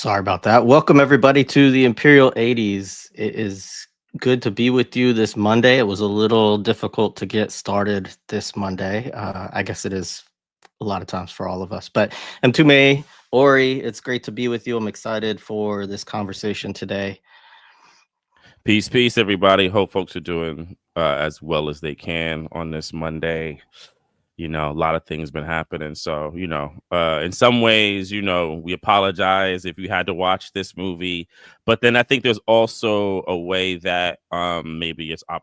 Sorry about that. Welcome everybody to the Imperial 80s. It is good to be with you this Monday. It was a little difficult to get started this Monday. I guess it is a lot of times for all of us. But Mtume, Ori, it's great to be with you. I'm excited for this conversation today. Peace, everybody. Hope folks are doing as well as they can on this Monday. You know, a lot of things been happening. So, in some ways, we apologize if you had to watch this movie. But then I think there's also a way that maybe it's not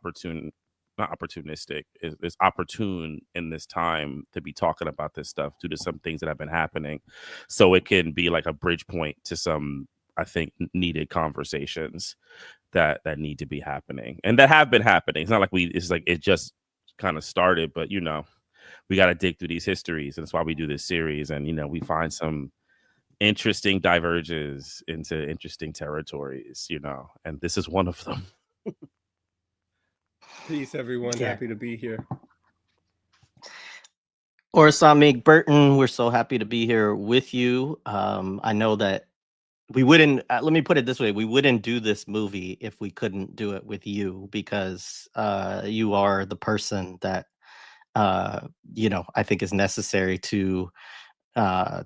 opportunistic. It's opportune in this time to be talking about this stuff due to some things that have been happening. So it can be like a bridge point to some, I think, needed conversations that need to be happening and that have been happening. It's not like it's like it just kind of started, but we got to dig through these histories, and that's why we do this series. And we find some interesting diverges into interesting territories, and this is one of them. Peace, everyone. Yeah. Happy to be here. Orisanmi Burton, we're so happy to be here with you. I know that we wouldn't, let me put it this way, we wouldn't do this movie if we couldn't do it with you, because you are the person that I think is necessary to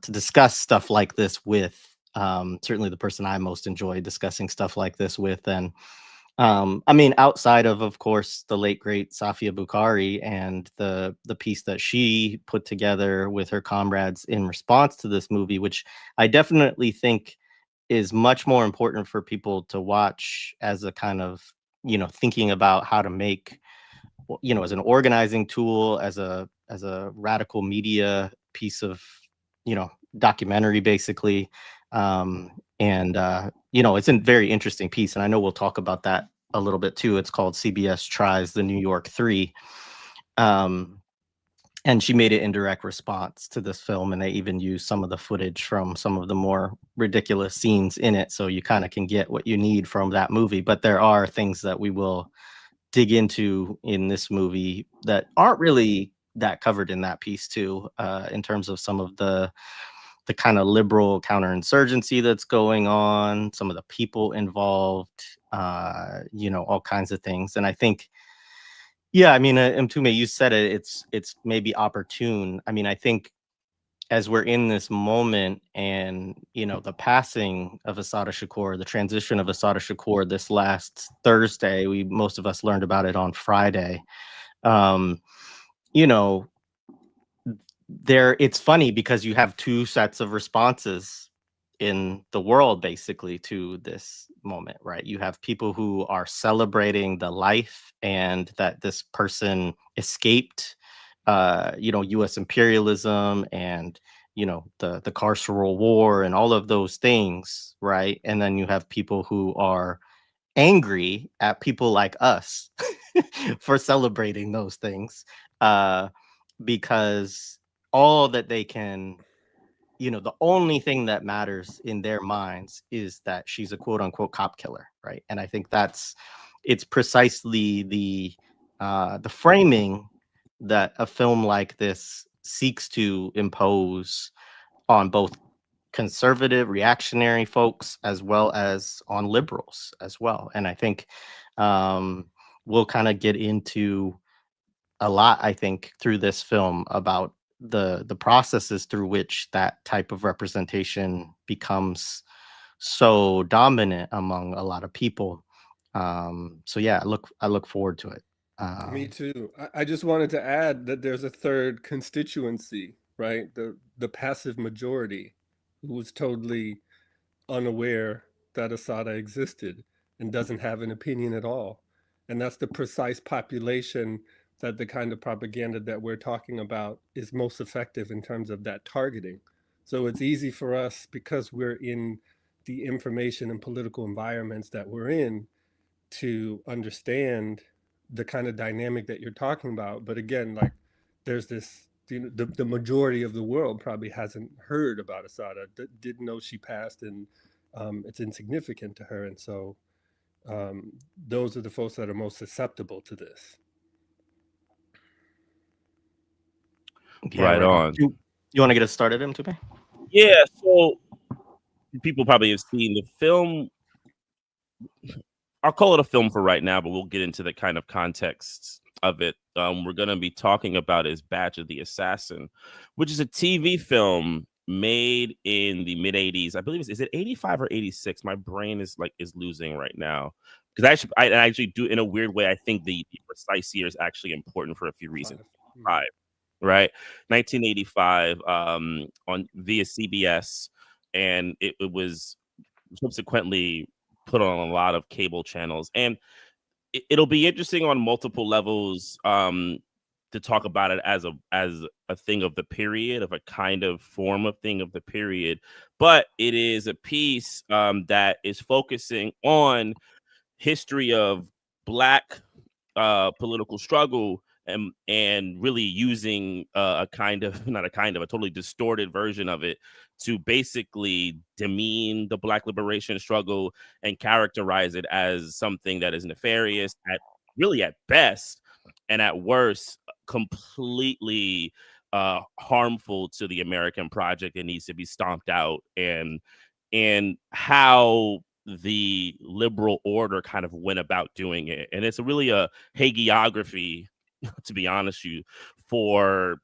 discuss stuff like this with. Certainly the person I most enjoy discussing stuff like this with. And I mean, outside of course, the late great Safia Bukhari and the piece that she put together with her comrades in response to this movie, which I definitely think is much more important for people to watch as a kind of, thinking about how to make, as an organizing tool, as a radical media piece of, documentary, basically. And it's a very interesting piece, and I know we'll talk about that a little bit too. It's called CBS Tries the New York Three. And she made it in direct response to this film, and they even used some of the footage from some of the more ridiculous scenes in it, so you kind of can get what you need from that movie. But there are things that we will dig into in this movie that aren't really that covered in that piece too, in terms of some of the kind of liberal counterinsurgency that's going on, some of the people involved, all kinds of things. And I think, yeah, I mean, Mtume, you said it, it's maybe opportune. I mean, I think as we're in this moment, and the passing of Assata Shakur, the transition of Assata Shakur this last Thursday, most of us learned about it on Friday. You know, it's funny because you have two sets of responses in the world basically to this moment, right? You have people who are celebrating the life and that this person escaped US imperialism and the carceral war and all of those things, right? And then you have people who are angry at people like us for celebrating those things, because all that they can, the only thing that matters in their minds is that she's a quote unquote cop killer, right? And I think it's precisely the framing that a film like this seeks to impose on both conservative reactionary folks as well as on liberals as well. And I think we'll kind of get into a lot, I think, through this film about the processes through which that type of representation becomes so dominant among a lot of people. So yeah, I look forward to it. Me too. I just wanted to add that there's a third constituency, right? The passive majority who was totally unaware that Assata existed and doesn't have an opinion at all. And that's the precise population that the kind of propaganda that we're talking about is most effective in terms of that targeting. So it's easy for us, because we're in the information and political environments that we're in, to understand the kind of dynamic that you're talking about. But again, like, there's this, the majority of the world probably hasn't heard about Assata, didn't know she passed, and it's insignificant to her. And so those are the folks that are most susceptible to this. Yeah, Right on. You want to get us started, Mtume? Yeah. So people probably have seen the film. I'll call it a film for right now, but we'll get into the kind of context of it. We're going to be talking about is Badge of the Assassin, which is a TV film made in the mid 80s. I believe is it 85 or 86? My brain is losing right now. Because I actually do, in a weird way, I think the precise year is actually important for a few reasons. Five, right? 1985 on via CBS, and it was subsequently put on a lot of cable channels, and it'll be interesting on multiple levels to talk about it as a thing of the period, of a kind of form of thing of the period. But it is a piece that is focusing on history of Black political struggle, and really using a kind of a totally distorted version of it to basically demean the Black liberation struggle and characterize it as something that is nefarious at best, and at worst completely harmful to the American project. It needs to be stomped out, and how the liberal order kind of went about doing it. And it's really a hagiography, to be honest with you, for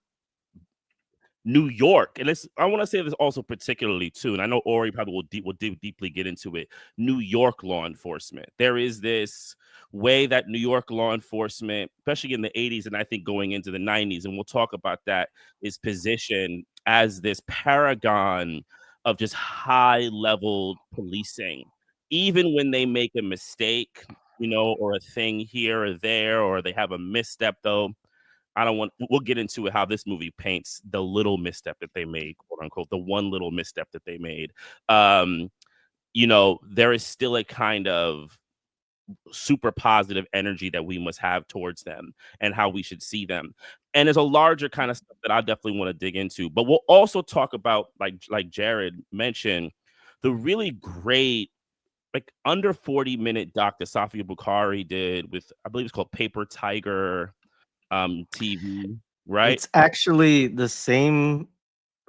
New York. And I want to say this also particularly too, and I know Ori probably will deeply get into it. New York law enforcement. There is this way that New York law enforcement, especially in the 80s and I think going into the 90s, and we'll talk about that, is positioned as this paragon of just high level policing. Even when they make a mistake, or a thing here or there, or they have a misstep, though, we'll get into it, how this movie paints the little misstep that they made, quote unquote, the one little misstep that they made. There is still a kind of super positive energy that we must have towards them and how we should see them. And there's a larger kind of stuff that I definitely want to dig into, but we'll also talk about, like Jared mentioned, the really great, under 40-minute doc that Safia Bukhari did with, I believe it's called Paper Tiger TV, right? It's actually the same.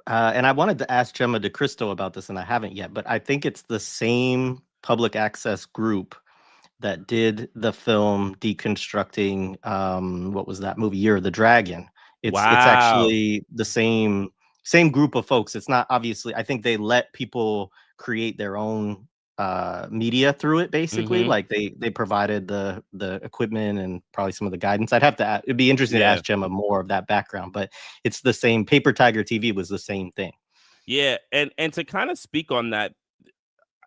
And I wanted to ask Gemma DeCristo about this, and I haven't yet, but I think it's the same public access group that did the film deconstructing what was that movie, Year of the Dragon. It's actually the same group of folks. It's not, obviously, I think they let people create their own media through it, basically. Like they provided the equipment and probably some of the guidance. It'd be interesting to ask Gemma more of that background, but it's the same. Paper Tiger TV was the same thing. Yeah, and to kind of speak on that,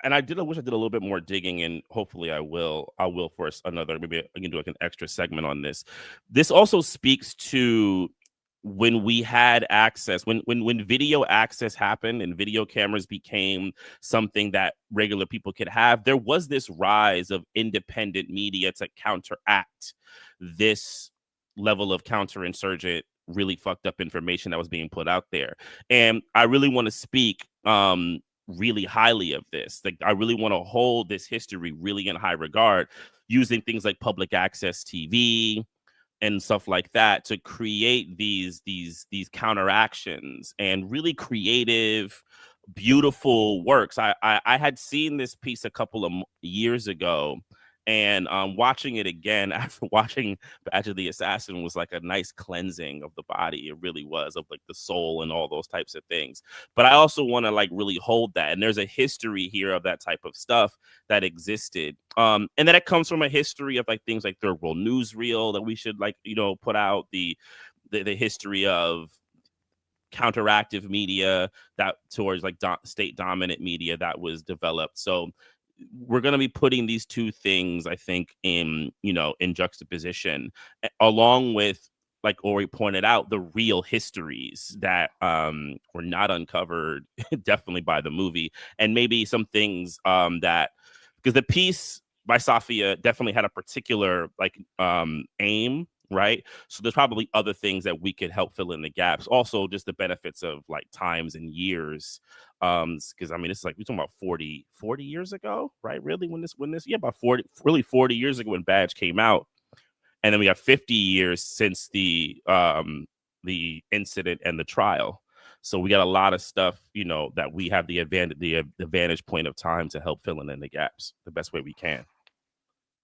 and I wish I did a little bit more digging, and hopefully I will for another, maybe I can do like an extra segment on this. This also speaks to when we had access, when video access happened and video cameras became something that regular people could have, there was this rise of independent media to counteract this level of counterinsurgent, really fucked up information that was being put out there. And I really want to speak really highly of this. Like, I really want to hold this history really in high regard, using things like public access TV and stuff like that to create these counteractions and really creative, beautiful works. I had seen this piece a couple of years ago, and watching it again after watching Badge of the Assassin was like a nice cleansing of the body. It really was, of like the soul and all those types of things. But I also want to like really hold that, and there's a history here of that type of stuff that existed, and then it comes from a history of like things like Third World Newsreel that we should put out, the history of counteractive media that towards like state dominant media that was developed. So we're going to be putting these two things, I think, in juxtaposition, along with, like Ori pointed out, the real histories that were not uncovered definitely by the movie, and maybe some things that, because the piece by Safia definitely had a particular aim, right? So there's probably other things that we could help fill in the gaps. Also, just the benefits of like times and years. Because I mean, it's like we're talking about 40 years ago, right? Really, when this, about 40 years ago when Badge came out. And then we got 50 years since the incident and the trial. So we got a lot of stuff, you know, that we have the vantage point of time to help fill in the gaps the best way we can.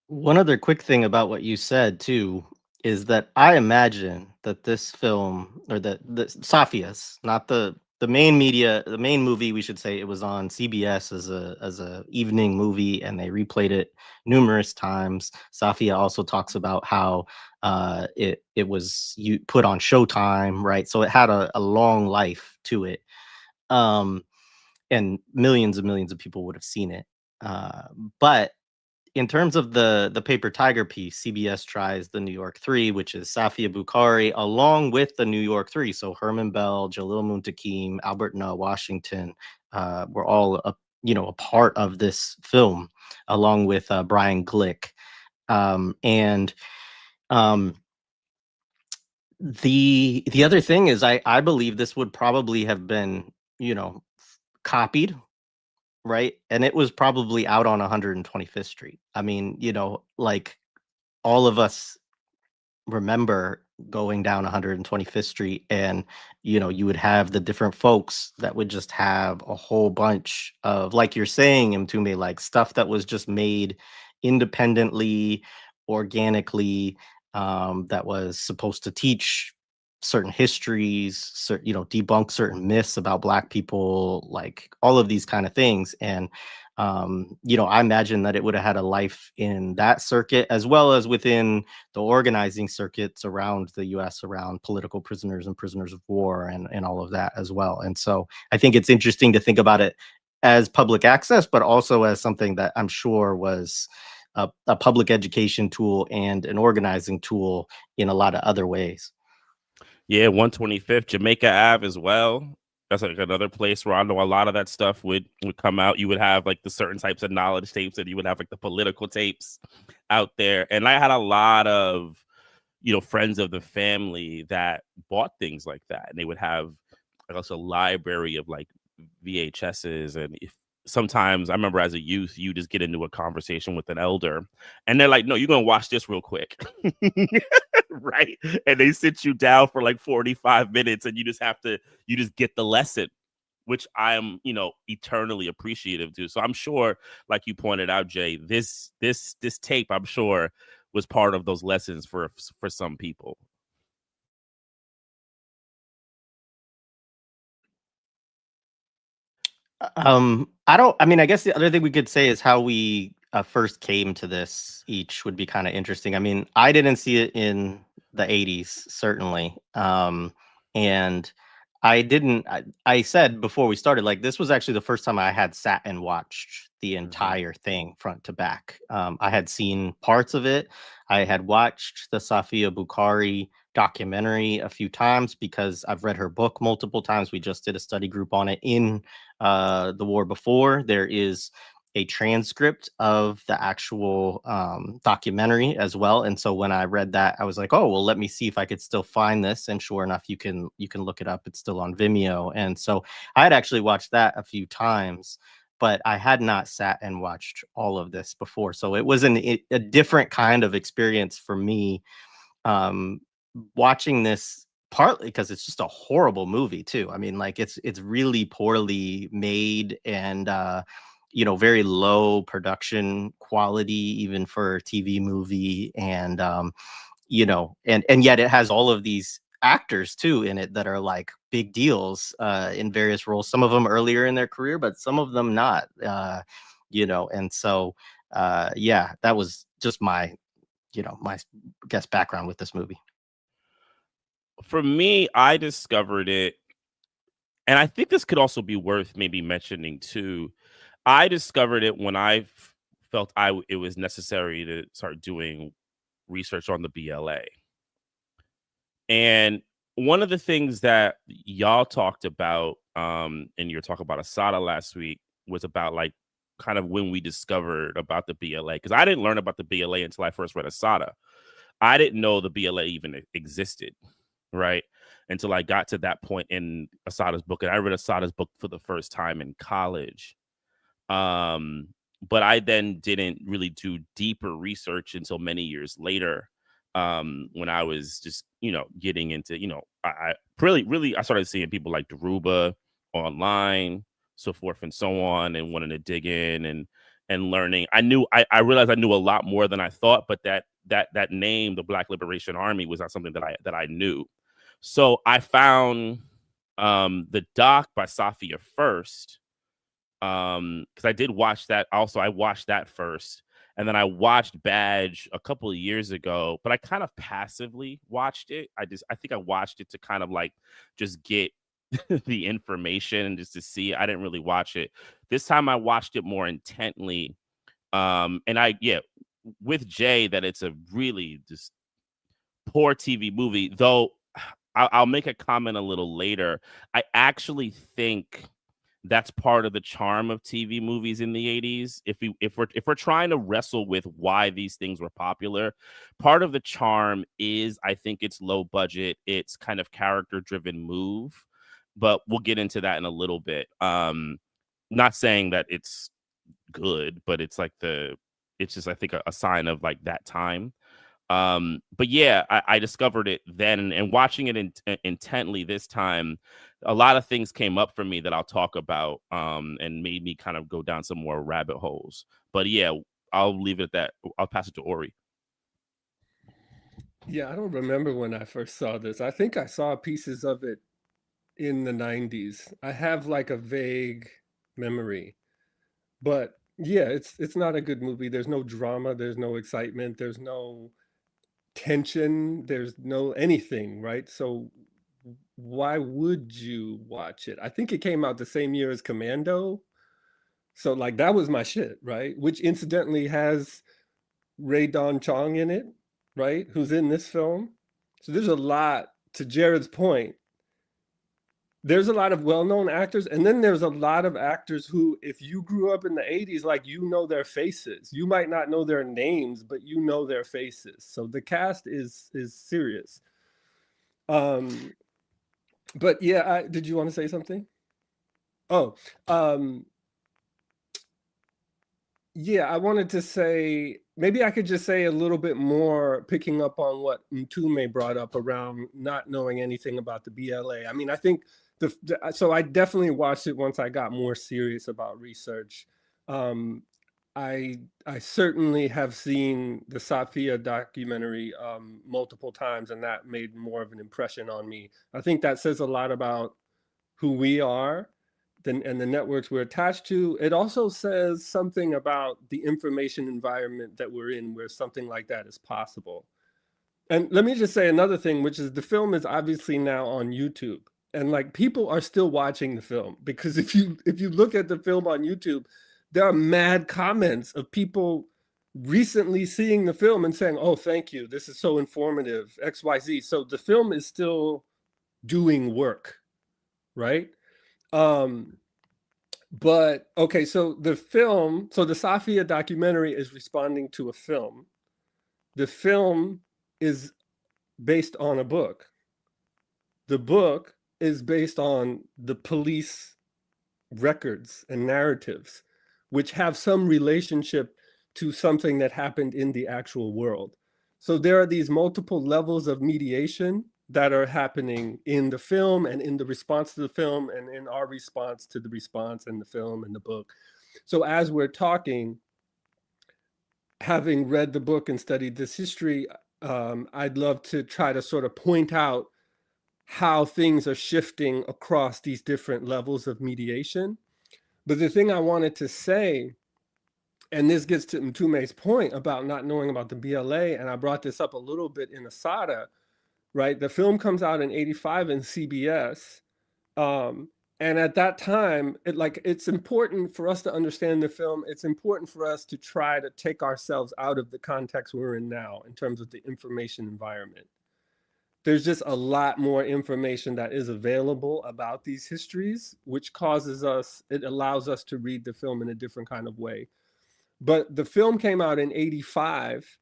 One other quick thing about what you said too is that I imagine that this film, or the Safia's, not the main media, the main movie, we should say, it was on CBS as a evening movie, and they replayed it numerous times. Safia also talks about how it was put on Showtime, right? So it had a long life to it, and millions and millions of people would have seen it. But in terms of the Paper Tiger piece, CBS tries the New York Three, which is Safia Bukhari, along with the New York Three. So Herman Bell, Jalil Muntaqim, Albert Noah Washington were all a part of this film, along with Brian Glick. And the other thing is, I believe this would probably have been, copied, right? And it was probably out on 125th Street. I mean, like all of us remember going down 125th Street, and you would have the different folks that would just have a whole bunch of, like you're saying, Mtume, like stuff that was just made independently, organically, that was supposed to teach certain histories, debunk certain myths about Black people, like all of these kind of things. And I imagine that it would have had a life in that circuit, as well as within the organizing circuits around the US, around political prisoners and prisoners of war, and all of that as well. And so I think it's interesting to think about it as public access, but also as something that I'm sure was a public education tool and an organizing tool in a lot of other ways. Yeah, 125th, Jamaica Ave as well. That's like another place where I know a lot of that stuff would come out. You would have like the certain types of knowledge tapes, and you would have like the political tapes out there. And I had a lot of, friends of the family that bought things like that. And they would have like a library of like VHSs. And sometimes I remember as a youth, you just get into a conversation with an elder and they're like, no, you're going to watch this real quick. Right. And they sit you down for like 45 minutes and you just get the lesson, which I am, eternally appreciative to. So I'm sure, like you pointed out, Jay, this tape, I'm sure, was part of those lessons for some people. I guess the other thing we could say is how we first came to this each would be kind of interesting. I mean, I didn't see it in the 80s, certainly. And I said before we started, like, this was actually the first time I had sat and watched the entire thing front to back. I had seen parts of it. I had watched the Safia Bukhari documentary a few times because I've read her book multiple times. We just did a study group on it in the war before. There is a transcript of the actual documentary as well. And so when I read that, I was like, oh, well, let me see if I could still find this. And sure enough, you can look it up. It's still on Vimeo. And so I had actually watched that a few times, but I had not sat and watched all of this before. So it was a different kind of experience for me, watching this, partly because it's just a horrible movie too. I mean, like, it's really poorly made, and very low production quality even for a TV movie. And and yet it has all of these actors too in it that are like big deals in various roles, some of them earlier in their career, but some of them not. And so yeah, that was just my guess background with this movie. For me, I discovered it, and I think this could also be worth maybe mentioning too. I discovered it when I felt it was necessary to start doing research on the BLA. And one of the things that y'all talked about in your talk about Assata last week was about like kind of when we discovered about the BLA, because I didn't learn about the BLA until I first read Assata. I didn't know the BLA even existed, right? Until I got to that point in Assata's book. And I read Assata's book for the first time in college. But I then didn't really do deeper research until many years later, when I was just, getting into, I really I started seeing people like Daruba online, so forth and so on, and wanting to dig in and learning. I realized I knew a lot more than I thought, but that name, the Black Liberation Army, was not something that I knew. So I found the doc by Safia first, because I did watch that. Also, I watched that first, and then I watched Badge a couple of years ago, but I kind of passively watched it. I think I watched it to kind of like just get the information and just to see. I didn't really watch it. This time I watched it more intently. And with Jay, that it's a really just poor TV movie, though. I'll make a comment a little later. I actually think that's part of the charm of TV movies in the 80s. If we're trying to wrestle with why these things were popular, part of the charm is, I think, it's low budget, it's kind of character driven move, but we'll get into that in a little bit. Not saying that it's good, but it's just, I think, a sign of like that time. But yeah, I discovered it then, and watching it intently this time, a lot of things came up for me that I'll talk about, and made me kind of go down some more rabbit holes. But yeah, I'll leave it at that. I'll pass it to Ori. Yeah, I don't remember when I first saw this. I think I saw pieces of it in the 90s. I have like a vague memory. But yeah, it's not a good movie. There's no drama, there's no excitement, there's no tension, there's no anything, right? So why would you watch it? I think it came out the same year as Commando. So like that was my shit, right? Which incidentally has Ray Don Chong in it, right? Who's in this film. So there's a lot, to Jared's point. There's a lot of well-known actors, and then there's a lot of actors who, if you grew up in the 80s, like, you know their faces. You might not know their names, but you know their faces. So the cast is serious. But yeah, did you want to say something? Oh, yeah, I wanted to say, maybe I could just say a little bit more, picking up on what Mtume brought up around not knowing anything about the BLA. I mean, I think so I definitely watched it once I got more serious about research. I certainly have seen the Safia documentary multiple times, and that made more of an impression on me. I think that says a lot about who we are and the networks we're attached to. It also says something about the information environment that we're in, where something like that is possible. And let me just say another thing, which is the film is obviously now on YouTube, and like people are still watching the film, because if you look at the film on YouTube, there are mad comments of people recently seeing the film and saying, "Oh, thank you, this is so informative, XYZ." So the film is still doing work, right? But okay, so the Safia documentary is responding to a film. The film is based on a book. The book is based on the police records and narratives, which have some relationship to something that happened in the actual world. So there are these multiple levels of mediation that are happening in the film and in the response to the film and in our response to the response in the film and the book. So as we're talking, having read the book and studied this history, I'd love to try to sort of point out how things are shifting across these different levels of mediation. But the thing I wanted to say, and this gets to Mtume's point about not knowing about the BLA, and I brought this up a little bit in Assata, right? The film comes out in '85 in CBS. And at that time, it's important for us to understand the film. It's important for us to try to take ourselves out of the context we're in now in terms of the information environment. There's just a lot more information that is available about these histories, which it allows us to read the film in a different kind of way. But the film came out in '85.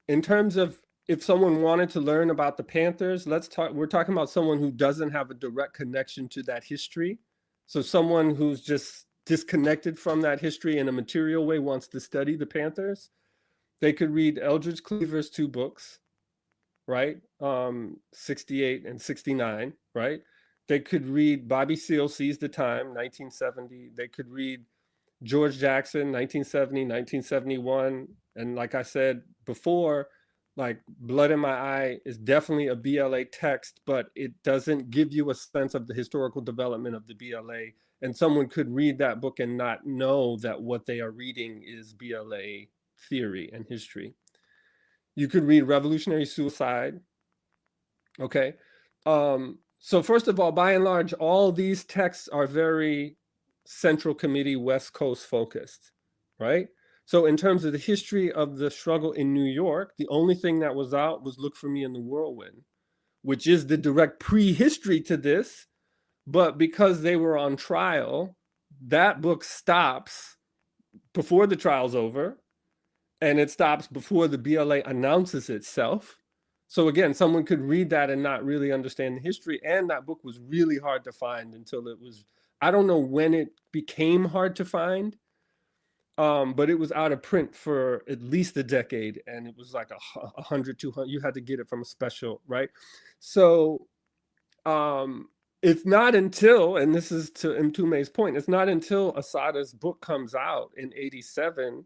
In terms of, if someone wanted to learn about the Panthers, we're talking about someone who doesn't have a direct connection to that history. So someone who's just disconnected from that history in a material way, wants to study the Panthers, they could read Eldridge Cleaver's 2 books. right? 68 and 69, right? They could read Bobby Seale Seized the Time, 1970. They could read George Jackson, 1970, 1971. And like I said before, like Blood in My Eye is definitely a BLA text, but it doesn't give you a sense of the historical development of the BLA. And someone could read that book and not know that what they are reading is BLA theory and history. You could read Revolutionary Suicide. Okay. So first of all, by and large, all these texts are very Central Committee West Coast focused, right? So in terms of the history of the struggle in New York, the only thing that was out was Look for Me in the Whirlwind, which is the direct prehistory to this. But because they were on trial, that book stops before the trial's over, and it stops before the BLA announces itself. So again, someone could read that and not really understand the history. And that book was really hard to find until it was, I don't know when it became hard to find, but it was out of print for at least a decade. And it was like 100, 200, you had to get it from a special, right? So it's not until, and this is to Mtume's point, it's not until Assata's book comes out in 87,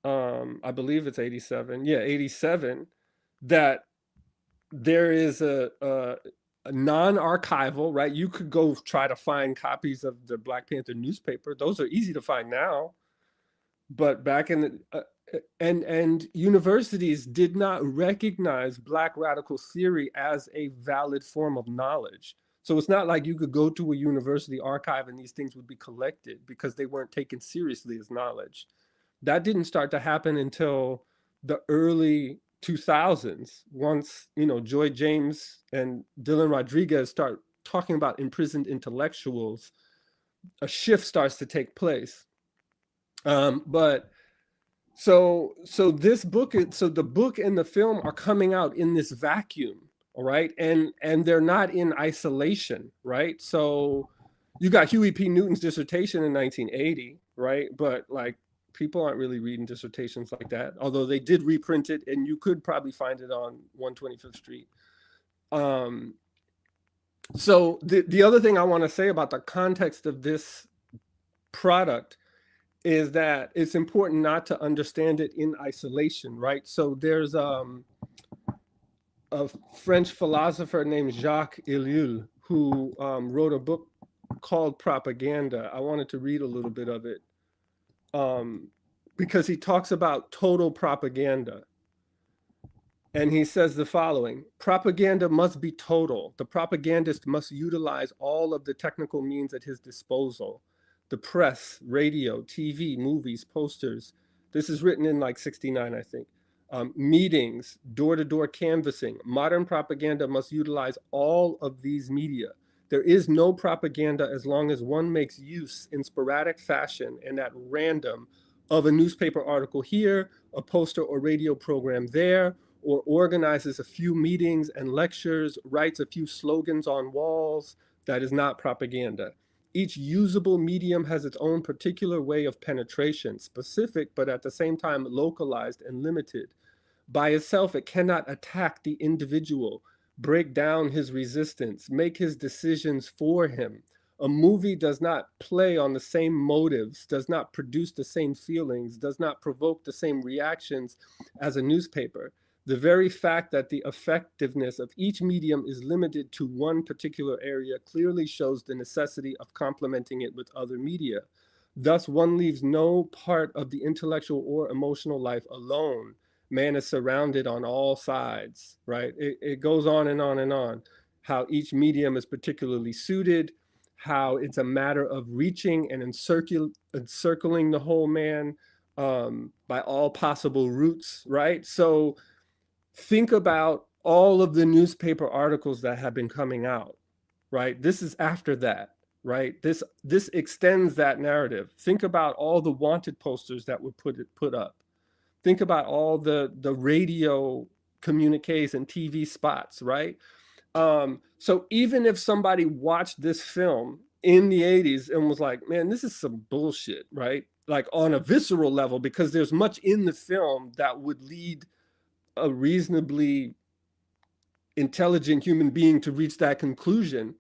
I believe it's 87, 87, that there is a non-archival, right? You could go try to find copies of the Black Panther newspaper. Those are easy to find now. But back in the, and universities did not recognize Black radical theory as a valid form of knowledge. So it's not like you could go to a university archive and these things would be collected because they weren't taken seriously as knowledge. That didn't start to happen until the early 2000s, once, you know, Joy James and Dylan Rodriguez start talking about imprisoned intellectuals, a shift starts to take place. But so this book, so the book and the film are coming out in this vacuum, all right, and they're not in isolation, right? So you got Huey P. Newton's dissertation in 1980, right? But like, people aren't really reading dissertations like that, although they did reprint it, and you could probably find it on 125th Street. So the other thing I want to say about the context of this product is that it's important not to understand it in isolation, right? So there's a French philosopher named Jacques Ellul who wrote a book called Propaganda. I wanted to read a little bit of it. Because he talks about total propaganda. And he says the following: propaganda must be total. The propagandist must utilize all of the technical means at his disposal. The press, radio, TV, movies, posters. This is written in like 69, I think. Meetings, door-to-door canvassing. Modern propaganda must utilize all of these media. There is no propaganda as long as one makes use in sporadic fashion and at random of a newspaper article here, a poster or radio program there, or organizes a few meetings and lectures, writes a few slogans on walls. That is not propaganda. Each usable medium has its own particular way of penetration, specific but at the same time localized and limited. By itself, it cannot attack the individual, break down his resistance, make his decisions for him. A movie does not play on the same motives, does not produce the same feelings, does not provoke the same reactions as a newspaper. The very fact that the effectiveness of each medium is limited to one particular area clearly shows the necessity of complementing it with other media. Thus, one leaves no part of the intellectual or emotional life alone. Man is surrounded on all sides, right? It goes on and on and on. How each medium is particularly suited, how it's a matter of reaching and encircling the whole man by all possible routes, right? So think about all of the newspaper articles that have been coming out, right? This is after that, right? This extends that narrative. Think about all the wanted posters that were put up. Think about all the radio communiques and TV spots, right? So even if somebody watched this film in the 80s and was like, man, this is some bullshit, right? Like on a visceral level, because there's much in the film that would lead a reasonably intelligent human being to reach that conclusion.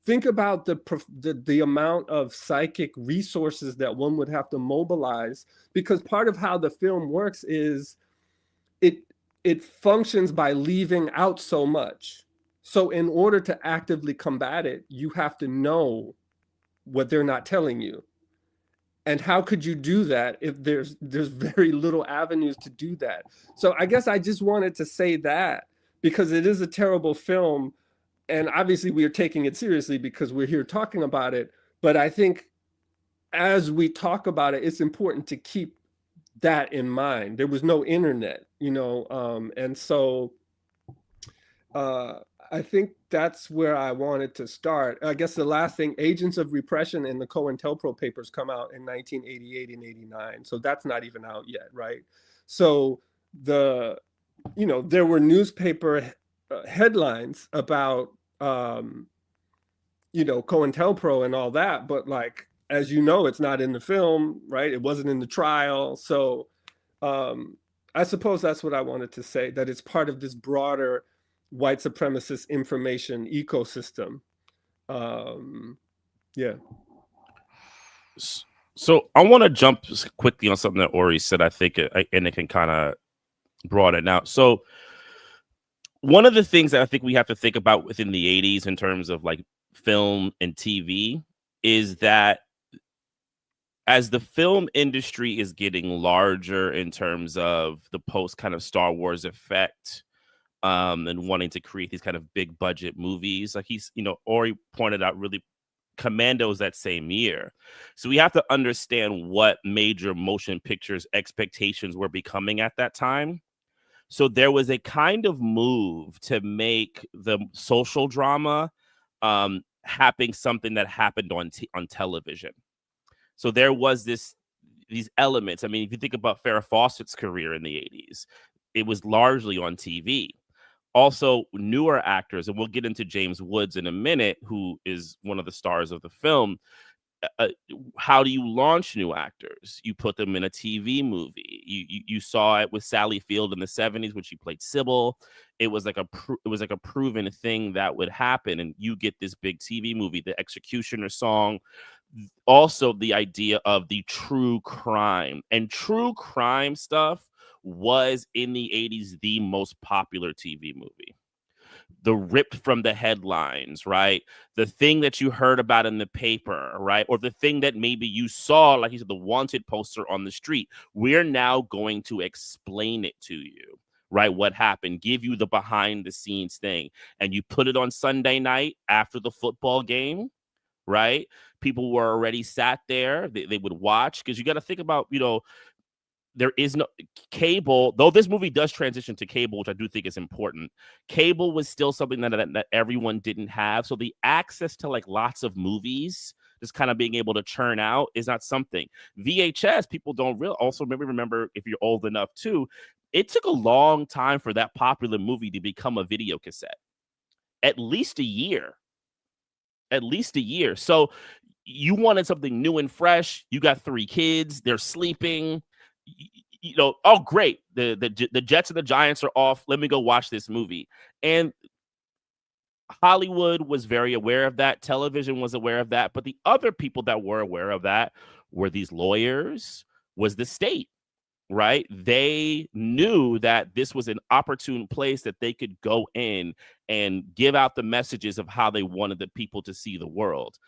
Think about the amount of psychic resources that one would have to mobilize, because part of how the film works is it functions by leaving out so much. So in order to actively combat it, you have to know what they're not telling you. And how could you do that if there's very little avenues to do that? So I guess I just wanted to say that, because it is a terrible film, and obviously we are taking it seriously because we're here talking about it. But I think as we talk about it, it's important to keep that in mind. There was no internet, and so I think that's where I wanted to start. I guess the last thing, Agents of Repression and the COINTELPRO papers come out in 1988 and 89. So that's not even out yet, right? So there were newspaper headlines about, COINTELPRO and all that, but like, as you know, it's not in the film, right? It wasn't in the trial. So I suppose that's what I wanted to say, that it's part of this broader white supremacist information ecosystem. Yeah. So I want to jump quickly on something that Ori said, I think, and it can kind of broaden out. So one of the things that I think we have to think about within the 80s in terms of like film and TV is that as the film industry is getting larger in terms of the post kind of Star Wars effect, and wanting to create these kind of big budget movies, like Ori pointed out, really Commando's that same year. So we have to understand what major motion pictures expectations were becoming at that time. So there was a kind of move to make the social drama happening something that happened on television. So there was these elements. I mean, if you think about Farrah Fawcett's career in the 80s, it was largely on TV. Also, newer actors, and we'll get into James Woods in a minute, who is one of the stars of the film. How do you launch new actors? You put them in a TV movie. You saw it with Sally Field in the 70s when she played Sybil. It was like a proven thing that would happen, and you get this big TV movie, the Executioner song. Also, the idea of the true crime stuff was in the 80s the most popular TV movie. The ripped from the headlines, right? The thing that you heard about in the paper, right? Or the thing that maybe you saw, like you said, the wanted poster on the street. We're now going to explain it to you, right? What happened, give you the behind the scenes thing. And you put it on Sunday night after the football game, right? People were already sat there. They would watch, because you got to think about, there is no cable, though this movie does transition to cable, which I do think is important. Cable was still something that everyone didn't have. So the access to like lots of movies, just kind of being able to churn out, is not something. VHS, people don't also remember, if you're old enough too, it took a long time for that popular movie to become a video cassette. At least a year. So you wanted something new and fresh. You got 3 kids, they're sleeping. Oh great, the Jets and the Giants are off, let me go watch this movie. And Hollywood was very aware of that, television was aware of that, but the other people that were aware of that were these lawyers, was the state, right? They knew that this was an opportune place that they could go in and give out the messages of how they wanted the people to see the world.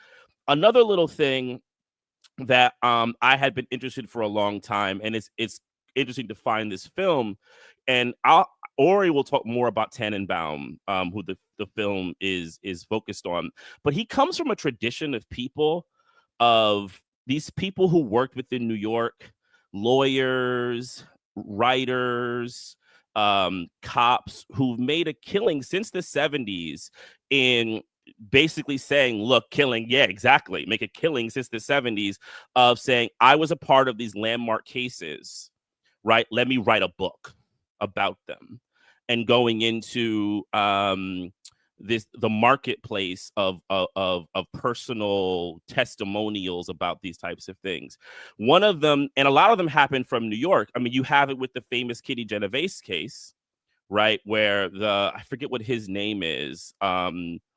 Another little thing that I had been interested for a long time, and it's interesting to find this film, and Ori will talk more about Tannenbaum, who the film is focused on, but he comes from a tradition of these people who worked within New York, lawyers, writers, cops, who've made a killing since the 70s in basically saying, look, killing, yeah, exactly, make a killing since the 70s of saying, I was a part of these landmark cases, right? Let me write a book about them, and going into the marketplace of personal testimonials about these types of things. One of them, and a lot of them happen from New York. I mean, you have it with the famous Kitty Genovese case, right? Where I forget what his name is. I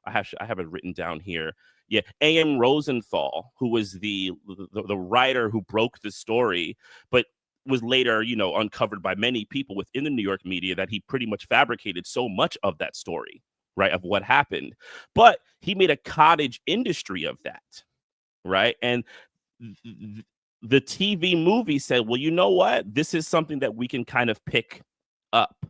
have it written down here. Yeah, A.M. Rosenthal, who was the writer who broke the story, but was later, uncovered by many people within the New York media that he pretty much fabricated so much of that story, right, of what happened. But he made a cottage industry of that, right? And the TV movie said, well, you know what? This is something that we can kind of pick up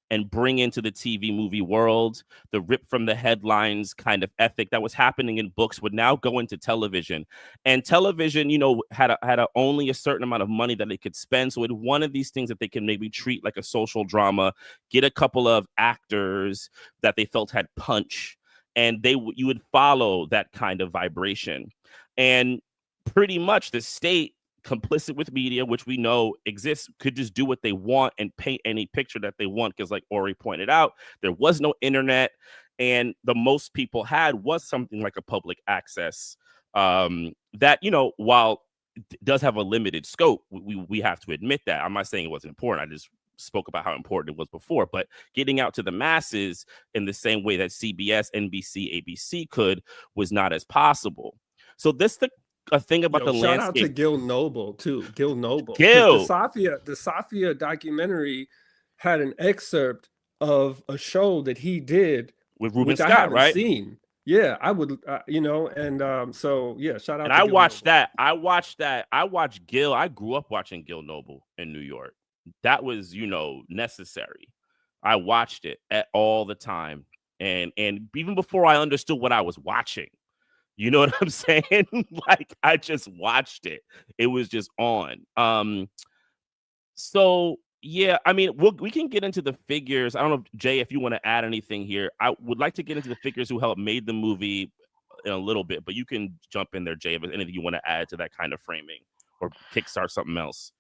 and bring into the TV movie world. The rip from the headlines kind of ethic that was happening in books would now go into television. And television, had only a certain amount of money that they could spend. So it's one of these things that they can maybe treat like a social drama, get a couple of actors that they felt had punch, and you would follow that kind of vibration. And pretty much the state, complicit with media, which we know exists, could just do what they want and paint any picture that they want. Because like Ori pointed out, there was no internet, and the most people had was something like a public access that, while it does have a limited scope, we have to admit that. I'm not saying it wasn't important. I just spoke about how important it was before, but getting out to the masses in the same way that CBS, NBC, ABC could was not as possible. So a thing about the shout landscape. out to Gil Noble too. Gil Noble. Gil. The Safia documentary had an excerpt of a show that he did with Ruben Scott, I haven't right? Seen. Yeah, I would, so yeah, shout out. And I watched that. I watched Gil. I grew up watching Gil Noble in New York. That was, necessary. I watched it all the time, and even before I understood what I was watching. You know what I'm saying? Like, I just watched it. It was just on. So yeah, I mean, we can get into the figures. I don't know, Jay, if you want to add anything here. I would like to get into the figures who helped made the movie in a little bit, but you can jump in there, Jay, if there's anything you want to add to that kind of framing or kickstart something else.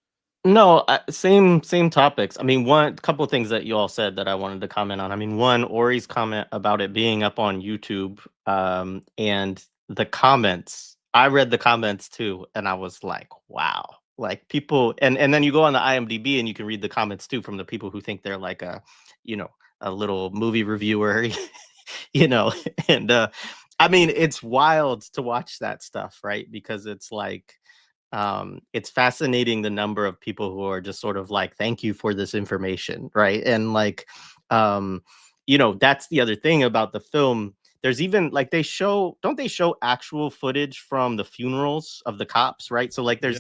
No, same topics. I mean, couple of things that you all said that I wanted to comment on. I mean, one, Ori's comment about it being up on YouTube, and the comments. I read the comments too, and I was like, wow. Like people, and then you go on the IMDb and you can read the comments too from the people who think they're like a little movie reviewer, and I mean, it's wild to watch that stuff, right? Because it's like, it's fascinating the number of people who are just sort of like, thank you for this information, right? And like, that's the other thing about the film. There's even like don't they show actual footage from the funerals of the cops, right? So like there's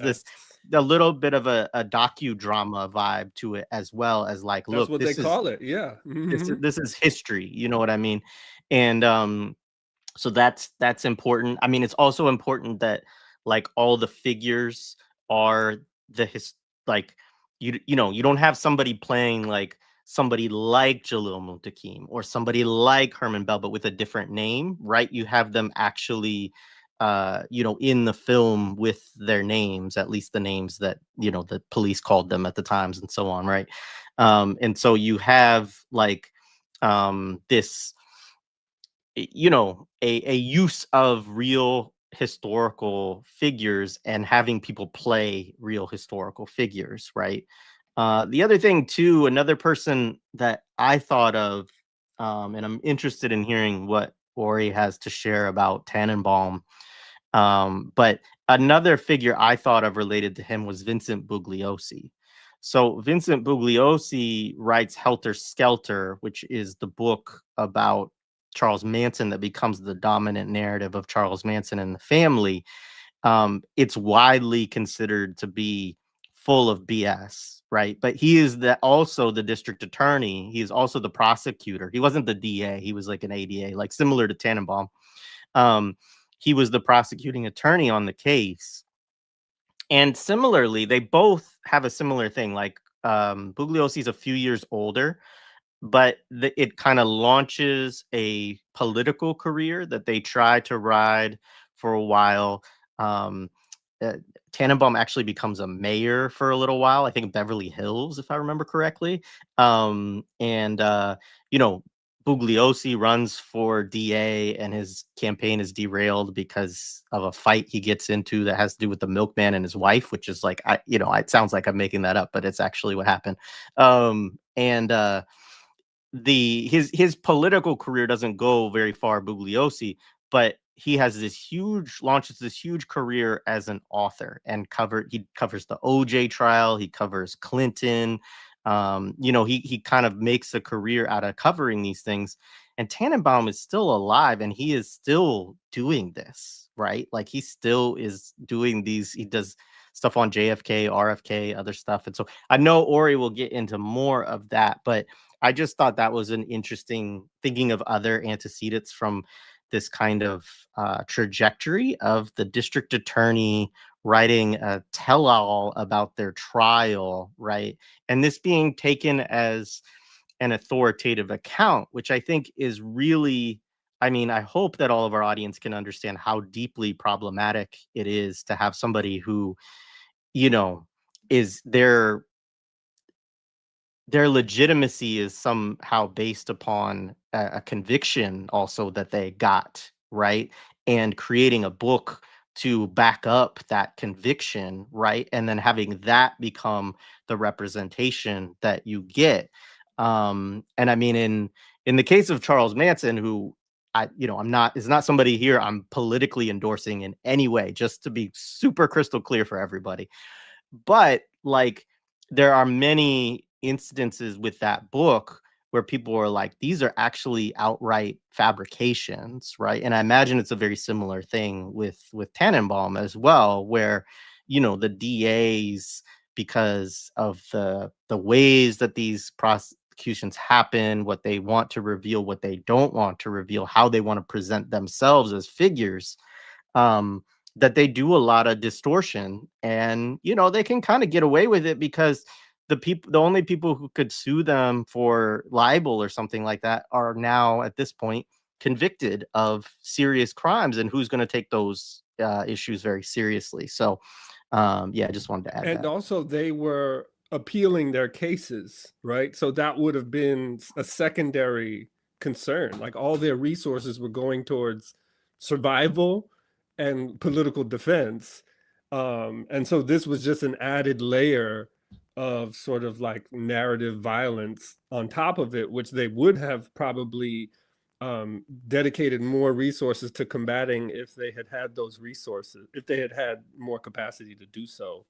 a little bit of a docudrama vibe to it, as well as like, that's look, what they call it. Yeah. Mm-hmm. This is history, you know what I mean? And so that's important. I mean, it's also important that like all the figures are like you don't have somebody playing like somebody like Jalil Muntaqim or somebody like Herman Bell, but with a different name, right? You have them actually in the film with their names, at least the names that the police called them at the times and so on, right? And so you have like this a use of real historical figures and having people play real historical figures, right? The other thing too, another person that I thought of, and I'm interested in hearing what Ori has to share about Tannenbaum, but another figure I thought of related to him was Vincent Bugliosi. So Vincent Bugliosi writes Helter Skelter, which is the book about Charles Manson that becomes the dominant narrative of Charles Manson and the family. It's widely considered to be full of BS, right? But he is also the district attorney. He is also the prosecutor. He wasn't the DA. He was like an ADA, like similar to Tannenbaum. He was the prosecuting attorney on the case. And similarly, they both have a similar thing. Like Bugliosi's a few years older, but it kind of launches a political career that they try to ride for a while. Tannenbaum actually becomes a mayor for a little while, I think Beverly Hills, if I remember correctly. Bugliosi runs for DA, and his campaign is derailed because of a fight he gets into that has to do with the milkman and his wife, which is like, it sounds like I'm making that up, but it's actually what happened. his political career doesn't go very far, Bugliosi, but he launches this huge career as an author, and he covers the OJ trial, he covers Clinton. He kind of makes a career out of covering these things. And Tannenbaum is still alive, and he is still doing this, right? Like, he still is doing these. He does stuff on JFK, RFK, other stuff. And so I know Ori will get into more of that, but I just thought that was an interesting thinking of other antecedents from this kind of trajectory of the district attorney writing a tell-all about their trial, right? And this being taken as an authoritative account, which I think is really, I mean, I hope that all of our audience can understand how deeply problematic it is to have somebody who, is their legitimacy is somehow based upon a conviction also that they got, right? And creating a book to back up that conviction, right? And then having that become the representation that you get. And I mean, in the case of Charles Manson, who is not somebody here I'm politically endorsing in any way, just to be super crystal clear for everybody. But like, there are many instances with that book where people are like, these are actually outright fabrications, right? And I imagine it's a very similar thing with Tannenbaum as well, where the DAs, because of the ways that these prosecutions happen, what they want to reveal, what they don't want to reveal, how they want to present themselves as figures, that they do a lot of distortion, and they can kind of get away with it because the only people who could sue them for libel or something like that are now at this point convicted of serious crimes, and who's going to take those issues very seriously. So I just wanted to add and that. also they were appealing their cases, right? So that would have been a secondary concern. Like, all their resources were going towards survival and political defense. And so this was just an added layer of sort of like narrative violence on top of it, which they would have probably dedicated more resources to combating if they had had those resources, if they had had more capacity to do so.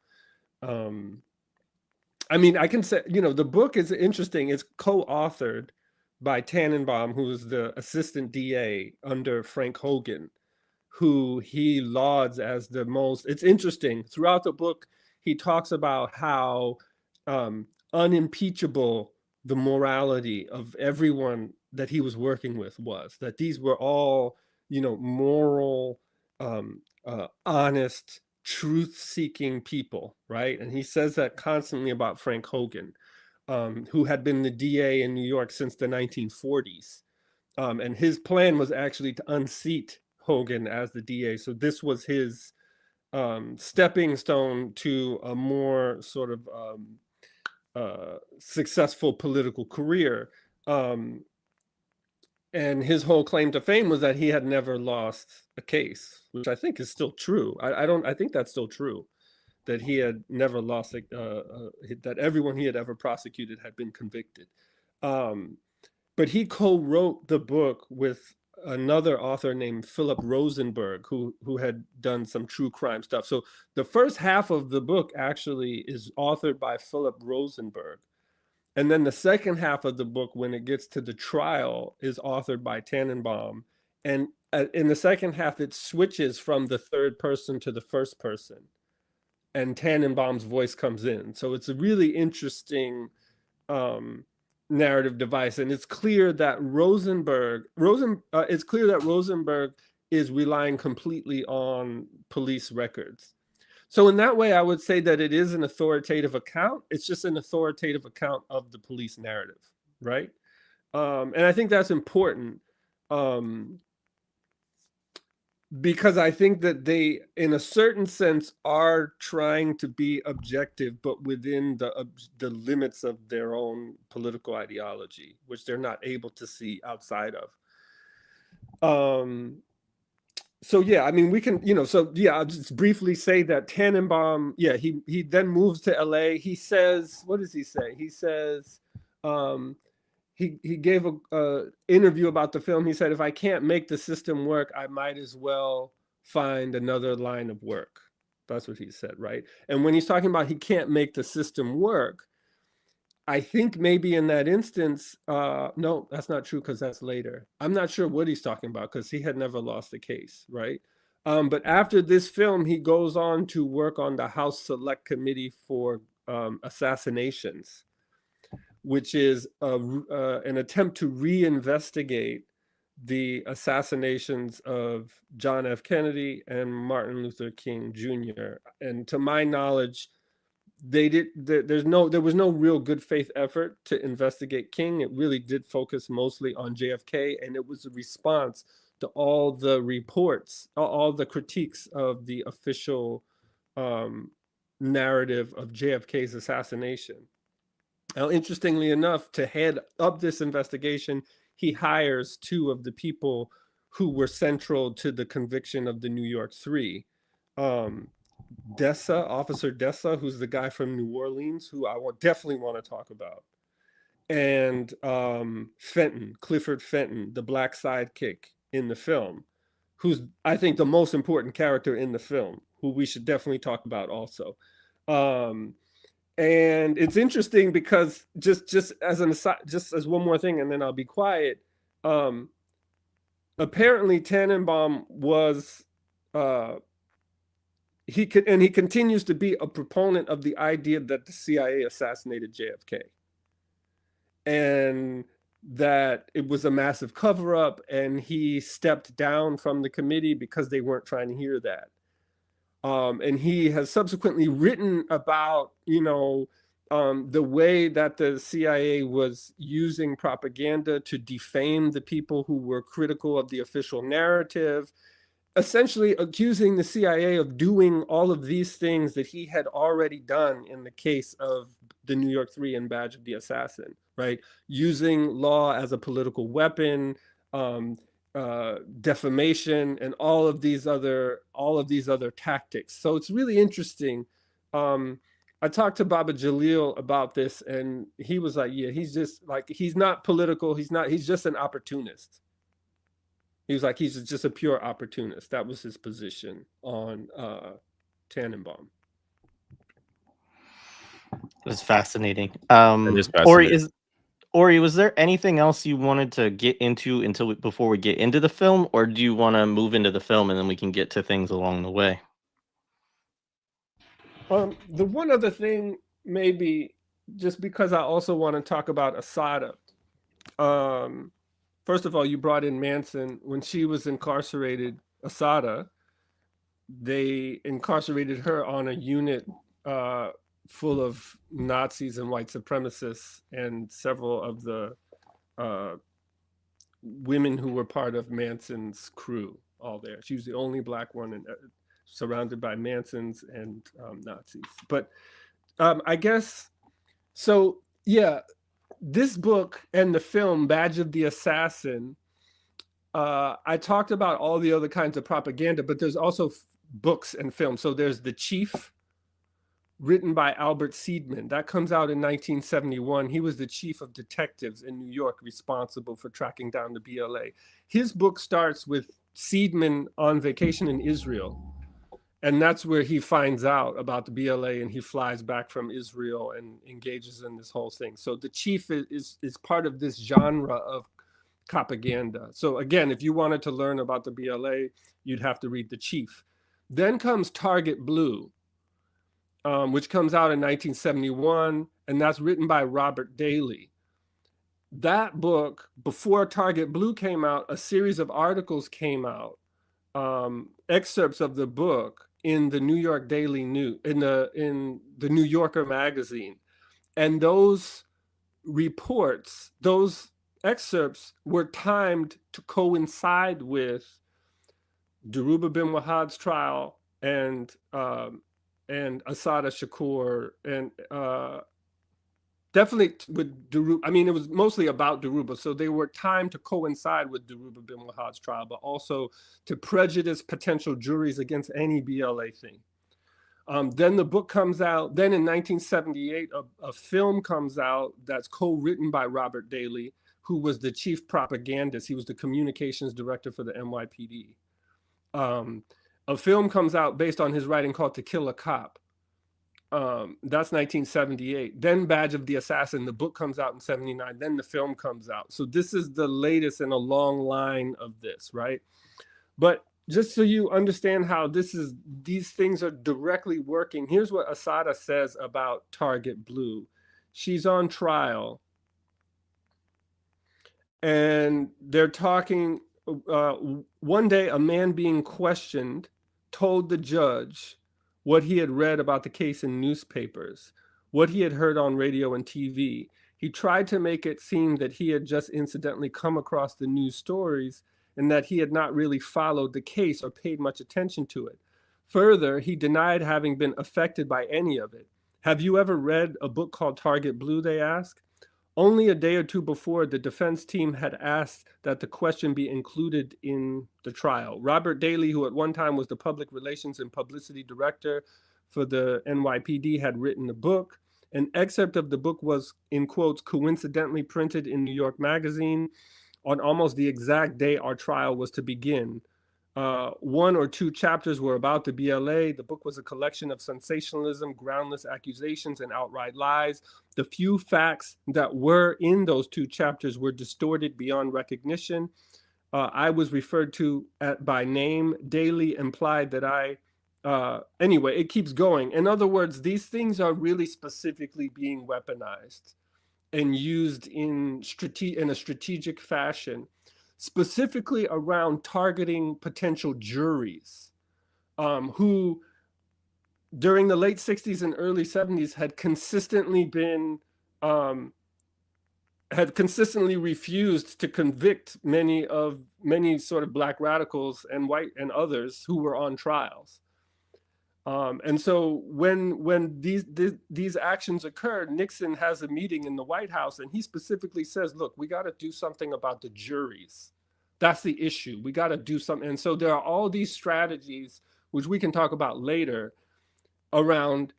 I mean, I can say, the book is interesting. It's co-authored by Tannenbaum, who was the assistant DA under Frank Hogan, who he lauds as the most. It's interesting. Throughout the book, he talks about how unimpeachable the morality of everyone that he was working with was, that these were all, moral, honest, truth-seeking people, right? And he says that constantly about Frank Hogan, who had been the DA in New York since the 1940s. And his plan was actually to unseat Hogan as the DA. So this was his stepping stone to a more sort of successful political career. And his whole claim to fame was that he had never lost a case, which I think is still true. I think that's still true, that he had never lost, that everyone he had ever prosecuted had been convicted. But he co-wrote the book with another author named Philip Rosenberg, who had done some true crime stuff. So the first half of the book actually is authored by Philip Rosenberg. And then the second half of the book, when it gets to the trial, is authored by Tannenbaum. And in the second half, it switches from the third person to the first person, and Tannenbaum's voice comes in. So it's a really interesting narrative device, and it's clear that Rosenberg is relying completely on police records. So in that way, I would say that it is an authoritative account. It's just an authoritative account of the police narrative, right? And I think that's important, because I think that they, in a certain sense, are trying to be objective, but within the limits of their own political ideology, which they're not able to see outside of. So yeah, I mean, we can, I'll just briefly say that Tannenbaum, he then moves to LA. He says, what does he say? He says, he gave a interview about the film. He said, if I can't make the system work, I might as well find another line of work. That's what he said, right? And when he's talking about he can't make the system work, I think maybe in that instance, no, that's not true, because that's later. I'm not sure what he's talking about, because he had never lost a case, right? But after this film, he goes on to work on the House Select Committee for Assassinations, which is an attempt to reinvestigate the assassinations of John F. Kennedy and Martin Luther King Jr. And to my knowledge, there was no real good faith effort to investigate King. It really did focus mostly on JFK, and it was a response to all the reports, all the critiques of the official narrative of JFK's assassination. Now, interestingly enough, to head up this investigation, he hires two of the people who were central to the conviction of the New York Three. Officer Dessa, who's the guy from New Orleans, who I definitely want to talk about. And Fenton, Clifford Fenton, the black sidekick in the film, who's, I think, the most important character in the film, who we should definitely talk about also. And it's interesting because just as an aside, just as one more thing, and then I'll be quiet. Apparently, Tannenbaum was he continues to be a proponent of the idea that the CIA assassinated JFK, and that it was a massive cover-up, and he stepped down from the committee because they weren't trying to hear that. And he has subsequently written about, the way that the CIA was using propaganda to defame the people who were critical of the official narrative, essentially accusing the CIA of doing all of these things that he had already done in the case of the New York Three and Badge of the Assassin, right? Using law as a political weapon, defamation, and all of these other tactics. So it's really interesting. I talked to Baba Jalil about this, and he was like, yeah, he's not political. He's just an opportunist. He was like, he's just a pure opportunist. That was his position on Tannenbaum. It's fascinating. That is fascinating. Ori, was there anything else you wanted to get into before we get into the film, or do you want to move into the film and then we can get to things along the way? The one other thing, maybe, just because I also want to talk about Assata. First of all, you brought in Manson. When she was incarcerated, Assata, they incarcerated her on a unit full of Nazis and white supremacists, and several of the women who were part of Manson's crew, all there. She was the only black one, surrounded by Mansons and Nazis. But I guess, so yeah, this book and the film Badge of the Assassin, I talked about all the other kinds of propaganda, but there's also books and films. So there's The Chief, written by Albert Seidman. That comes out in 1971. He was the chief of detectives in New York, responsible for tracking down the BLA. His book starts with Seidman on vacation in Israel. And that's where he finds out about the BLA, and he flies back from Israel and engages in this whole thing. So The Chief is part of this genre of propaganda. So again, if you wanted to learn about the BLA, you'd have to read The Chief. Then comes Target Blue, which comes out in 1971, and that's written by Robert Daley. That book, before Target Blue came out, a series of articles came out, excerpts of the book in the New York Daily News, in the New Yorker magazine. And those reports, those excerpts, were timed to coincide with Dhoruba bin Wahad's trial and Assata Shakur, and definitely with Dhoruba. I mean, it was mostly about Dhoruba, so they were timed to coincide with Dhoruba bin Wahad's trial, but also to prejudice potential juries against any BLA thing. Then the book comes out. Then in 1978, a film comes out that's co-written by Robert Daley, who was the chief propagandist. He was the communications director for the NYPD. A film comes out based on his writing called To Kill a Cop. That's 1978. Then Badge of the Assassin, the book comes out in 79. Then the film comes out. So this is the latest in a long line of this, right? But just so you understand how these things are directly working, here's what Assata says about Target Blue. She's on trial, and they're talking. One day, a man being questioned told the judge what he had read about the case in newspapers, what he had heard on radio and TV. He tried to make it seem that he had just incidentally come across the news stories and that he had not really followed the case or paid much attention to it. Further, he denied having been affected by any of it. Have you ever read a book called Target Blue, they asked. Only a day or two before, the defense team had asked that the question be included in the trial. Robert Daley, who at one time was the public relations and publicity director for the NYPD, had written a book. An excerpt of the book was, in quotes, coincidentally printed in New York Magazine on almost the exact day our trial was to begin. One or two chapters were about the BLA. The book was a collection of sensationalism, groundless accusations, and outright lies. The few facts that were in those two chapters were distorted beyond recognition. I was referred to by name. Daley implied that anyway, it keeps going. In other words, these things are really specifically being weaponized and used in a strategic fashion, specifically around targeting potential juries who during the late 60s and early 70s had consistently refused to convict many sort of black radicals and white and others who were on trials. And so when these actions occurred, Nixon has a meeting in the White House, and he specifically says, look, we got to do something about the juries. That's the issue. We got to do something. And so there are all these strategies, which we can talk about later, around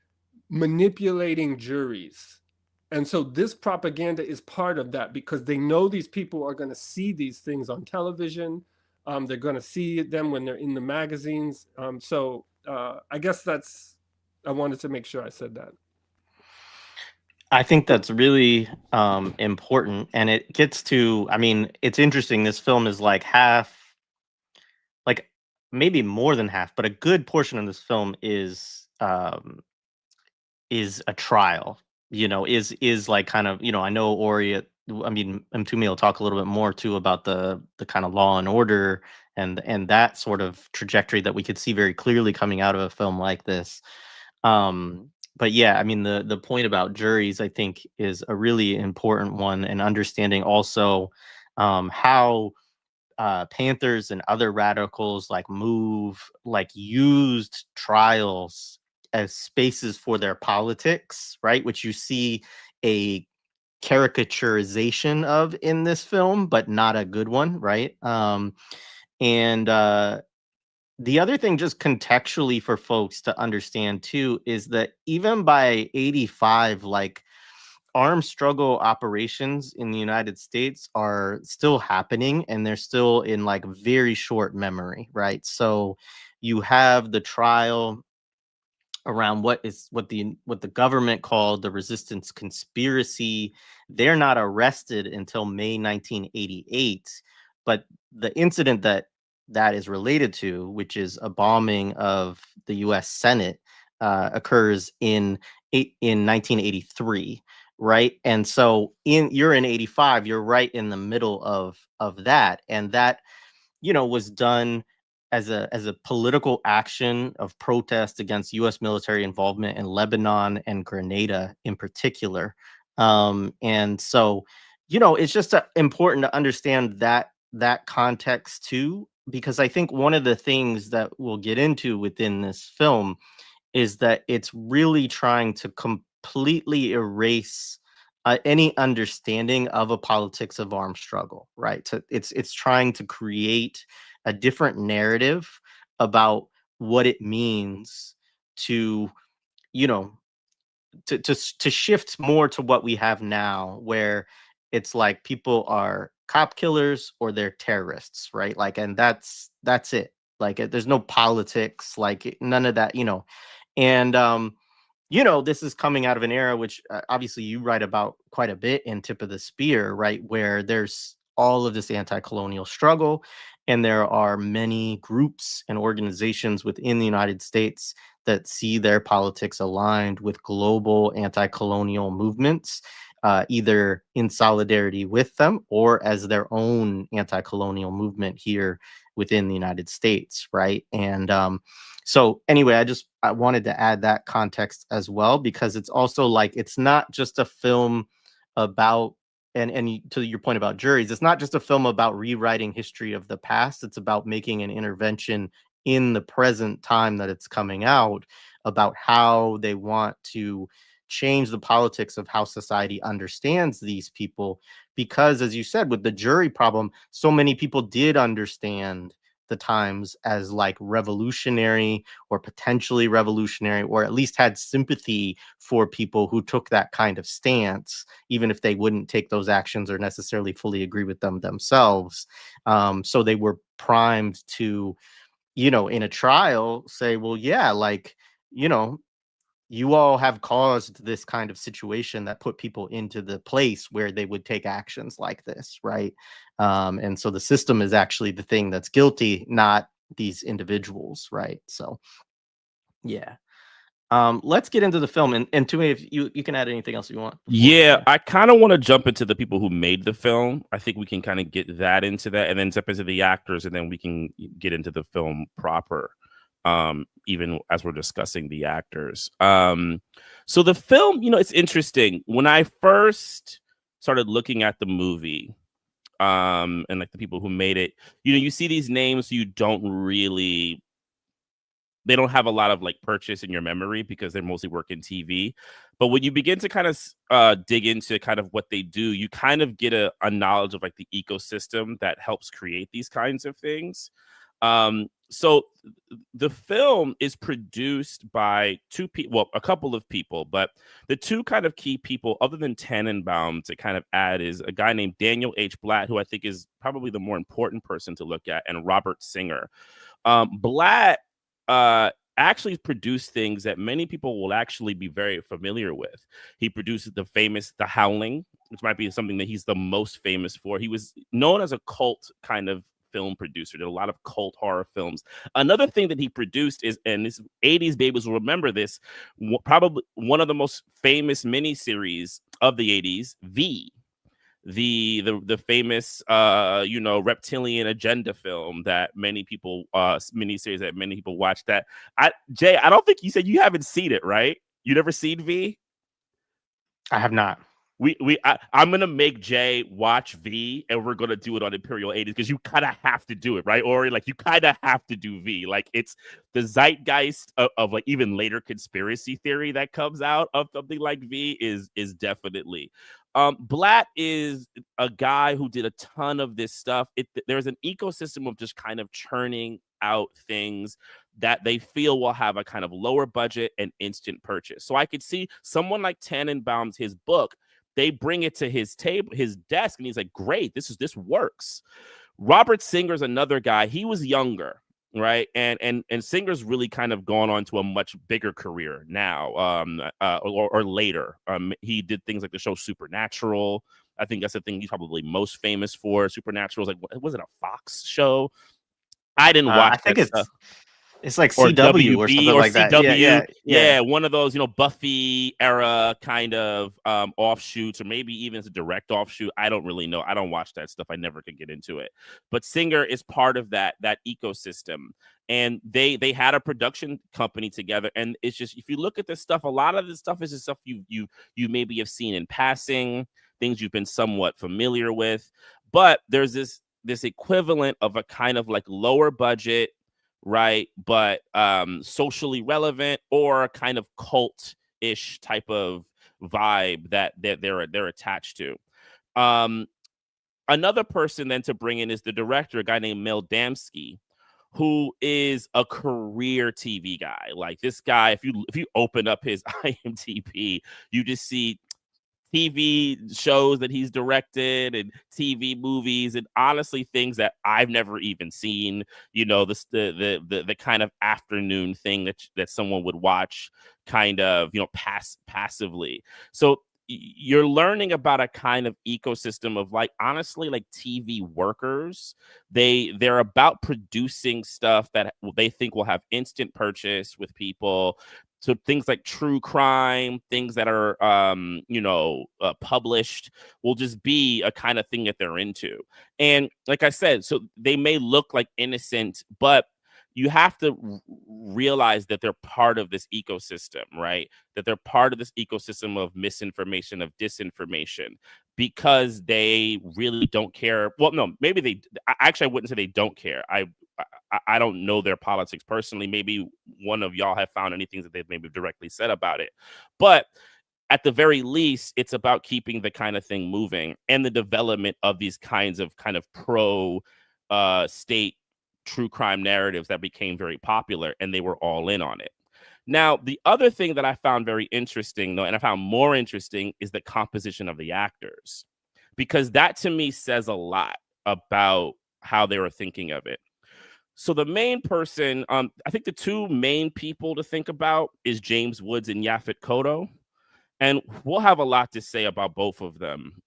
manipulating juries. And so this propaganda is part of that, because they know these people are going to see these things on television. They're going to see them when they're in the magazines. I guess I wanted to make sure I said that. I think that's really important. And it gets to, I mean, it's interesting. This film is like half, like maybe more than half, but a good portion of this film is a trial, is like kind of, I know Mtumi will talk a little bit more too about the kind of law and order and that sort of trajectory that we could see very clearly coming out of a film like this. But yeah, I mean, the point about juries, I think, is a really important one, and understanding also how Panthers and other radicals used trials as spaces for their politics, right? Which you see a caricaturization of in this film, but not a good one, right? And the other thing, just contextually for folks to understand too, is that even by 85, like, armed struggle operations in the United States are still happening, and they're still in like very short memory, right? So you have the trial around what the government called the resistance conspiracy. They're not arrested until May 1988, but the incident that is related to, which is a bombing of the U.S. Senate, occurs in 1983, right? And so you're in 85, you're right in the middle of that, and that was done as a political action of protest against U.S. military involvement in Lebanon and Grenada in particular. And so, it's just important to understand that context too, because I think one of the things that we'll get into within this film is that it's really trying to completely erase any understanding of a politics of armed struggle, right? So it's trying to create a different narrative about what it means to, to shift more to what we have now, where it's like people are cop killers or they're terrorists, right? Like, and that's it. Like, there's no politics, like none of that, and this is coming out of an era which obviously you write about quite a bit in Tip of the Spear, right? Where there's all of this anti-colonial struggle, and there are many groups and organizations within the United States that see their politics aligned with global anti-colonial movements, either in solidarity with them or as their own anti-colonial movement here within the United States, right? And so anyway, I wanted to add that context as well, because it's also like it's not just a film about, and to your point about juries, it's not just a film about rewriting history of the past. It's about making an intervention in the present time that it's coming out, about how they want to change the politics of how society understands these people. Because as you said, with the jury problem, so many people did understand the times as like revolutionary or potentially revolutionary, or at least had sympathy for people who took that kind of stance, even if they wouldn't take those actions or necessarily fully agree with them themselves. So they were primed to, in a trial say, well, yeah, like, you know, you all have caused this kind of situation that put people into the place where they would take actions like this, right? And so the system is actually the thing that's guilty, not these individuals, right? So yeah. Let's get into the film, and to me, if you can add anything else you want Yeah, I kind of want to jump into the people who made the film. I think we can kind of get that into that, and then jump into the actors, and then we can get into the film proper, even as we're discussing the actors. So the film, it's interesting. When I first started looking at the movie, and like the people who made it, you see these names you don't really, they don't have a lot of like purchase in your memory because they're mostly working TV. But when you begin to kind of dig into kind of what they do, you kind of get a knowledge of like the ecosystem that helps create these kinds of things. So the film is produced by two people, well, a couple of people, but the two kind of key people, other than Tannenbaum, to kind of add is a guy named Daniel H. Blatt, who I think is probably the more important person to look at, and Robert Singer. Blatt actually produced things that many people will actually be very familiar with. He produced the famous The Howling, which might be something that he's the most famous for. He was known as a cult kind of film producer, did a lot of cult horror films. Another thing that he produced is, and this 80s babies will remember this, probably one of the most famous miniseries of the 80s, the famous reptilian agenda film that many people miniseries that many people watch. That Jay, I don't think you said you haven't seen it, right? You never seen V? I have not. I'm gonna make Jay watch V, and we're gonna do it on Imperial 80s, because you kind of have to do it, right? Or like you kind of have to do V. Like it's the zeitgeist of like even later conspiracy theory that comes out of something like V is definitely. Blatt is a guy who did a ton of this stuff. There's an ecosystem of just kind of churning out things that they feel will have a kind of lower budget and instant purchase. So I could see someone like Tannenbaum's, his book, they bring it to his table, his desk, and he's like, great, this works. Robert Singer's another guy. He was younger, right? And Singer's really kind of gone on to a much bigger career now, or later. He did things like the show Supernatural. I think that's the thing he's probably most famous for. Supernatural is like, was it a Fox show? I didn't watch I think that stuff. it's like Or CW or WB something or like that. CW. Yeah. One of those, Buffy era kind of offshoots, or maybe even it's a direct offshoot. I don't really know. I don't watch that stuff. I never could get into it. But Singer is part of that ecosystem. And they had a production company together. And it's just, if you look at this stuff, a lot of this stuff is just stuff you maybe have seen in passing, things you've been somewhat familiar with. But there's this equivalent of a kind of like lower budget, right, but socially relevant or kind of cult-ish type of vibe that they're attached to. Another person then to bring in is the director, a guy named Mel Damsky, who is a career TV guy. Like this guy, if you open up his IMDb, you just see TV shows that he's directed and TV movies, and honestly things that I've never even seen. You know, the kind of afternoon thing that someone would watch, kind of, you know, passively. So you're learning about a kind of ecosystem of, like, honestly, like TV workers. They're about producing stuff that they think will have instant purchase with people. So things like true crime, things that are, published, will just be a kind of thing that they're into. And like I said, so they may look like innocent, but you have to realize that they're part of this ecosystem, right? That they're part of this ecosystem of misinformation, of disinformation, because they really don't care. Well, no, maybe I wouldn't say they don't care. I don't know their politics personally. Maybe one of y'all have found anything that they've maybe directly said about it. But at the very least, it's about keeping the kind of thing moving and the development of these kinds of pro state true crime narratives that became very popular, and they were all in on it. Now, the other thing that I found very interesting, though, and I found more interesting, is the composition of the actors, because that to me says a lot about how they were thinking of it. So the main person, I think the two main people to think about is James Woods and Yaphet Kotto. And we'll have a lot to say about both of them.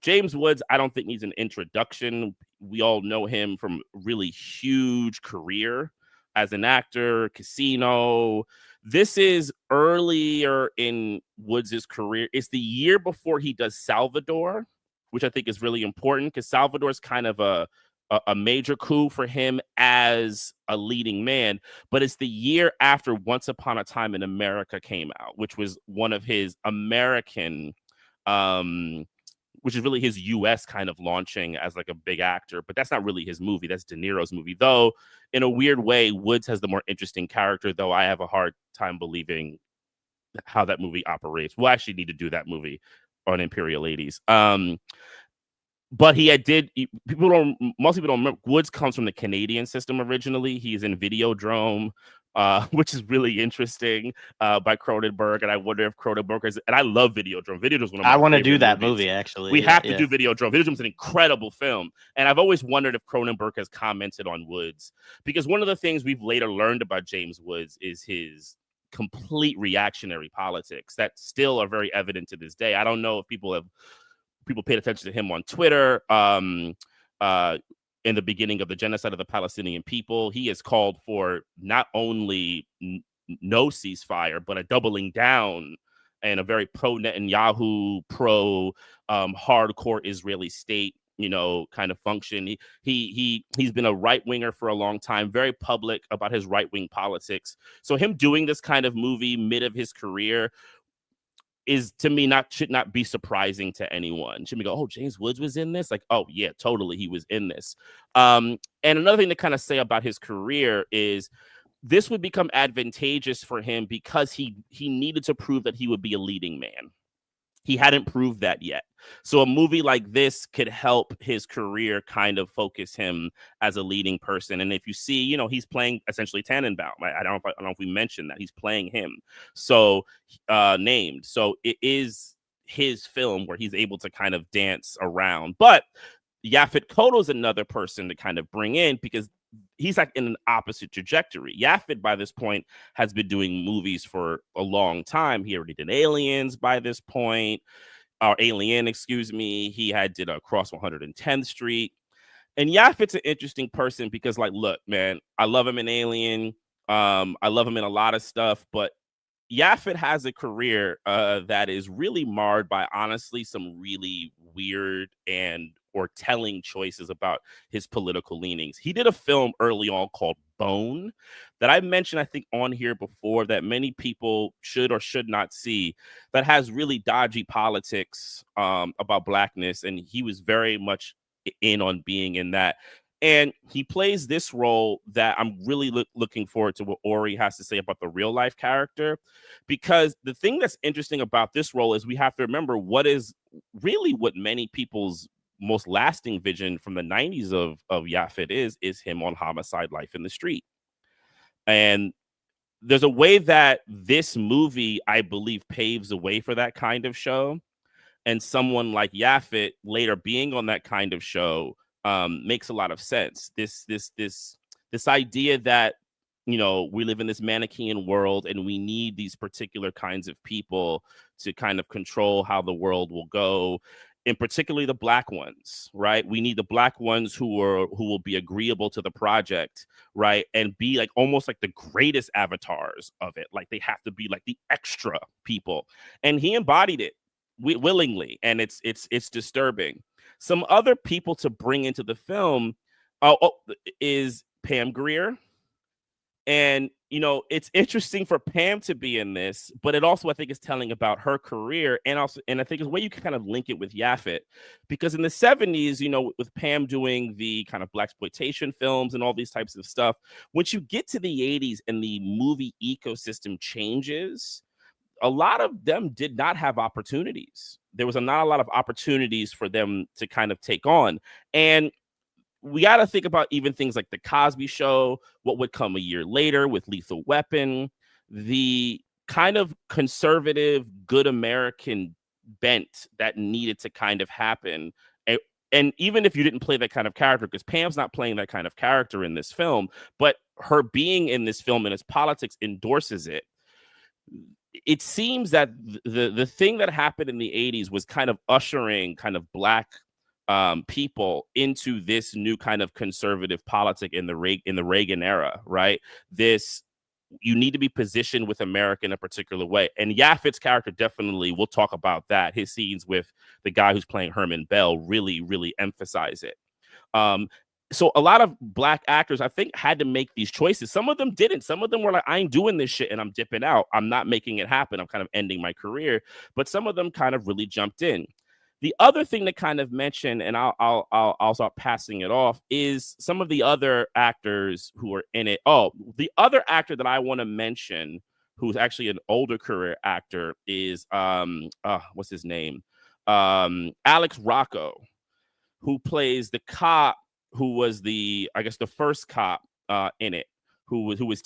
James Woods, I don't think needs an introduction. We all know him from a really huge career as an actor, Casino. This is earlier in Woods' career. It's the year before he does Salvador, which I think is really important, because Salvador is kind of a major coup for him as a leading man, but it's the year after Once Upon a Time in America came out, which was one of his American, which is really his US kind of launching as like a big actor, but that's not really his movie. That's De Niro's movie. Though in a weird way, Woods has the more interesting character, though I have a hard time believing how that movie operates. We'll actually need to do that movie on Imperial 80s. But most people don't remember, Woods comes from the Canadian system originally. He's in Videodrome, which is really interesting, by Cronenberg. And I wonder if Cronenberg is, and I love Videodrome. Videodrome is one of my I want to do favorite that movies. movie, actually. We have to do Videodrome. Videodrome is an incredible film. And I've always wondered if Cronenberg has commented on Woods, because one of the things we've later learned about James Woods is his complete reactionary politics that still are very evident to this day. I don't know if people paid attention to him on Twitter. In the beginning of the genocide of the Palestinian people, he has called for not only no ceasefire, but a doubling down and a very pro-Netanyahu, hardcore Israeli state, kind of function. He's been a right-winger for a long time, very public about his right-wing politics. So him doing this kind of movie mid of his career is, to me, should not be surprising to anyone. Should we go, oh, James Woods was in this? Like, oh yeah, totally, he was in this. And another thing to kind of say about his career is this would become advantageous for him because he needed to prove that he would be a leading man. He hadn't proved that yet. So a movie like this could help his career kind of focus him as a leading person. And if you see, he's playing essentially Tannenbaum. I don't know if we mentioned that. He's playing him. So named. So it is his film where he's able to kind of dance around. But Yaphet Kotto is another person to kind of bring in, because he's like in an opposite trajectory. Yaphet, by this point, has been doing movies for a long time. He already did Aliens by this point, or Alien, excuse me. He did Across 110th Street. And Yaphet's an interesting person because, like, look, man, I love him in Alien. I love him in a lot of stuff, but Yaphet has a career that is really marred by, honestly, some really weird or telling choices about his political leanings. He did a film early on called Bone that I mentioned, I think, on here before, that many people should or should not see, that has really dodgy politics about blackness, and he was very much in on being in that. And he plays this role that I'm really looking forward to what Ori has to say about the real life character, because the thing that's interesting about this role is we have to remember what many people's most lasting vision from the 90s of Yaphet is him on Homicide: Life in the Street. And there's a way that this movie, I believe, paves the way for that kind of show. and someone like Yaphet later being on that kind of show makes a lot of sense. This idea that, you know, we live in this Manichaean world and we need these particular kinds of people to kind of control how the world will go, and particularly the Black ones, right? We need the Black ones who will be agreeable to the project, right? And be like almost like the greatest avatars of it. Like they have to be like the extra people. And he embodied it willingly, and it's disturbing. Some other people to bring into the film is Pam Grier. And, you know, it's interesting for Pam to be in this, but it also, I think, is telling about her career. And also, and I think is a way you can kind of link it with Yaphet, because in the 70s, you know, with Pam doing the kind of blaxploitation films and all these types of stuff, once you get to the 80s and the movie ecosystem changes, a lot of them did not have opportunities. There was not a lot of opportunities for them to kind of take on. And we got to think about even things like The Cosby Show, what would come a year later with Lethal Weapon, the kind of conservative, good American bent that needed to kind of happen. And even if you didn't play that kind of character, because Pam's not playing that kind of character in this film, but her being in this film and its politics endorses it. It seems that the thing that happened in the 80s was kind of ushering kind of Black people into this new kind of conservative politic in the Reagan era, right? This, you need to be positioned with America in a particular way. And Yaphet's character definitely, we'll talk about that. His scenes with the guy who's playing Herman Bell really, really emphasize it. So a lot of Black actors, I think, had to make these choices. Some of them didn't. Some of them were like, I ain't doing this shit and I'm dipping out. I'm not making it happen. I'm kind of ending my career. But some of them kind of really jumped in. The other thing to kind of mention, and I'll start passing it off, is some of the other actors who are in it. Oh, the other actor that I want to mention, who's actually an older career actor, is what's his name? Alex Rocco, who plays the cop who was the first cop in it, who was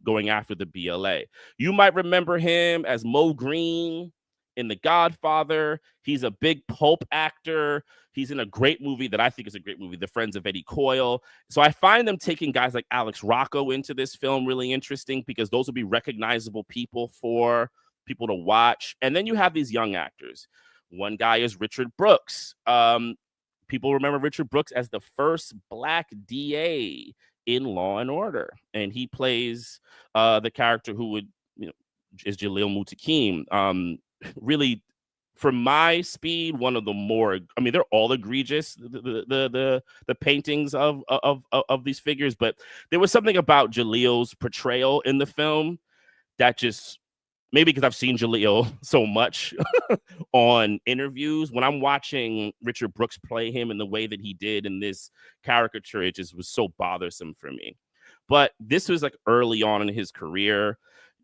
going after the BLA. You might remember him as Mo Green in The Godfather. He's a big pulp actor. He's in a great movie that I think is a great movie, The Friends of Eddie Coyle. So I find them taking guys like Alex Rocco into this film really interesting, because those will be recognizable people for people to watch. And then you have these young actors. One guy is Richard Brooks. People remember Richard Brooks as the first Black DA in Law and Order. And he plays the character who would, is Jalil Muttaqim. Really, for my speed, one of the more, they're all egregious, the paintings of these figures, but there was something about Jalil's portrayal in the film that just, maybe because I've seen Jalil so much on interviews, when I'm watching Richard Brooks play him in the way that he did in this caricature, it just was so bothersome for me. But this was like early on in his career.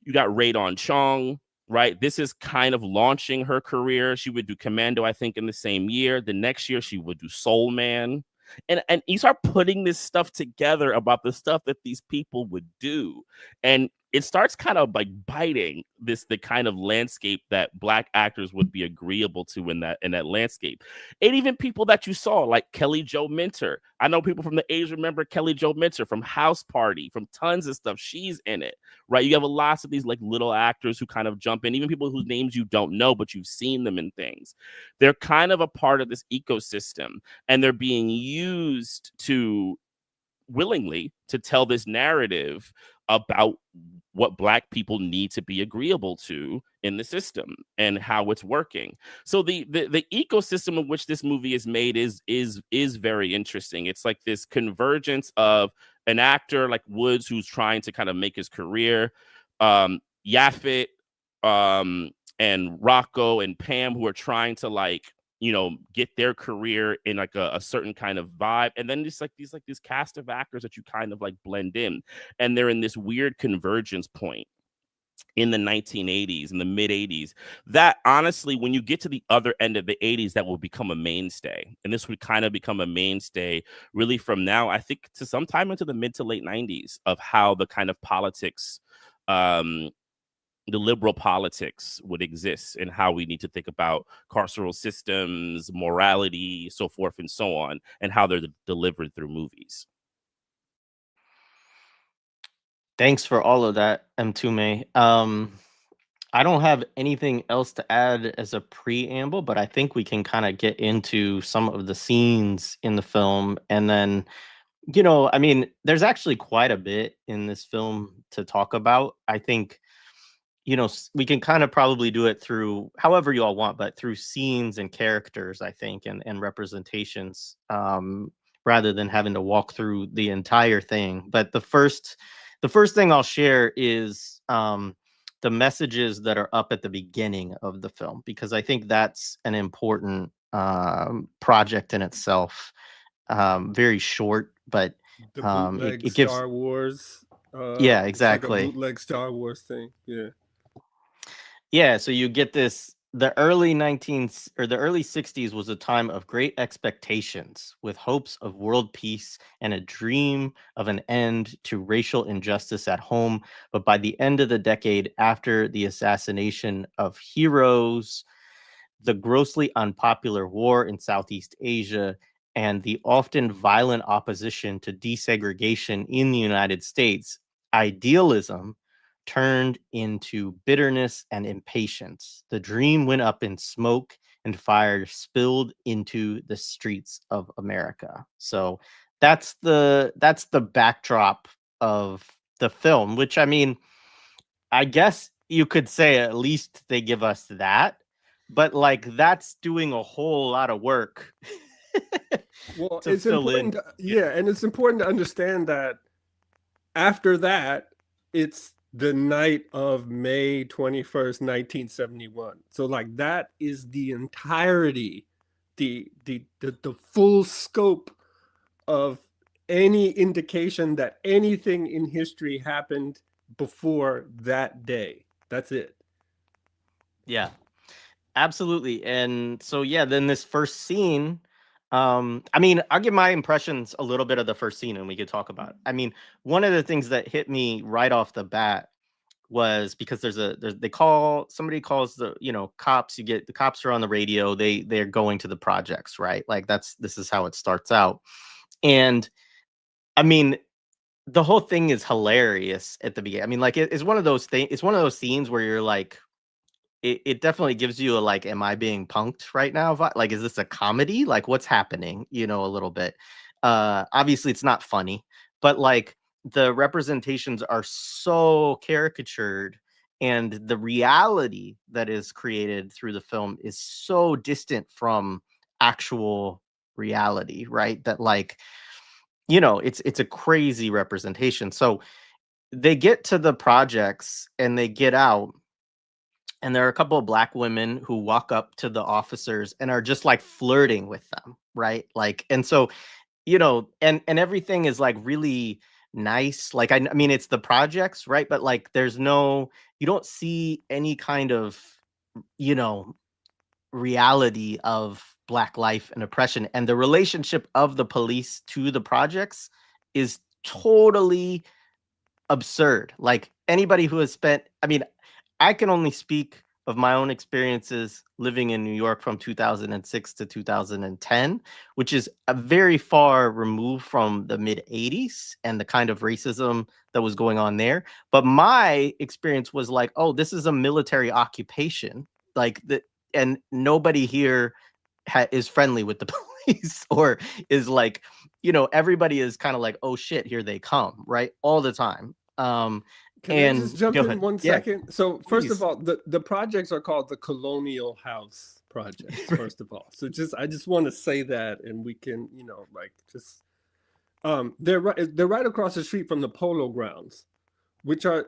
You got Rae Dawn Chong, right? This is kind of launching her career. She would do Commando, I think, in the same year. The next year, she would do Soul Man. And you start putting this stuff together about the stuff that these people would do. And it starts kind of like biting the kind of landscape that Black actors would be agreeable to in that landscape. And even people that you saw, like Kelly Jo Minter. I know people from the age remember Kelly Jo Minter from House Party, from tons of stuff. She's in it, right? You have lots of these like little actors who kind of jump in, even people whose names you don't know, but you've seen them in things. They're kind of a part of this ecosystem, and they're being used to willingly to tell this narrative about what Black people need to be agreeable to in the system and how it's working. So the ecosystem in which this movie is made is very interesting. It's like this convergence of an actor like Woods, who's trying to kind of make his career, Yaphet, and Rocco and Pam, who are trying to like, get their career in like a certain kind of vibe. And then just like these cast of actors that you kind of like blend in, and they're in this weird convergence point in the 1980s, in the mid 80s, that honestly, when you get to the other end of the 80s, that will become a mainstay. And this would kind of become a mainstay really from now, I think, to sometime into the mid to late 90s, of how the kind of politics the liberal politics would exist and how we need to think about carceral systems, morality, so forth and so on, and how they're delivered through movies. Thanks for all of that, M2May. I don't have anything else to add as a preamble, but I think we can kind of get into some of the scenes in the film. And then, I mean, there's actually quite a bit in this film to talk about. I think, we can kind of probably do it through however you all want, but through scenes and characters, I think, and representations, rather than having to walk through the entire thing. But the first thing I'll share is the messages that are up at the beginning of the film, because I think that's an important project in itself. Very short, but The bootleg it gives. Star Wars. Yeah, It's like a exactly. bootleg Star Wars thing. Yeah. Yeah, so you get this. The early 60s was a time of great expectations, with hopes of world peace and a dream of an end to racial injustice at home. But by the end of the decade, after the assassination of heroes, the grossly unpopular war in Southeast Asia, and the often violent opposition to desegregation in the United States, idealism turned into bitterness and impatience. The dream went up in smoke and fire spilled into the streets of America. So that's the backdrop of the film, which, I mean, I guess you could say at least they give us that, but like that's doing a whole lot of work. Well, to it's fill in. important. And it's important to understand that after that, it's the night of May 21st, 1971. So like that is the entirety, the full scope of any indication that anything in history happened before that day. That's it. Yeah, absolutely. And so, yeah, then this first scene, I mean, I'll give my impressions a little bit of the first scene and we could talk about it. I mean, one of the things that hit me right off the bat was because somebody calls the, cops. You get the cops are on the radio. They're going to the projects, right? Like this is how it starts out. And I mean, the whole thing is hilarious at the beginning. I mean, like it's one of those things. It's one of those scenes where you're like, it definitely gives you a like, am I being punked right now? Like, is this a comedy? Like, what's happening? A little bit. Obviously, it's not funny, but like the representations are so caricatured, and the reality that is created through the film is so distant from actual reality, right? That like, it's a crazy representation. So they get to the projects and they get out, and there are a couple of black women who walk up to the officers and are just like flirting with them, right? Like, and so, and everything is like really nice. Like, I mean, it's the projects, right? But like, you don't see any kind of, you know, reality of black life and oppression. And the relationship of the police to the projects is totally absurd. Like, anybody who has spent, I mean, I can only speak of my own experiences living in New York from 2006 to 2010, which is a very far removed from the mid 80s and the kind of racism that was going on there. But my experience was like, oh, this is a military occupation. Like, and nobody here is friendly with the police or is like, everybody is kind of like, oh shit, here they come, right? All the time. Can I just jump in 1 Yeah, second? So first of please. all, the projects are called the Colonial House projects, first of all. So I just want to say that, and we can, they're right across the street from the Polo Grounds, which are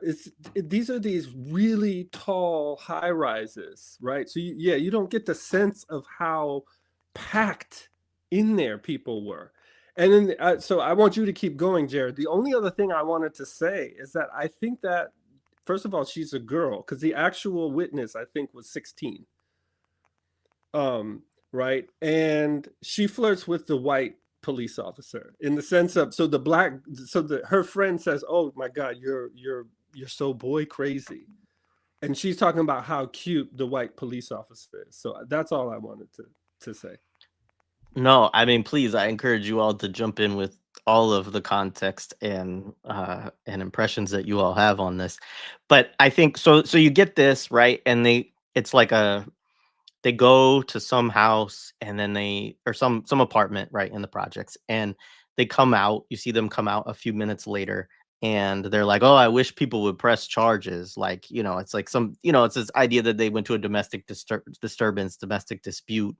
these are these really tall high rises, right? So you don't get the sense of how packed in there people were. And then, so I want you to keep going, Jared. The only other thing I wanted to say is that I think that, first of all, she's a girl, because the actual witness, I think, was 16. Right? And she flirts with the white police officer in the sense of, her friend says, "Oh my God, you're so boy crazy." And she's talking about how cute the white police officer is. So that's all I wanted to say. No, I mean, please, I encourage you all to jump in with all of the context and impressions that you all have on this. But I think so. So you get this right, and it's like they go to some house, and then or some apartment, right, in the projects, and they come out. You see them come out a few minutes later, and they're like, "Oh, I wish people would press charges." Like, it's like it's this idea that they went to a domestic disturbance, domestic dispute,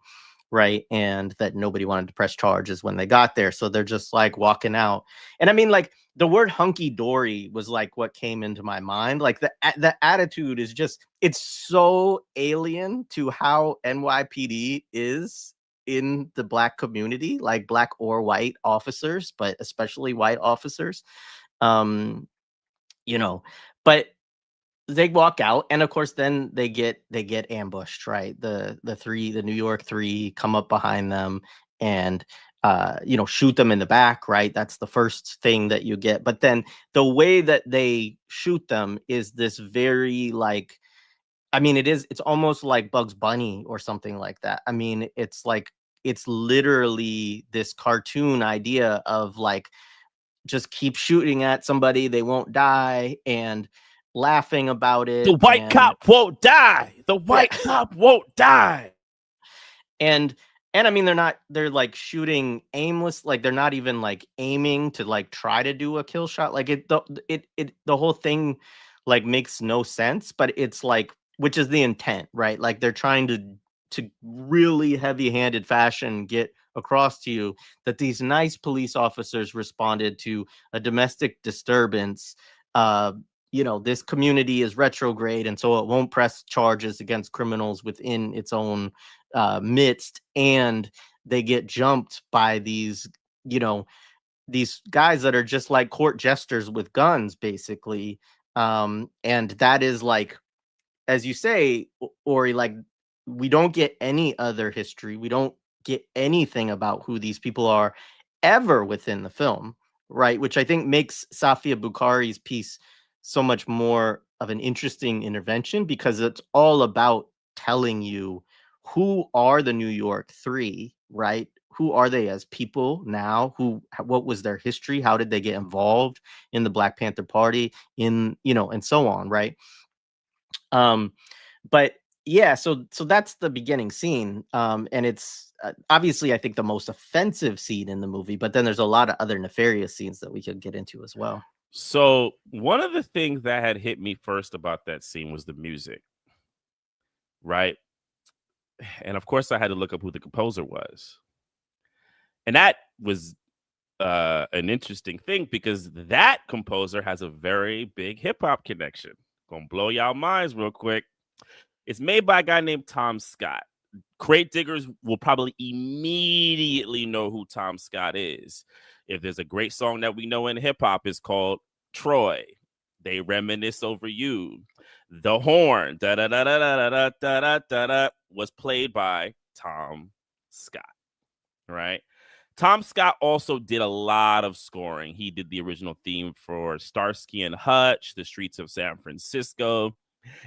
right? And that nobody wanted to press charges when they got there. So they're just like walking out. And I mean, like, the word hunky dory was like what came into my mind. Like the attitude is just, it's so alien to how NYPD is in the Black community, like Black or white officers, but especially white officers. Um, you know, but they walk out, and of course then they get ambushed, right? The New York three come up behind them and shoot them in the back, right? That's the first thing that you get. But then the way that they shoot them is this very, like, I mean, it's almost like Bugs Bunny or something like that. I mean, it's like, it's literally this cartoon idea of like, just keep shooting at somebody, they won't die, and laughing about The it. white cop won't die. The white cop won't die. And I mean, they're like shooting aimless, like they're not even like aiming to like try to do a kill shot. Like the whole thing like makes no sense, but it's like, which is the intent, right? Like they're trying to really heavy-handed fashion get across to you that these nice police officers responded to a domestic disturbance. This community is retrograde, and so it won't press charges against criminals within its own midst, and they get jumped by these guys that are just like court jesters with guns, basically. And that is like, as you say, Ori, like, we don't get any other history. We don't get anything about who these people are ever within the film, right? Which I think makes Safia Bukhari's piece so much more of an interesting intervention, because it's all about telling you who are the New York Three, right? Who are they as people now? What was their history? How did they get involved in the Black Panther Party? And so on, right? But yeah, so that's the beginning scene, and it's obviously, I think, the most offensive scene in the movie, but then there's a lot of other nefarious scenes that we could get into as well. So one of the things that had hit me first about that scene was the music, right? And of course I had to look up who the composer was, and that was an interesting thing, because that composer has a very big hip-hop connection. Gonna blow y'all minds real quick. It's made by a guy named Tom Scott. Crate diggers will probably immediately know who Tom Scott is. If there's a great song that we know in hip hop, is called Troy. They reminisce over you. The horn, da da da da da da da da da, was played by Tom Scott. Right. Tom Scott also did a lot of scoring. He did the original theme for Starsky and Hutch, The Streets of San Francisco.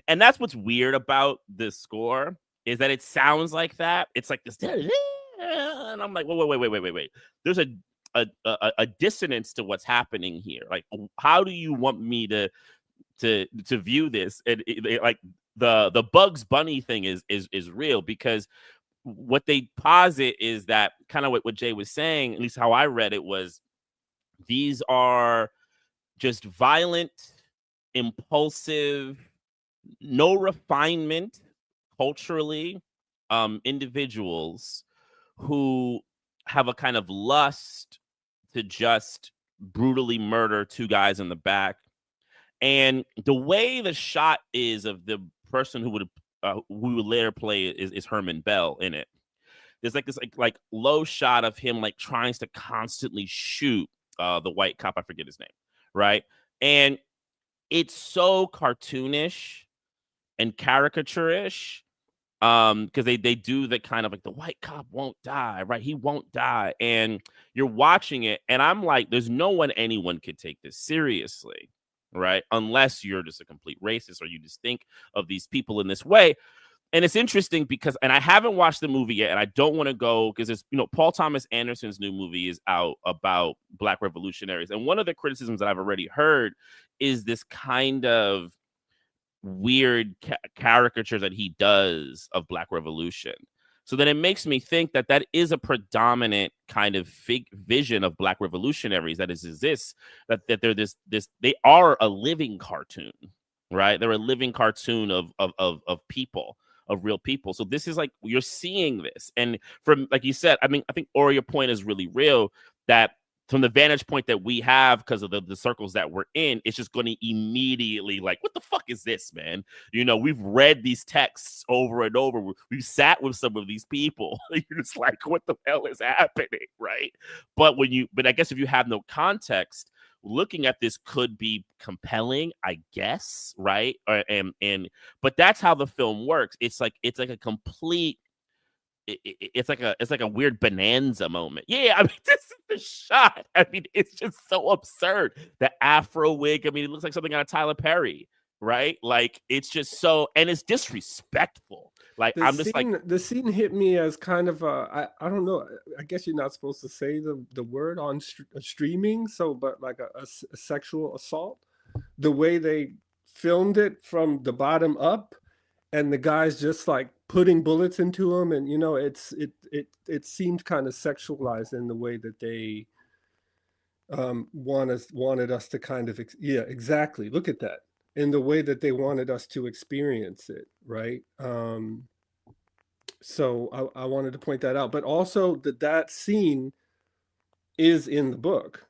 And that's what's weird about this score, is that it sounds like that. It's like this, and I'm like, wait. There's a dissonance to what's happening here. Like, how do you want me to view this? And like the Bugs Bunny thing is real, because what they posit is that, kind of what Jay was saying, at least how I read it, was these are just violent, impulsive, no refinement culturally, individuals who have a kind of lust to just brutally murder two guys in the back. And the way the shot is of the person who would later play is Herman Bell in it. There's like this like low shot of him like trying to constantly shoot the white cop. I forget his name, right? And it's so cartoonish and caricature-ish, because they do the kind of like, the white cop won't die, right? He won't die. And you're watching it, and I'm like, there's no one anyone could take this seriously. right? Unless you're just a complete racist or you just think of these people in this way. And it's interesting because, and I haven't watched the movie yet, and I don't want to go because it's, Paul Thomas Anderson's new movie is out about Black revolutionaries. And one of the criticisms that I've already heard is this kind of weird caricature that he does of Black revolution. So then it makes me think that that is a predominant kind of vision of Black revolutionaries that exists, that they're they are a living cartoon, right? They're a living cartoon of people, of real people. So this is like, you're seeing this. And from, like you said, I think Ori, your point is really real, that from the vantage point that we have, because of the circles that we're in, it's just going to immediately like, what the fuck is this, man? We've read these texts over and over. We've sat with some of these people. You're just like, what the hell is happening, right? But I guess if you have no context, looking at this could be compelling, I guess, right? But that's how the film works. It's like a complete. It's like a weird bonanza moment. Yeah, I mean, this is the shot. I mean, it's just so absurd. The Afro wig. I mean, it looks like something out of Tyler Perry, right? Like, it's just so, and it's disrespectful. Like, the scene hit me as kind of I don't know. I guess you're not supposed to say the word on streaming. So, but like a sexual assault. The way they filmed it from the bottom up, and the guy's just like putting bullets into him, and it seemed kind of sexualized in the way that they wanted us to kind of exactly, look at that, in the way that they wanted us to experience it, right? So I wanted to point that out, but also that scene is in the book,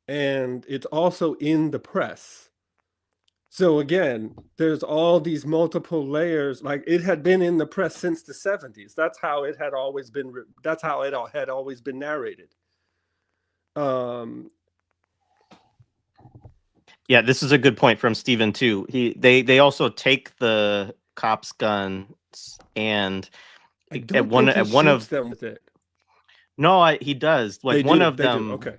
and it's also in the press. So again, there's all these multiple layers. Like, it had been in the press since the 70s. That's how it had always been. That's how it had always been narrated. Yeah, this is a good point from Stephen too. They also take the cops' guns and I don't think he shoots them with it. No, he does. Like, one of them. Okay.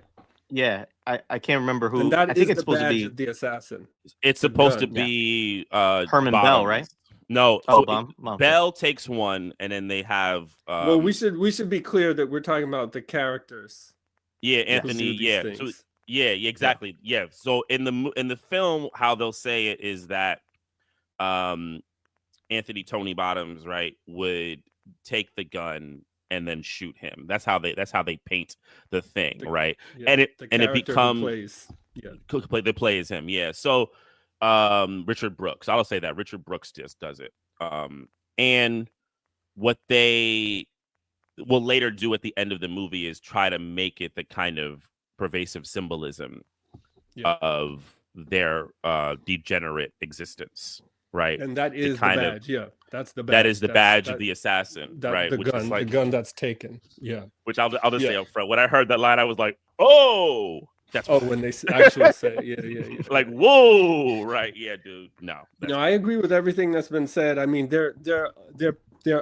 Yeah, I can't remember who. And that I think it's the supposed to badge be of the assassin. It's supposed to be Herman Bottoms. Bell, right? No, so Bell takes one, and then they have. Well, we should be clear that we're talking about the characters. Yeah, Anthony. Yeah, so, yeah, exactly. Yeah. So in the film, how they'll say it is that Anthony Tony Bottoms, right, would take the gun and then shoot him. That's how they paint the thing, right? Yeah, and it becomes that plays him. Yeah. So Richard Brooks, I'll say that Richard Brooks just does it. And what they will later do at the end of the movie is try to make it the kind of pervasive symbolism of their degenerate existence, right? And that is the badge. That's the badge. That is the badge of the assassin, right? The gun that's taken. Yeah. Which I'll just say up front. When I heard that line, I was like, oh, that's when they actually say, yeah. Like, whoa, right? Yeah, dude. No, I agree with everything that's been said. I mean, they're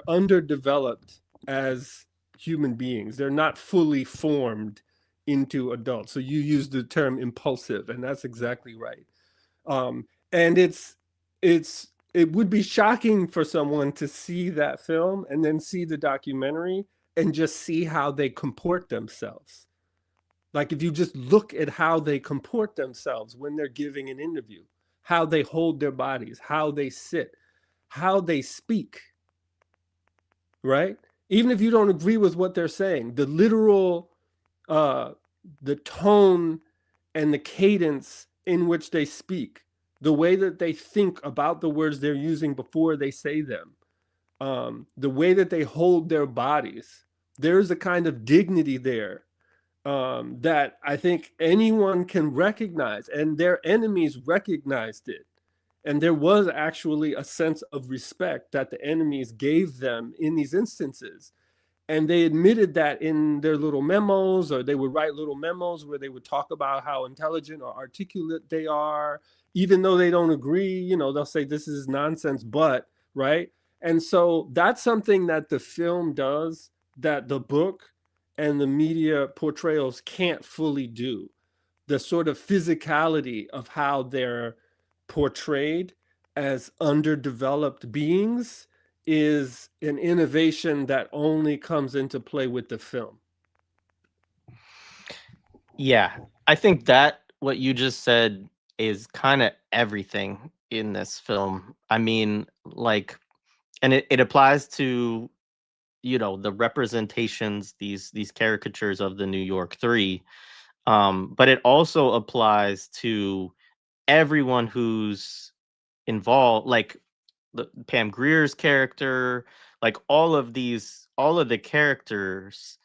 underdeveloped as human beings. They're not fully formed into adults. So you use the term impulsive, and that's exactly right. And it would be shocking for someone to see that film and then see the documentary and just see how they comport themselves. Like, if you just look at how they comport themselves when they're giving an interview, how they hold their bodies, how they sit, how they speak, right? Even if you don't agree with what they're saying, the literal, the tone and the cadence in which they speak, the way that they think about the words they're using before they say them, the way that they hold their bodies, there's a kind of dignity there that I think anyone can recognize, and their enemies recognized it. And there was actually a sense of respect that the enemies gave them in these instances. And they admitted that in their little memos, or they would write little memos where they would talk about how intelligent or articulate they are, even though they don't agree. They'll say this is nonsense, but, right? And so that's something that the film does that the book and the media portrayals can't fully do. the sort of physicality of how they're portrayed as underdeveloped beings is an innovation that only comes into play with the film. Yeah, I think that what you just said is kind of everything in this film. I mean, like, and it applies to, you know, the representations, these caricatures of the New York Three, but it also applies to everyone who's involved, like the Pam Grier's character, like all of the characters,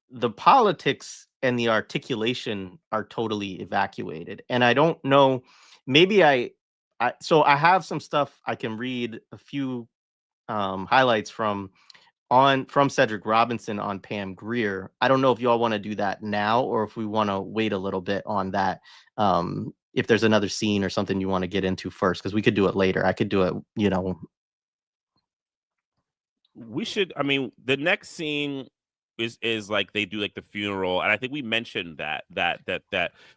the politics and the articulation are totally evacuated. And I don't know, maybe so I have some stuff I can read, a few highlights from Cedric Robinson on Pam Grier. I don't know if you all want to do that now or if we want to wait a little bit on that. If there's another scene or something you want to get into first, because we could do it later. I could do it, you know. We should. I mean, the next scene is like they do like the funeral, and I think we mentioned that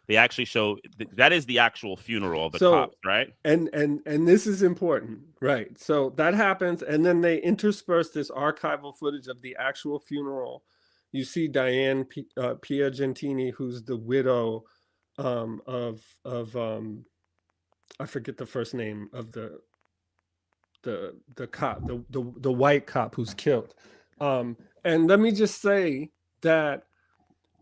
they actually show that is the actual funeral of the cops, right? And this is important, right? So that happens, and then they intersperse this archival footage of the actual funeral. You see Diane Piagentini, who's the widow of I forget the first name of the cop, the white cop who's killed. And let me just say that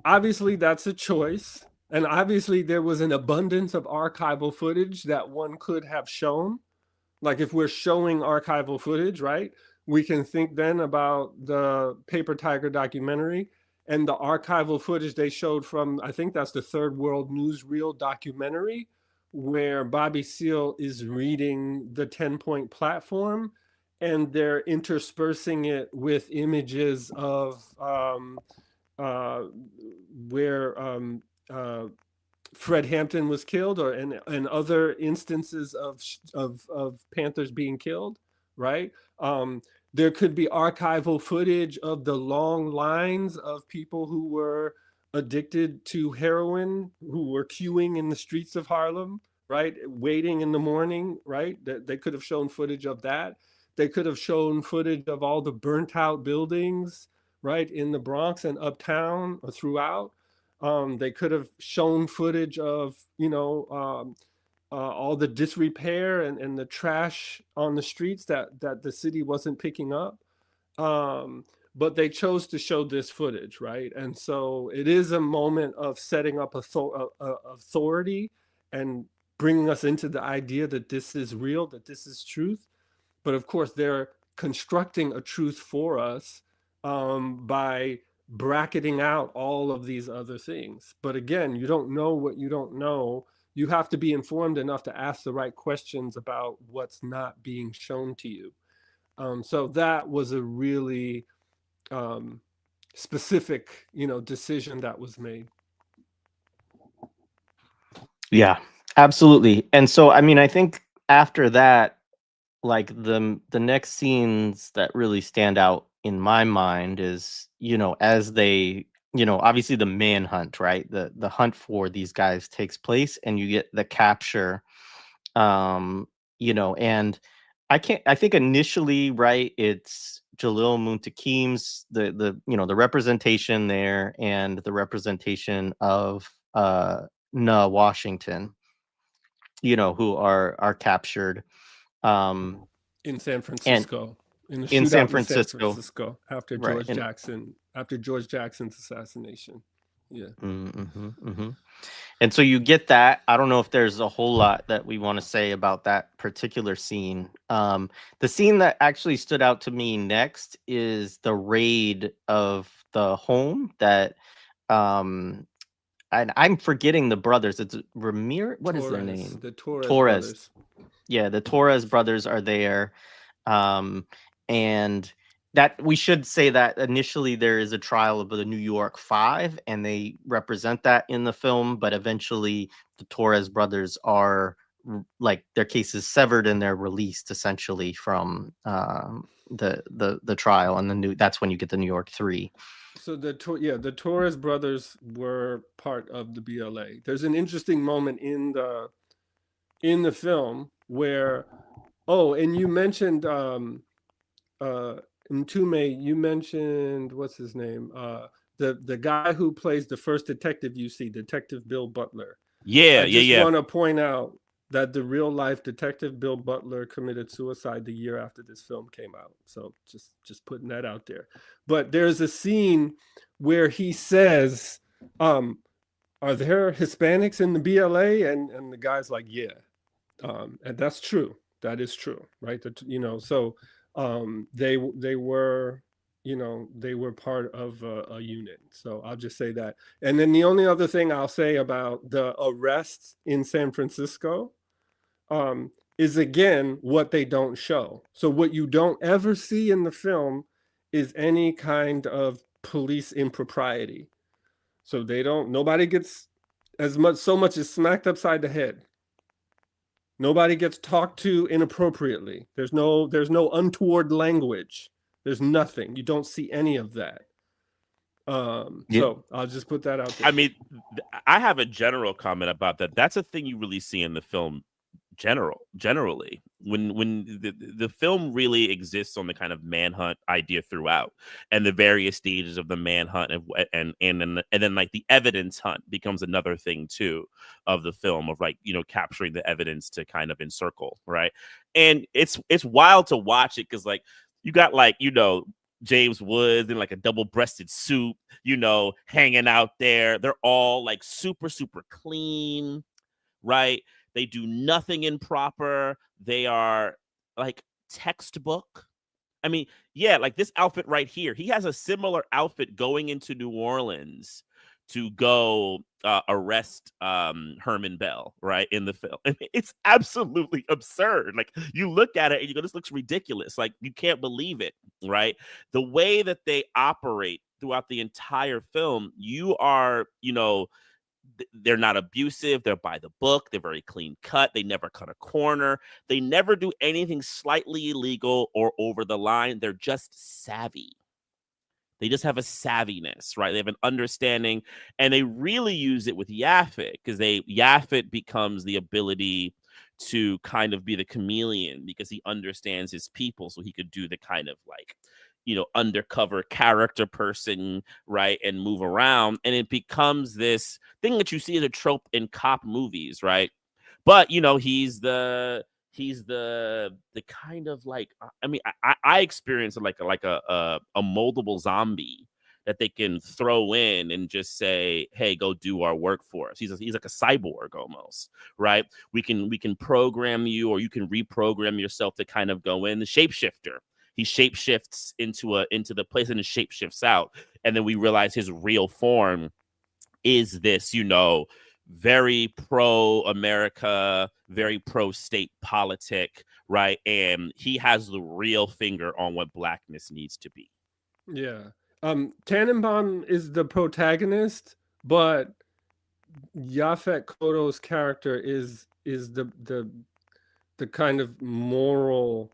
obviously that's a choice. And obviously there was an abundance of archival footage that one could have shown. Like if we're showing archival footage, right? We can think then about the Paper Tiger documentary and the archival footage they showed from, I think that's the Third World Newsreel documentary, where Bobby Seale is reading the 10-point platform, and they're interspersing it with images of where Fred Hampton was killed, or and other instances of Panthers being killed, right? There could be archival footage of the long lines of people who were addicted to heroin, who were queuing in the streets of Harlem, right? Waiting in the morning, right? They could have shown footage of that. They could have shown footage of all the burnt out buildings, right, in the Bronx and uptown or throughout. They could have shown footage of, all the disrepair and the trash on the streets that the city wasn't picking up. But they chose to show this footage, right? And so it is a moment of setting up authority and bringing us into the idea that this is real, that this is truth. But of course, they're constructing a truth for us by bracketing out all of these other things. But again, you don't know what you don't know. You have to be informed enough to ask the right questions about what's not being shown to you. So that was a really specific, decision that was made. Yeah, absolutely. And so, I mean, I think after that, like the next scenes that really stand out in my mind is, as they, obviously the manhunt, right? The hunt for these guys takes place, and you get the capture. And I think initially, right, it's Jalil Muntakim's the representation there, and the representation of Na Washington, who are captured. In San Francisco, in the in San shootout in San Francisco, Francisco after right? after George Jackson's assassination. Yeah. And so you get that. I don't know if there's a whole lot that we want to say about that particular scene. The scene that actually stood out to me next is the raid of the home that, and I'm forgetting the brothers. It's Ramir. What is their name? The Torres Torres. brothers. Yeah, the Torres brothers are there. And that we should say that initially there is a trial of the New York Five, and they represent that in the film, but eventually the Torres brothers are like their case is severed and they're released essentially from the trial, and that's when you get the New York 3. So the Torres brothers were part of the BLA. There's an interesting moment in the film where, and you mentioned Mtume, you mentioned, what's his name? The guy who plays the first detective you see, Detective Bill Butler. I just want to point out that the real life detective Bill Butler committed suicide the year after this film came out. So just putting that out there. But there's a scene where he says, are there Hispanics in the BLA? And the guy's like, yeah. And that's true. That is true, right? So they were, they were part of a unit. So I'll just say that. And then the only other thing I'll say about the arrests in San Francisco is, again, what they don't show. So what you don't ever see in the film is any kind of police impropriety. So nobody gets so much as smacked upside the head. Nobody gets talked to inappropriately. There's no untoward language. There's nothing. You don't see any of that. So I'll just put that out there. I mean, I have a general comment about that. That's a thing you really see in the film generally when the film really exists on the kind of manhunt idea throughout, and the various stages of the manhunt, and then like the evidence hunt becomes another thing too of the film, of like, capturing the evidence to kind of encircle, right? And it's wild to watch it because like you got like James Woods in like a double-breasted suit, hanging out there. They're all like super clean, right? They do nothing improper. They are like textbook. I mean, yeah, like this outfit right here. He has a similar outfit going into New Orleans to go arrest Herman Bell, right, in the film. I mean, it's absolutely absurd. Like, you look at it and you go, this looks ridiculous. Like, you can't believe it, right? The way that they operate throughout the entire film, you are, they're not abusive. They're by the book. They're very clean cut. They never cut a corner. They never do anything slightly illegal or over the line. They're just savvy. They just have a savviness, right? They have an understanding, and they really use it with Yaphet, because Yaphet becomes the ability to kind of be the chameleon, because he understands his people, so he could do the kind of like, undercover character person, right, and move around, and it becomes this thing that you see as a trope in cop movies, right? But he's the kind of like, I mean, I experience like a moldable zombie that they can throw in and just say, hey, go do our work for us. He's like a cyborg almost, right? We can program you, or you can reprogram yourself to kind of go in. The shapeshifter. He shapeshifts into the place and then shapeshifts out. And then we realize his real form is this, very pro-America, very pro-state politic, right? And he has the real finger on what blackness needs to be. Yeah. Tannenbaum is the protagonist, but Yaphet Kotto's character is the kind of moral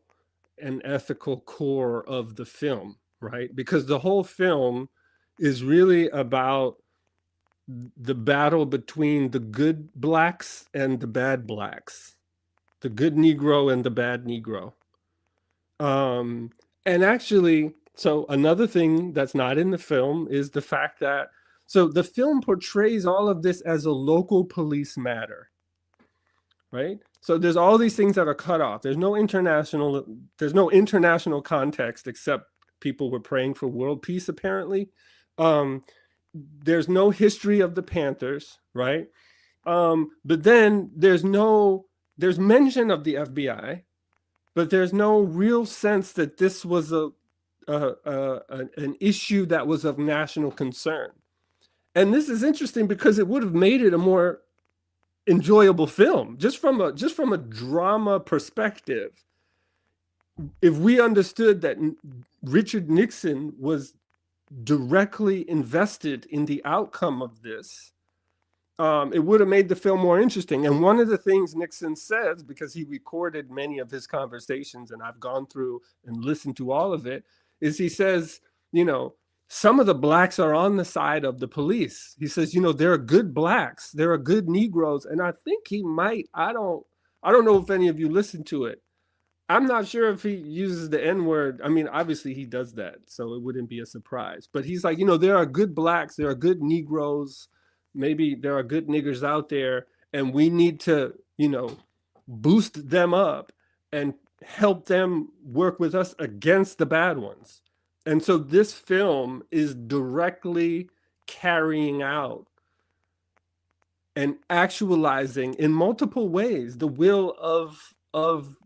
and ethical core of the film, right? Because the whole film is really about the battle between the good blacks and the bad blacks, the good Negro and the bad Negro. And actually, so another thing that's not in the film is the fact that, so the film portrays all of this as a local police matter, right? So there's all these things that are cut off. There's no international context, except people were praying for world peace, apparently. There's no history of the Panthers, right? But then there's mention of the FBI, but there's no real sense that this was an issue that was of national concern. And this is interesting because it would have made it a more enjoyable film, just from a drama perspective. If we understood that Richard Nixon was directly invested in the outcome of this, it would have made the film more interesting. And one of the things Nixon says, because he recorded many of his conversations and I've gone through and listened to all of it, is he says, you know, some of the blacks are on the side of the police. He says, you know, there are good blacks, there are good Negroes. And I think he might, I don't know if any of you listened to it. I'm not sure if he uses the N-word. I mean, obviously he does that, so it wouldn't be a surprise. But he's like, you know, there are good blacks, there are good Negroes, maybe there are good niggers out there, and we need to, you know, boost them up and help them work with us against the bad ones. And so this film is directly carrying out and actualizing in multiple ways the will of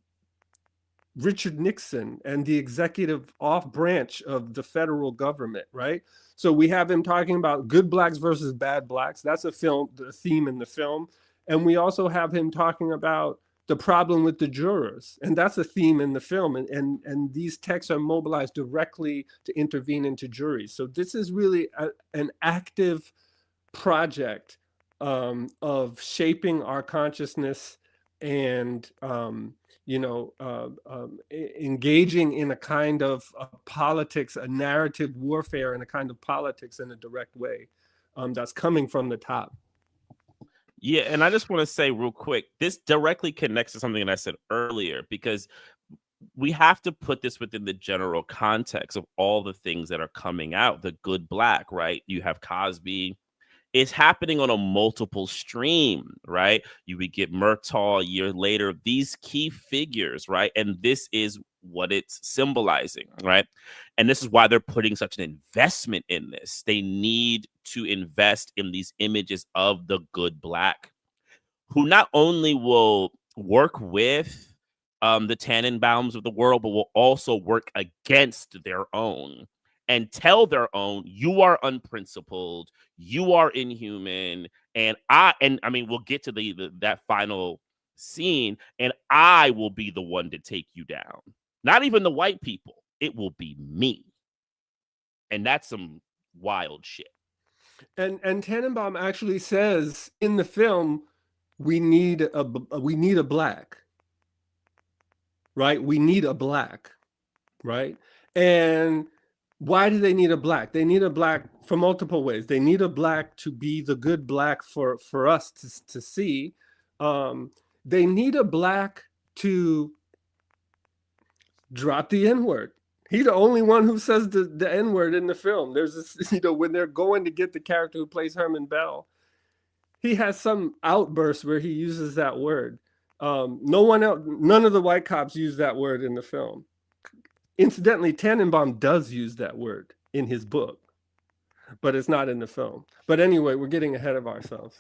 Richard Nixon and the executive off branch of the federal government, right? So we have him talking about good blacks versus bad blacks. That's the theme in the film. And we also have him talking about the problem with the jurors. And that's a theme in the film. And these texts are mobilized directly to intervene into juries. So this is really an active project of shaping our consciousness and engaging in a kind of politics, a narrative warfare, and a kind of politics in a direct way that's coming from the top. Yeah, and I just want to say real quick, this directly connects to something that I said earlier, because we have to put this within the general context of all the things that are coming out. The good black, right? You have Cosby. It's happening on a multiple stream, right? You would get Murtaugh a year later, these key figures, right? And this is what it's symbolizing, right? And this is why they're putting such an investment in this. They need to invest in these images of the good black, who not only will work with the Tannenbaums of the world, but will also work against their own and tell their own, you are unprincipled, you are inhuman, and I mean, we'll get to that final scene, and I will be the one to take you down. Not even the white people, it will be me. And that's some wild shit. And Tannenbaum actually says in the film, we need a black, right? We need a black, right? And why do they need a black? They need a black for multiple ways. They need a black to be the good black for us to see. They need a black to drop the N-word. He's the only one who says the N-word in the film. There's this, when they're going to get the character who plays Herman Bell, he has some outburst where he uses that word. No one else, none of the white cops use that word in the film. Incidentally, Tannenbaum does use that word in his book, but it's not in the film. But anyway, we're getting ahead of ourselves,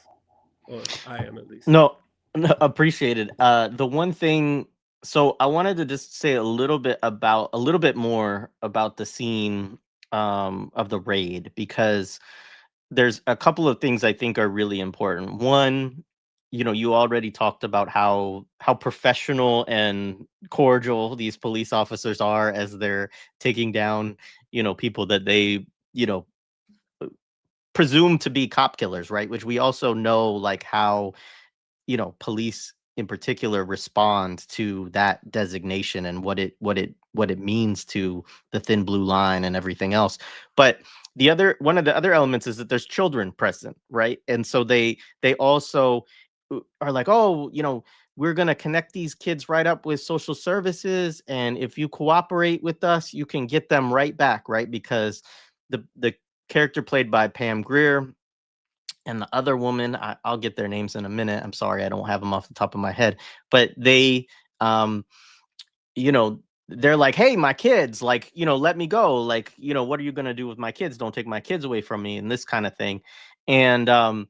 or I am at least. No, appreciated. The one thing, so I wanted to just say a little bit more about the scene of the raid, because there's a couple of things I think are really important. One, you already talked about how professional and cordial these police officers are as they're taking down, people that they, presume to be cop killers, right? Which we also know, like, how, police in particular respond to that designation and what it means to the thin blue line and everything else. But one of the other elements is that there's children present, right? And so they also are like, oh, we're going to connect these kids right up with social services, and if you cooperate with us, you can get them right back, right? Because the character played by Pam Grier and the other woman, I'll get their names in a minute. I'm sorry, I don't have them off the top of my head, but they, they're like, hey, my kids, like, let me go. Like, what are you going to do with my kids? Don't take my kids away from me, and this kind of thing. And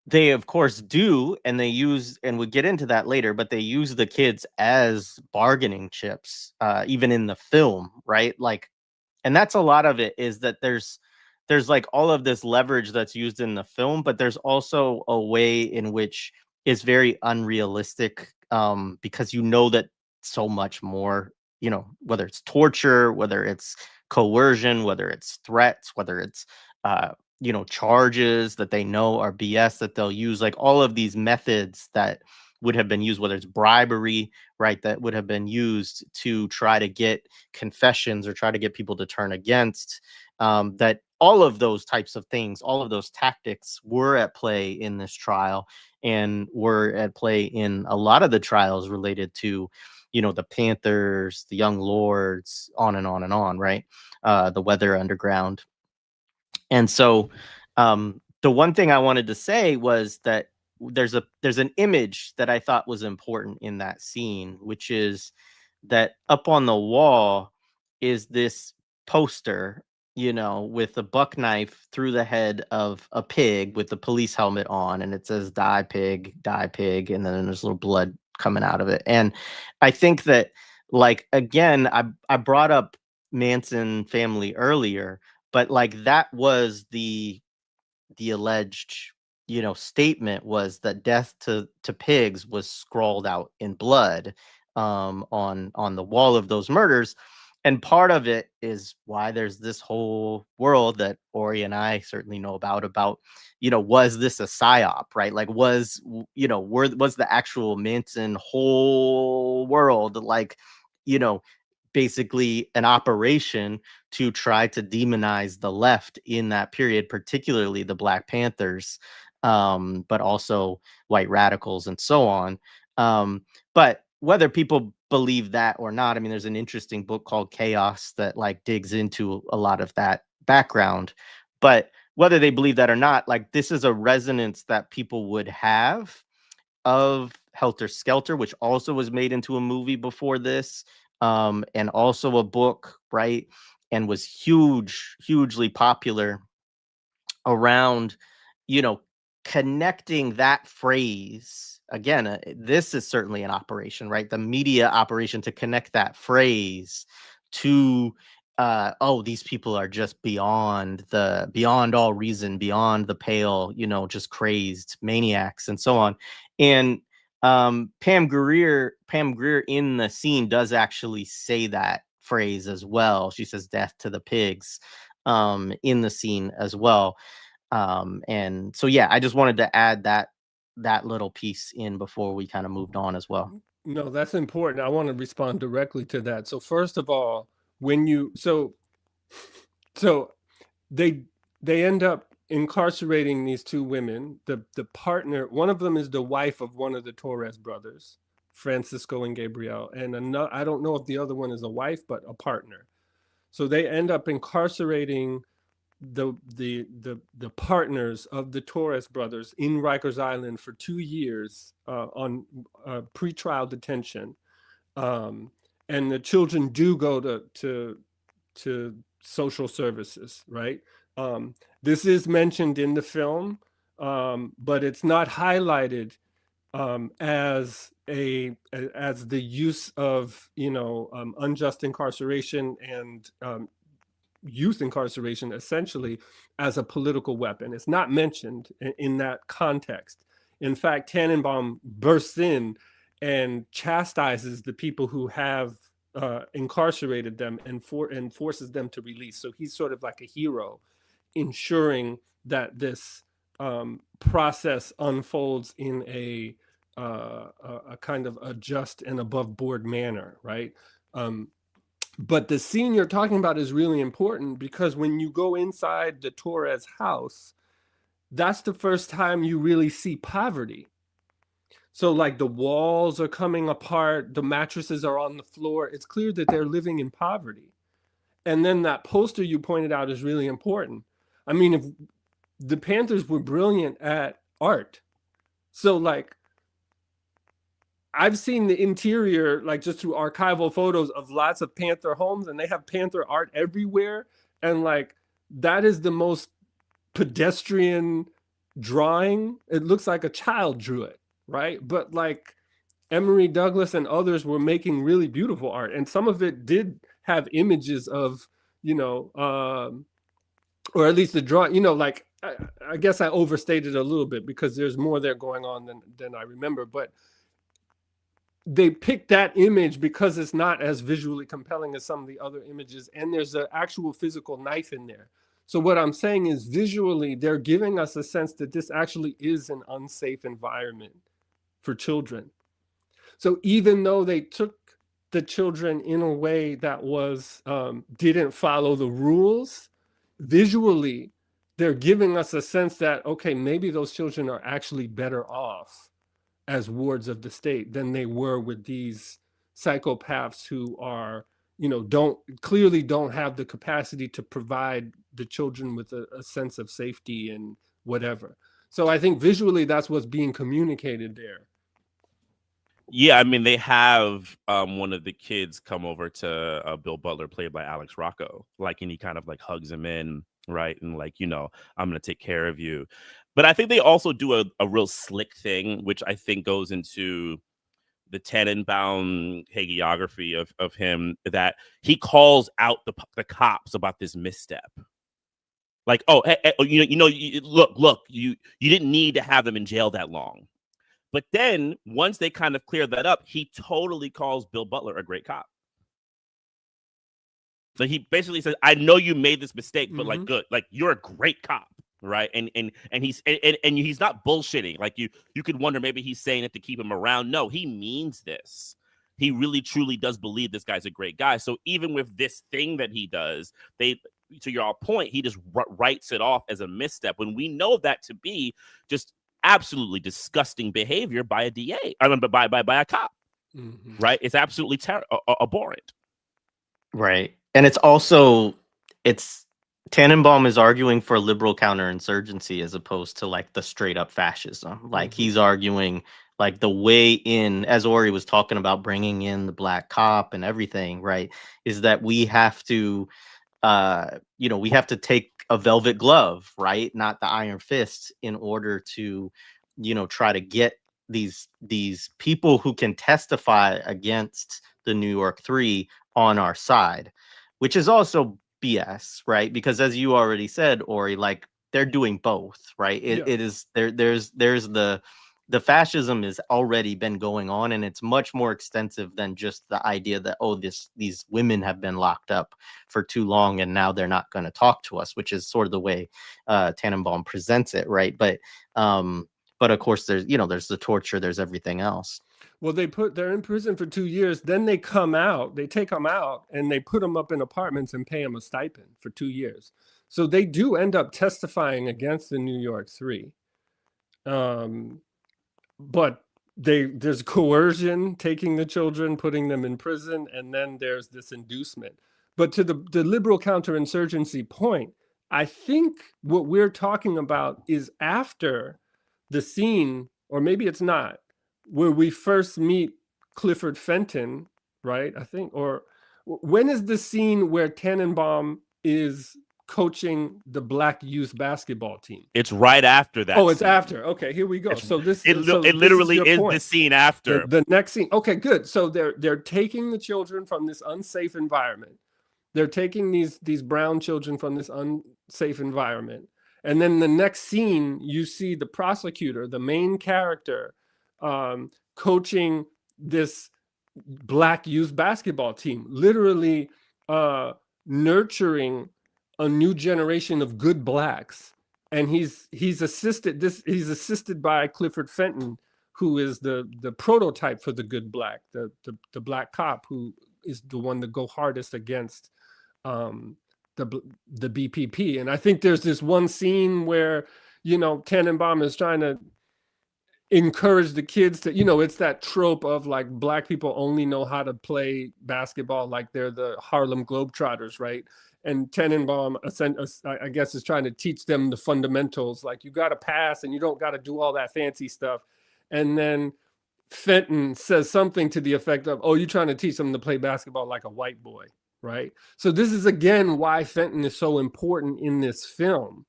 they, of course, do. And they use, and we'll get into that later, but they use the kids as bargaining chips, even in the film, right? Like, and that's a lot of it, is that there's like all of this leverage that's used in the film, but there's also a way in which is very unrealistic, because that so much more, whether it's torture, whether it's coercion, whether it's threats, whether it's charges that they know are BS that they'll use, like all of these methods that would have been used, whether it's bribery, right, that would have been used to try to get confessions or try to get people to turn against, that all of those types of things, all of those tactics were at play in this trial and were at play in a lot of the trials related to, the Panthers, the Young Lords, on and on and on, right? The Weather Underground. And so the one thing I wanted to say was that there's an image that I thought was important in that scene, which is that up on the wall is this poster, with a buck knife through the head of a pig with the police helmet on, and it says die pig, and then there's a little blood coming out of it. And I think that, like, again, I brought up Manson family earlier, but like that was the alleged statement, was that death to pigs was scrawled out in blood on the wall of those murders. And part of it is why there's this whole world that Ori and I certainly know about, was this a psyop, right? Like, was the actual Manson whole world, like, basically an operation to try to demonize the left in that period, particularly the Black Panthers, but also white radicals and so on. But whether people believe that or not, I mean, there's an interesting book called Chaos that like digs into a lot of that background. But whether they believe that or not, like, this is a resonance that people would have of Helter Skelter, which also was made into a movie before this, and also a book, right? And was hugely popular around, you know, connecting that phrase. Again, this is certainly an operation, right? The media operation to connect that phrase to, oh, these people are just beyond all reason, beyond the pale, just crazed maniacs and so on. And Pam Grier in the scene does actually say that phrase as well. She says "death to the pigs" in the scene as well. And so, yeah, I just wanted to add that little piece in before we kind of moved on as well. No, that's important. I want to respond directly to that. So first of all, so they end up incarcerating these two women. The partner, one of them is the wife of one of the Torres brothers, Francisco and Gabriel, and I don't know if the other one is a wife, but a partner. So they end up incarcerating the partners of the Torres brothers in Rikers Island for 2 years on pretrial detention, and the children do go to social services, right? This is mentioned in the film, but it's not highlighted as the use of unjust incarceration and youth incarceration essentially as a political weapon. It's not mentioned in that context. In fact, Tannenbaum bursts in and chastises the people who have incarcerated them and forces them to release. So he's sort of like a hero, ensuring that this process unfolds in a kind of a just and above board manner, right? But the scene you're talking about is really important, because when you go inside the Torres house, that's the first time you really see poverty. So like the walls are coming apart, the mattresses are on the floor. It's clear that they're living in poverty. And then that poster you pointed out is really important. I mean, if the Panthers were brilliant at art. So like, I've seen the interior, like just through archival photos of lots of Panther homes, and they have Panther art everywhere. And like, that is the most pedestrian drawing. It looks like a child drew it, right? But like Emory Douglas and others were making really beautiful art. And some of it did have images of, or at least the drawing, like, I guess I overstated a little bit because there's more there going on than I remember. But they picked that image because it's not as visually compelling as some of the other images, and there's an actual physical knife in there. So what I'm saying is visually, they're giving us a sense that this actually is an unsafe environment for children. So even though they took the children in a way that was didn't follow the rules, visually, they're giving us a sense that, okay, maybe those children are actually better off as wards of the state than they were with these psychopaths who are, clearly don't have the capacity to provide the children with a sense of safety and whatever. So I think visually that's what's being communicated there. Yeah, I mean, they have one of the kids come over to Bill Butler, played by Alex Rocco, and he kind of hugs him in, right? And I'm going to take care of you. But I think they also do a real slick thing, which I think goes into the Tannenbaum hagiography of him, that he calls out the cops about this misstep. Hey, look, you didn't need to have them in jail that long. But then once they kind of clear that up, he totally calls Bill Butler a great cop. So he basically says, I know you made this mistake, but good, you're a great cop. Right. And he's not bullshitting. You could wonder, maybe he's saying it to keep him around. No, he means this. He really, truly does believe this guy's a great guy. So even with this thing that he does, to your point, he just writes it off as a misstep when we know that to be just absolutely disgusting behavior by a DA. I mean, by a cop. Mm-hmm. Right. It's absolutely abhorrent. Right. And it's Tannenbaum is arguing for liberal counterinsurgency as opposed to the straight up fascism. Mm-hmm. He's arguing the way in, as Ori was talking about, bringing in the black cop and everything, right, is that we have to we have to take a velvet glove, right, not the iron fist, in order to try to get these people who can testify against the New York Three on our side, which is also BS, right? Because as you already said, Ori, they're doing both, right? It is there's the fascism has already been going on, and it's much more extensive than just the idea that these women have been locked up for too long and now they're not going to talk to us, which is sort of the way Tannenbaum presents it, right? But of course there's the torture, there's everything else. Well, they're in prison for 2 years, then they come out, they take them out, and they put them up in apartments and pay them a stipend for 2 years. So they do end up testifying against the New York Three. But there's coercion, taking the children, putting them in prison, and then there's this inducement. But to the liberal counterinsurgency point, I think what we're talking about is after the scene, or maybe it's not, where we first meet Clifford Fenton, right? I think, or when is the scene where Tannenbaum is coaching the black youth basketball team? It's right after that. Oh, it's after. Okay, here we go. It literally is the scene after. The next scene. Okay, good. So they're taking the children from this unsafe environment. They're taking these brown children from this unsafe environment. And then the next scene, you see the prosecutor, the main character, coaching this black youth basketball team, literally nurturing a new generation of good blacks. And he's assisted by Clifford Fenton, who is the prototype for the good black, the black cop who is the one to go hardest against the BPP. And I think there's this one scene where Tannenbaum is trying to encourage the kids to, it's that trope of black people only know how to play basketball like they're the Harlem Globetrotters, right? And Tannenbaum, I guess, is trying to teach them the fundamentals, you got to pass and you don't got to do all that fancy stuff. And then Fenton says something to the effect of, oh, you're trying to teach them to play basketball like a white boy, right? So this is, again, why Fenton is so important in this film,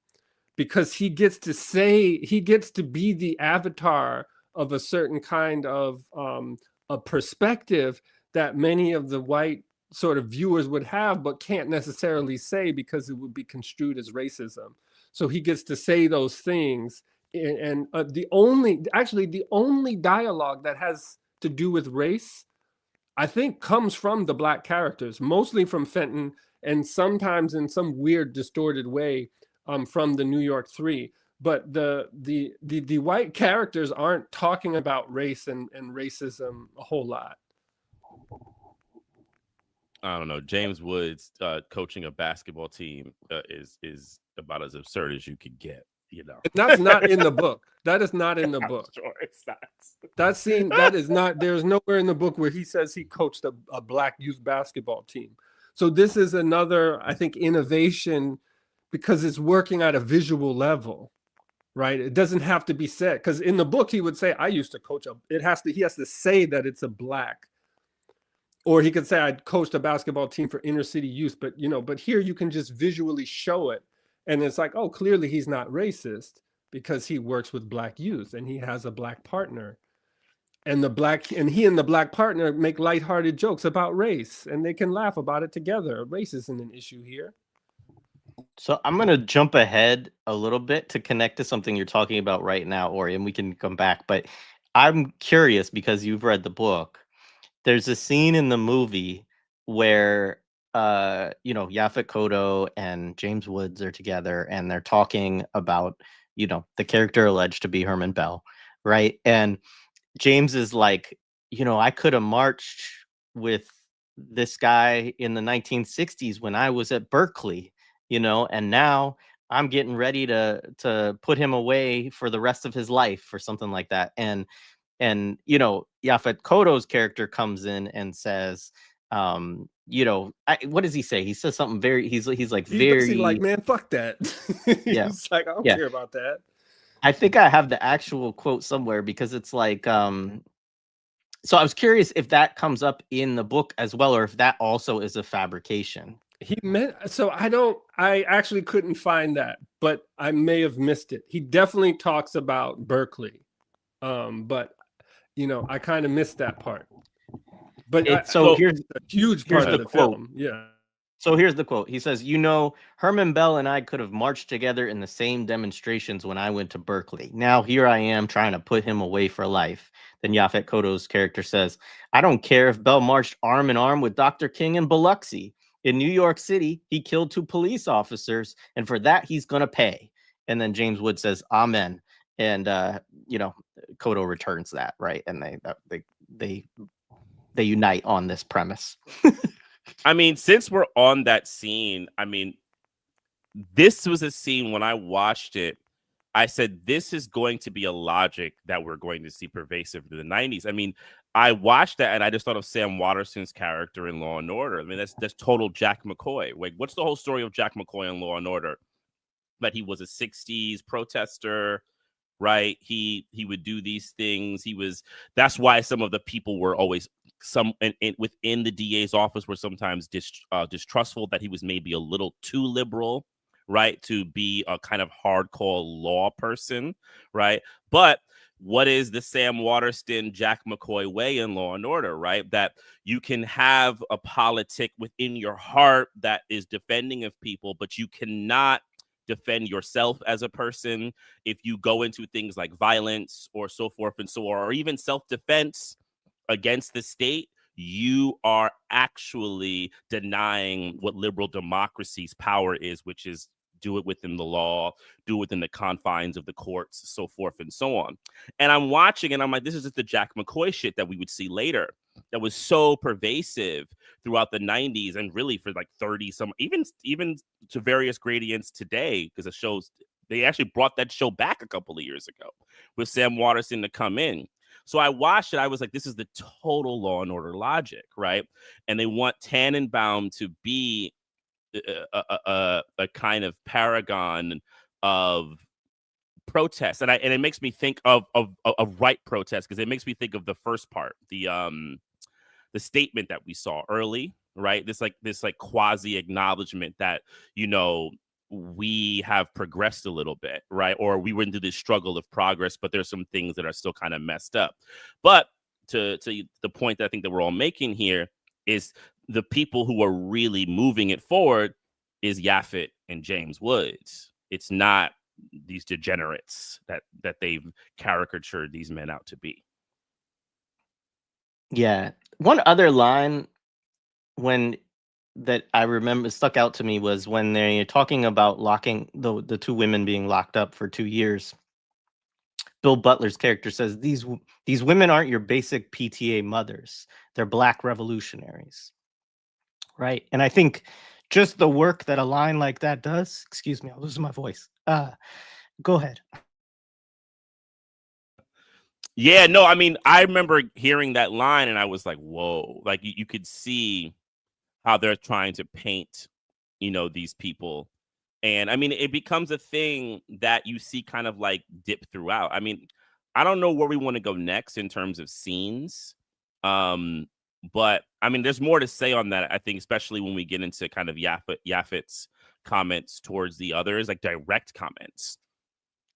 because he gets to be the avatar of a certain kind of a perspective that many of the white sort of viewers would have, but can't necessarily say because it would be construed as racism. So he gets to say those things. And the only dialogue that has to do with race, I think, comes from the black characters, mostly from Fenton and sometimes in some weird distorted way from the New York Three. But the white characters aren't talking about race and racism a whole lot. I don't know. James Woods coaching a basketball team is about as absurd as you could get. You know, And that's not in the book. That is not in the book. Sure, it's not. That scene, that is not, there's nowhere in the book where he says he coached a black youth basketball team. So this is another, I think, innovation because it's working at a visual level, right? It doesn't have to be said, because in the book he would say, I used to coach he has to say that it's a black, or he could say I coached a basketball team for inner city youth, but but here you can just visually show it. And it's like, oh, clearly he's not racist because he works with black youth and he has a black partner. And he and the black partner make lighthearted jokes about race, and they can laugh about it together. Race isn't an issue here. So I'm going to jump ahead a little bit to connect to something you're talking about right now, Ori, and we can come back. But I'm curious because you've read the book. There's a scene in the movie where Yaphet Kotto and James Woods are together and they're talking about, the character alleged to be Herman Bell, right? And James is like, I could have marched with this guy in the 1960s when I was at Berkeley, and now I'm getting ready to put him away for the rest of his life or something like that. And Yaphet Kotto's character comes in and says, what does he say? He says something he's like very like, man, fuck that. Yeah. He's like, I don't care about that. I think I have the actual quote somewhere because it's like, so I was curious if that comes up in the book as well, or if that also is a fabrication. I actually couldn't find that, but I may have missed it. He definitely talks about Berkeley. But I kind of missed that part. But here's a huge part of the film. Yeah. So here's the quote. He says, Herman Bell and I could have marched together in the same demonstrations when I went to Berkeley. Now here I am trying to put him away for life. Then Yaphet Kotto's character says, I don't care if Bell marched arm in arm with Dr. King in Biloxi. In New York City, he killed 2 police officers, and for that, he's going to pay. And then James Wood says, Amen. And, Kotto returns that, right? And they unite on this premise. I mean, since we're on that scene, I mean, this was a scene when I watched it, I said, this is going to be a logic that we're going to see pervasive in the 90s. I mean, I watched that and I just thought of Sam Waterston's character in Law and Order. I mean, that's total Jack McCoy. Like, what's the whole story of Jack McCoy in Law and Order? That he was a 60s protester, right? He would do these things. That's why some of the people were always within the DA's office were sometimes distrustful that he was maybe a little too liberal, right? To be a kind of hardcore law person, right? But what is the Sam Waterston, Jack McCoy way in Law and Order, right? That you can have a politic within your heart that is defending of people, but you cannot defend yourself as a person if you go into things like violence or so forth and so on, or even self-defense against the state. You are actually denying what liberal democracy's power is, which is do it within the law, do it within the confines of the courts, so forth and so on. And I'm watching and I'm like, this is just the Jack McCoy shit that we would see later that was so pervasive throughout the 90s and really for like 30 some, even to various gradients today, because they actually brought that show back a couple of years ago with Sam Waterston to come in. So I watched it. I was like, this is the total Law and Order logic, right? And they want Tannenbaum to be a kind of paragon of protest, and it makes me think of right protest, because it makes me think of the first part, the statement that we saw early, right? This quasi acknowledgement that we have progressed a little bit, right? Or we went into this struggle of progress, but there's some things that are still kind of messed up. But to the point that I think that we're all making here is the people who are really moving it forward is Yaphet and James Woods. It's not these degenerates that they've caricatured these men out to be. Yeah. One other line when that I remember stuck out to me was when they're talking about locking the two women being locked up for 2 years. Bill Butler's character says these women aren't your basic PTA mothers. They're Black revolutionaries. Right. And I think just the work that a line like that does, excuse me, I'm losing my voice. Go ahead. Yeah, no, I mean, I remember hearing that line and I was like, whoa, like you could see how they're trying to paint, these people. And I mean, it becomes a thing that you see kind of like dip throughout. I mean, I don't know where we want to go next in terms of scenes. But I mean, there's more to say on that, I think, especially when we get into kind of Yaphet's comments towards the others, like direct comments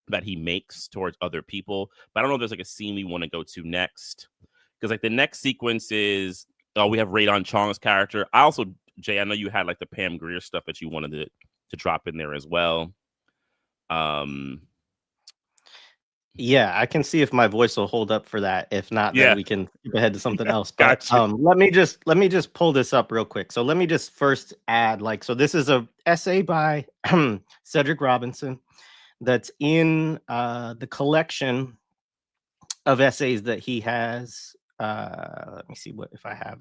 that he makes towards other people. But I don't know if there's like a scene we want to go to next. Because like the next sequence is we have Radon Chong's character. I also, Jay, I know you had like the Pam Grier stuff that you wanted to drop in there as well. Yeah, I can see if my voice will hold up for that. If not, then Yeah. we can skip ahead to something else. But Gotcha. let me just pull this up real quick. So let me just first add, so this is a essay by Cedric Robinson that's in the collection of essays that he has. Let me see what if I have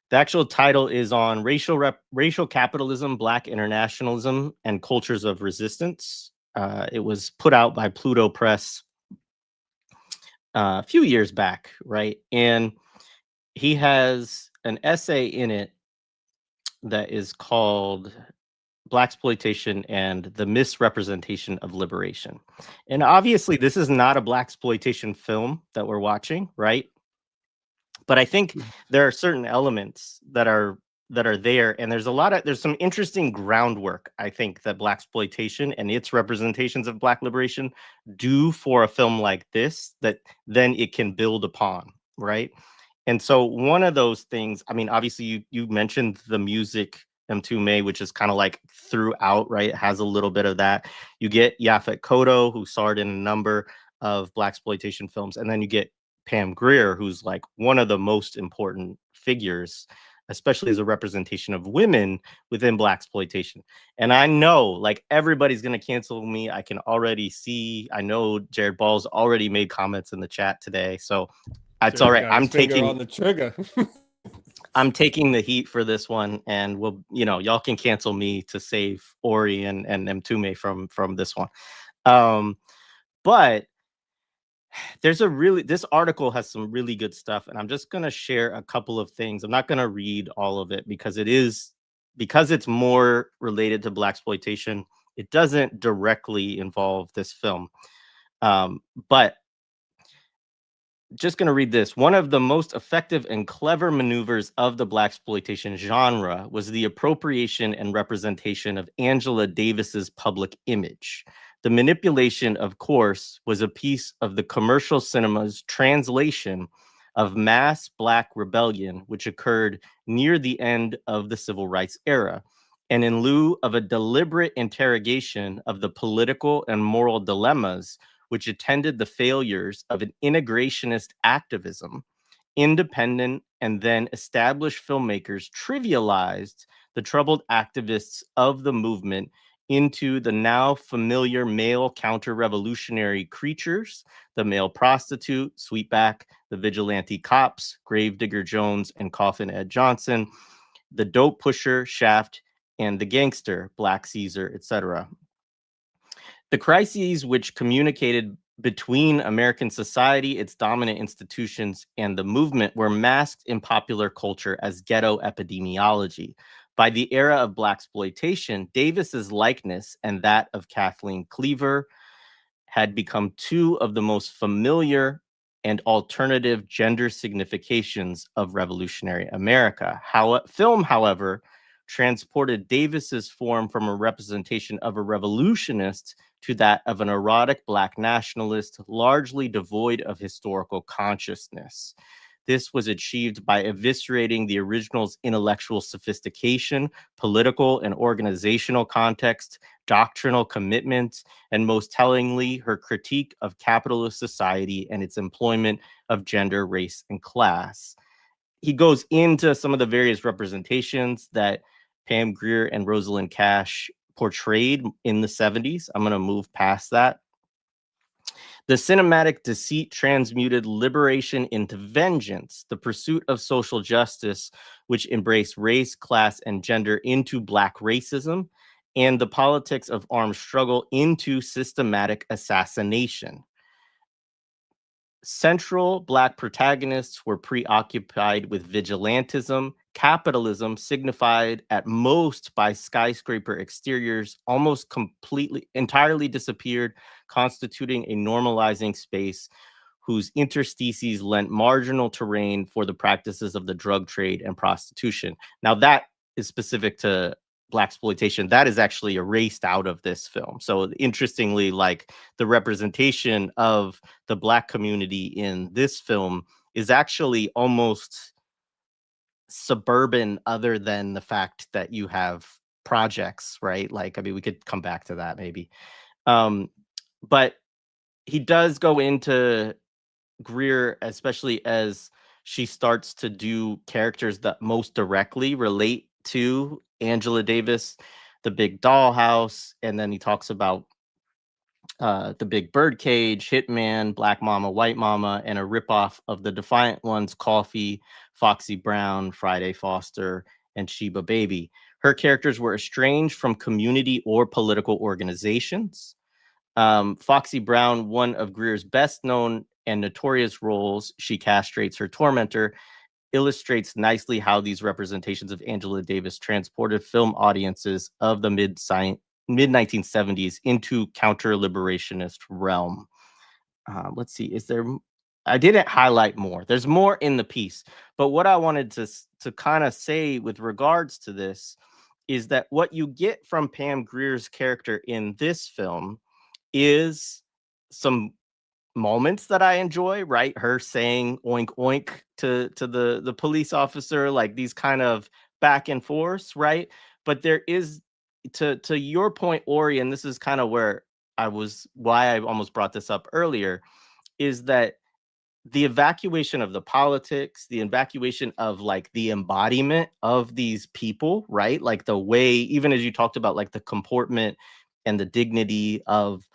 the actual title is on racial capitalism, Black internationalism, and cultures of resistance. It was put out by Pluto Press a few years back, right? And he has an essay in it that is called Blaxploitation and the Misrepresentation of Liberation. And obviously, this is not a Blaxploitation film that we're watching, right? But I think there are certain elements that are there, and there's some interesting groundwork, I think, that Blaxploitation and its representations of Black liberation do for a film like this that then it can build upon, right? And so one of those things, I mean, obviously you mentioned the music M2 which is kind of like throughout, right? It has a little bit of that. You get Yaphet Kotto, who starred in a number of Blaxploitation films, and then you get Pam Grier, who's like one of the most important figures, especially as a representation of women within Blaxploitation. And I know like everybody's going to cancel me. I can already see, I know Jared Ball's already made comments in the chat today. So it's all right. I'm taking on the trigger. I'm taking the heat for this one, and y'all can cancel me to save Ori and M2 from this one. But this article has some really good stuff, and I'm just going to share a couple of things. I'm not going to read all of it because it's more related to Blaxploitation. It doesn't directly involve this film. But just going to read this. One of the most effective and clever maneuvers of the Blaxploitation genre was the appropriation and representation of Angela Davis's public image. The manipulation, of course, was a piece of the commercial cinema's translation of mass Black rebellion, which occurred near the end of the Civil Rights era. And in lieu of a deliberate interrogation of the political and moral dilemmas which attended the failures of an integrationist activism, independent and then established filmmakers trivialized the troubled activists of the movement into the now familiar male counter-revolutionary creatures, the male prostitute, Sweetback, the vigilante cops, Gravedigger Jones and Coffin Ed Johnson, the dope pusher, Shaft, and the gangster, Black Caesar, etc. The crises which communicated between American society, its dominant institutions, and the movement were masked in popular culture as ghetto epidemiology. By the era of Blaxploitation, Davis's likeness and that of Kathleen Cleaver had become two of the most familiar and alternative gender significations of revolutionary America. Film, however, transported Davis's form from a representation of a revolutionist to that of an erotic Black nationalist, largely devoid of historical consciousness. This was achieved by eviscerating the original's intellectual sophistication, political and organizational context, doctrinal commitment, and most tellingly, her critique of capitalist society and its employment of gender, race, and class. he goes into some of the various representations that Pam Grier and Rosalind Cash portrayed in the 70s. I'm going to move past that. The cinematic deceit transmuted liberation into vengeance, the pursuit of social justice, which embraced race, class, and gender, into Black racism, and the politics of armed struggle into systematic assassination. Central Black protagonists were preoccupied with vigilantism. Capitalism, signified at most by skyscraper exteriors, almost entirely disappeared, constituting a normalizing space whose interstices lent marginal terrain for the practices of the drug trade and prostitution. Now, that is specific to Blaxploitation. That is actually erased out of this film. So interestingly, like, the representation of the Black community in this film is actually almost suburban, other than the fact that you have projects, right? Like, I mean, we could come back to that maybe. But he does go into Grier, especially as she starts to do characters that most directly relate to Angela Davis, the Big Dollhouse, and then he talks about the Big Birdcage, Hitman, Black Mama, White Mama, and a ripoff of the Defiant Ones, Coffee, Foxy Brown, Friday Foster, and Sheba Baby. Her characters were estranged from community or political organizations. Foxy Brown, one of Grier's best known and notorious roles, she castrates her tormentor, illustrates nicely how these representations of Angela Davis transported film audiences of the mid-1970s into counter-liberationist realm. Let's see, I didn't highlight more. There's more in the piece, but what I wanted to kind of say with regards to this is that what you get from Pam Grier's character in this film is some moments that I enjoy, right? Her saying oink oink to the police officer, like these kind of back and forth, right? But there is, to your point, Ori, and this is kind of why I almost brought this up earlier, is that the evacuation of the politics, the evacuation of like the embodiment of these people, right? Like the way, even as you talked about, like the comportment and the dignity of,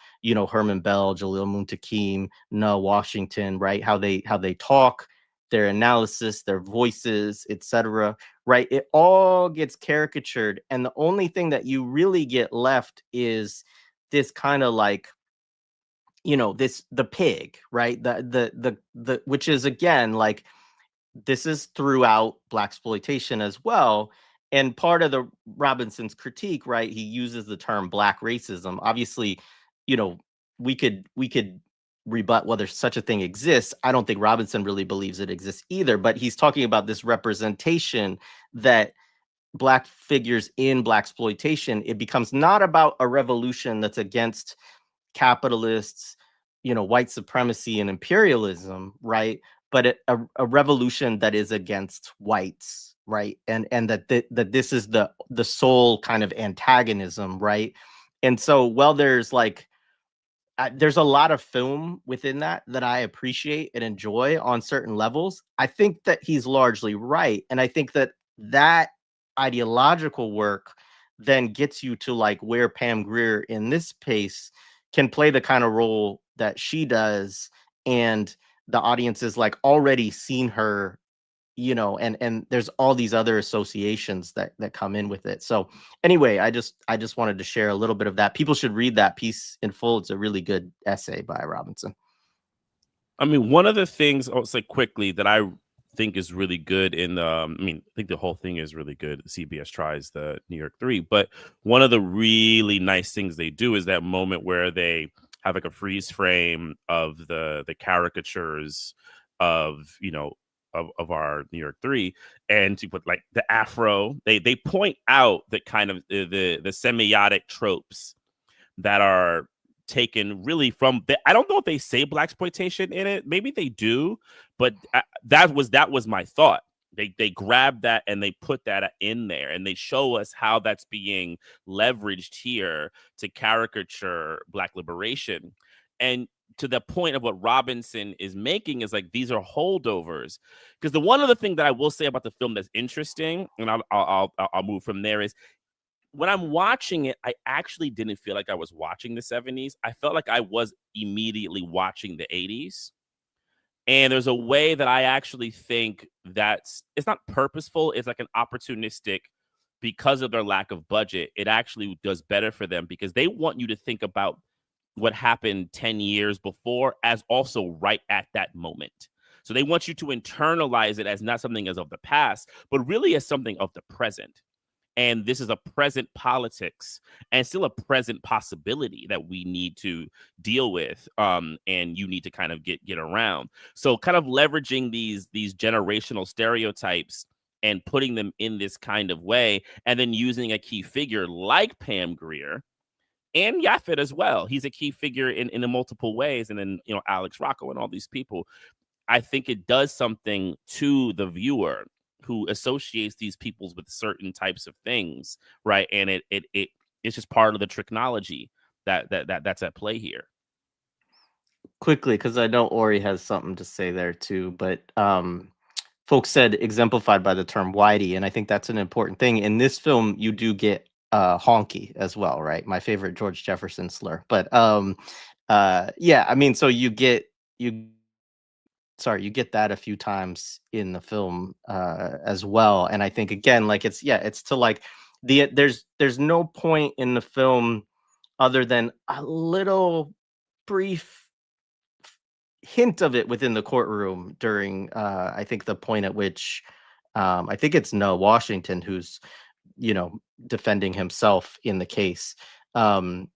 Herman Bell, Jalil Muntaqim, Noah Washington, right? How they talk, their analysis, their voices, etc. Right? It all gets caricatured, and the only thing that you really get left is this kind of like, the pig, right? The which is, again, like, this is throughout Blaxploitation as well. And part of the Robinson's critique, right? He uses the term Black racism. Obviously, you know, we could rebut whether such a thing exists. I don't think Robinson really believes it exists either, but he's talking about this representation that Black figures in Blaxploitation. It becomes not about a revolution that's against capitalists, white supremacy and imperialism, right? But a revolution that is against whites, right? And that this is the sole kind of antagonism, right? And so, well, there's a lot of film within that I appreciate and enjoy on certain levels. I think that he's largely right, and I think that ideological work then gets you to like where Pam Grier in this pace can play the kind of role that she does, and the audience is like already seen her, and there's all these other associations that come in with it. So anyway, I just wanted to share a little bit of that. People should read that piece in full. It's a really good essay by Robinson. I mean, one of the things I'll say quickly that I think is really good I think the whole thing is really good. CBS tries the New York 3, but one of the really nice things they do is that moment where they have like a freeze frame of the caricatures of, of our New York 3, and to put like the afro, they point out that kind of the semiotic tropes that are taken really from I don't know if they say Blaxploitation in it. Maybe they do, but that was my thought. They grab that and they put that in there, and they show us how that's being leveraged here to caricature Black liberation. And to the point of what Robinson is making is like these are holdovers. Because the one other thing that I will say about the film that's interesting, and I'll move from there, is when I'm watching it, I actually didn't feel like I was watching the 70s. I felt like I was immediately watching the 80s. And there's a way that I actually think it's not purposeful. It's like an opportunistic, because of their lack of budget, it actually does better for them because they want you to think about what happened 10 years before as also right at that moment. So they want you to internalize it as not something as of the past, but really as something of the present. And this is a present politics and still a present possibility that we need to deal with, and you need to kind of get around. So kind of leveraging these generational stereotypes and putting them in this kind of way, and then using a key figure like Pam Grier and Yaphet as well. He's a key figure in the multiple ways. And then, Alex Rocco and all these people. I think it does something to the viewer who associates these peoples with certain types of things, right? And it's just part of the technology that's at play here. Quickly, because I know Ori has something to say there too, but folks said exemplified by the term whitey, and I think that's an important thing. In this film, you do get honky as well, right? My favorite George Jefferson slur. But yeah, I mean, so you get that a few times in the film as well. And I think again, like it's to like there's no point in the film other than a little brief hint of it within the courtroom during I think the point at which I think it's Washington who's defending himself in the case, where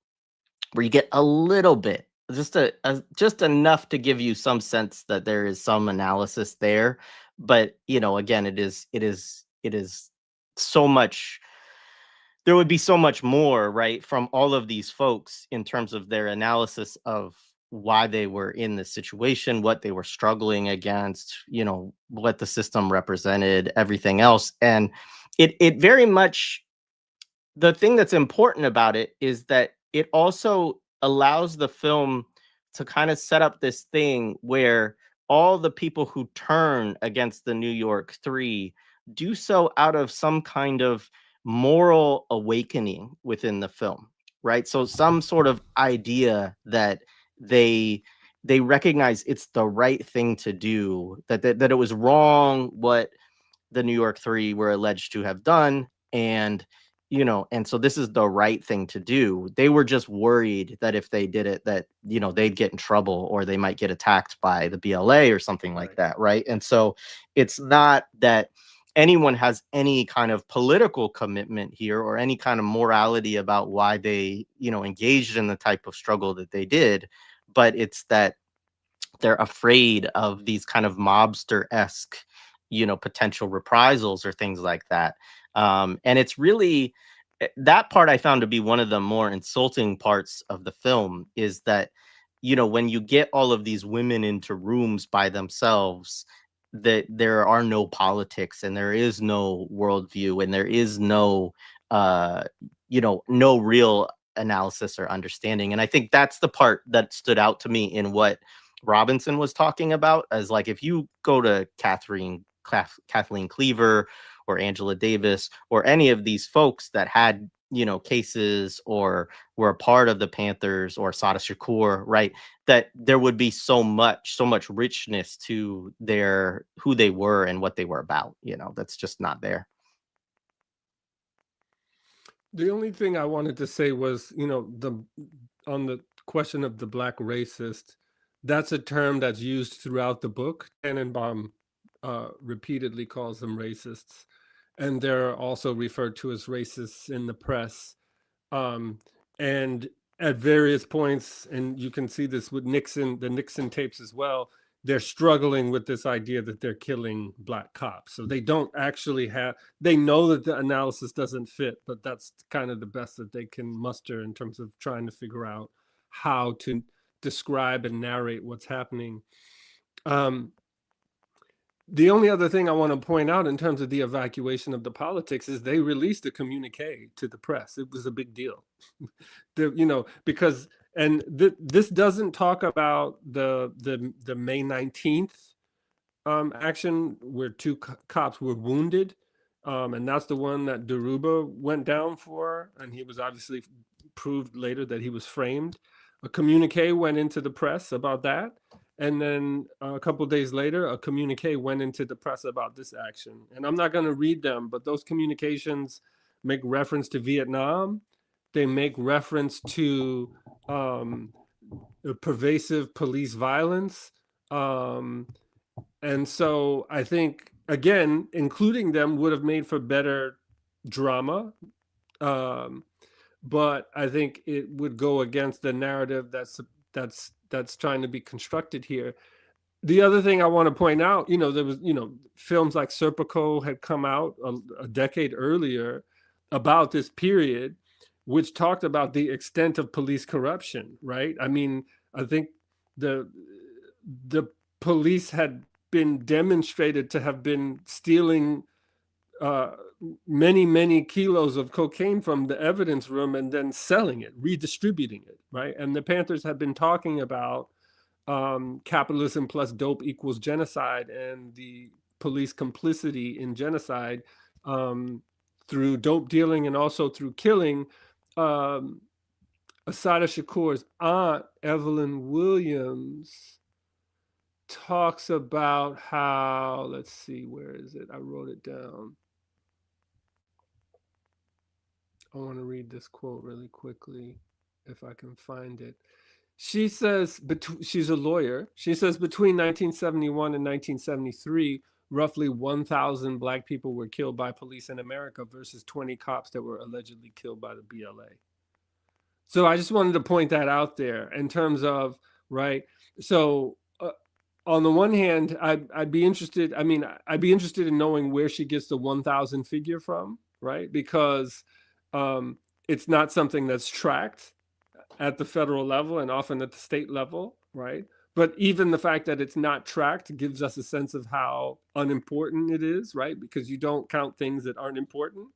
you get a little bit, just enough to give you some sense that there is some analysis there. But again, it is so much. There would be so much more, right, from all of these folks in terms of their analysis of why they were in this situation, what they were struggling against, what the system represented, everything else. And it very much, the thing that's important about it is that it also allows the film to kind of set up this thing where all the people who turn against the New York Three do so out of some kind of moral awakening within the film, right? So some sort of idea that they recognize it's the right thing to do, that it was wrong what the New York Three were alleged to have done, and and so this is the right thing to do. They were just worried that if they did it, that they'd get in trouble or they might get attacked by the BLA or something like that, right? And so it's not that anyone has any kind of political commitment here or any kind of morality about why they engaged in the type of struggle that they did, but it's that they're afraid of these kind of mobster-esque potential reprisals or things like that. And it's really, that part I found to be one of the more insulting parts of the film, is that when you get all of these women into rooms by themselves, that there are no politics and there is no worldview and there is no no real analysis or understanding. And I think that's the part that stood out to me in what Robinson was talking about, as like, if you go to Kathleen Cleaver or Angela Davis or any of these folks that had cases or were a part of the Panthers, or Assata Shakur, right, that there would be so much richness to their who they were and what they were about. That's just not there. The only thing I wanted to say was, on the question of the Black racist, that's a term that's used throughout the book. Tannenbaum repeatedly calls them racists, and they're also referred to as racists in the press. And at various points, and you can see this with the Nixon tapes as well, they're struggling with this idea that they're killing Black cops. So they don't actually they know that the analysis doesn't fit, but that's kind of the best that they can muster in terms of trying to figure out how to describe and narrate what's happening. The only other thing I want to point out in terms of the evacuation of the politics is they released a communique to the press. It was a big deal, because And this doesn't talk about the May 19th action where two cops were wounded. And that's the one that Dhoruba went down for. And he was obviously proved later that he was framed. A communique went into the press about that. And then a couple of days later, a communique went into the press about this action. And I'm not going to read them, but those communications make reference to Vietnam. They make reference to pervasive police violence. And so I think, again, including them would have made for better drama. But I think it would go against the narrative that's trying to be constructed here. The other thing I want to point out, there was, films like Serpico had come out a decade earlier about this period, which talked about the extent of police corruption, right? I mean, I think the police had been demonstrated to have been stealing many kilos of cocaine from the evidence room and then selling it, redistributing it, right? And the Panthers have been talking about capitalism plus dope equals genocide, and the police complicity in genocide through dope dealing and also through killing. Assata Shakur's aunt, Evelyn Williams, talks about how, let's see, where is it? I wrote it down. I want to read this quote really quickly if I can find it. She says, she's a lawyer. She says between 1971 and 1973, roughly 1,000 Black people were killed by police in America versus 20 cops that were allegedly killed by the BLA. So I just wanted to point that out there in terms of, right? So on the one hand, I'd be interested. I mean, I'd be interested in knowing where she gets the 1,000 figure from, right? Because it's not something that's tracked at the federal level and often at the state level, right? But even the fact that it's not tracked gives us a sense of how unimportant it is, right? Because you don't count things that aren't important.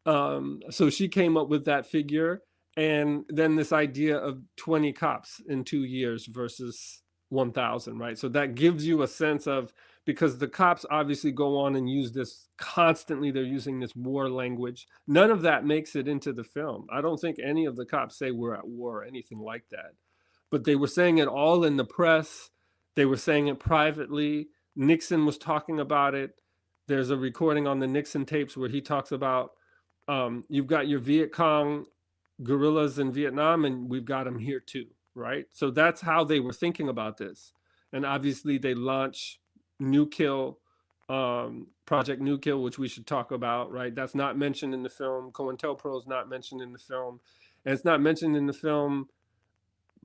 So she came up with that figure. And then this idea of 20 cops in 2 years versus 1,000, right? So that gives you a sense of, because the cops obviously go on and use this constantly, they're using this war language. None of that makes it into the film. I don't think any of the cops say we're at war or anything like that. But they were saying it all in the press. They were saying it privately. Nixon was talking about it. There's a recording on the Nixon tapes where he talks about, you've got your Viet Cong guerrillas in Vietnam, and we've got them here too, right? So that's how they were thinking about this. And obviously they launch New Kill, Project New Kill, which we should talk about, right? That's not mentioned in the film. COINTELPRO is not mentioned in the film. And it's not mentioned in the film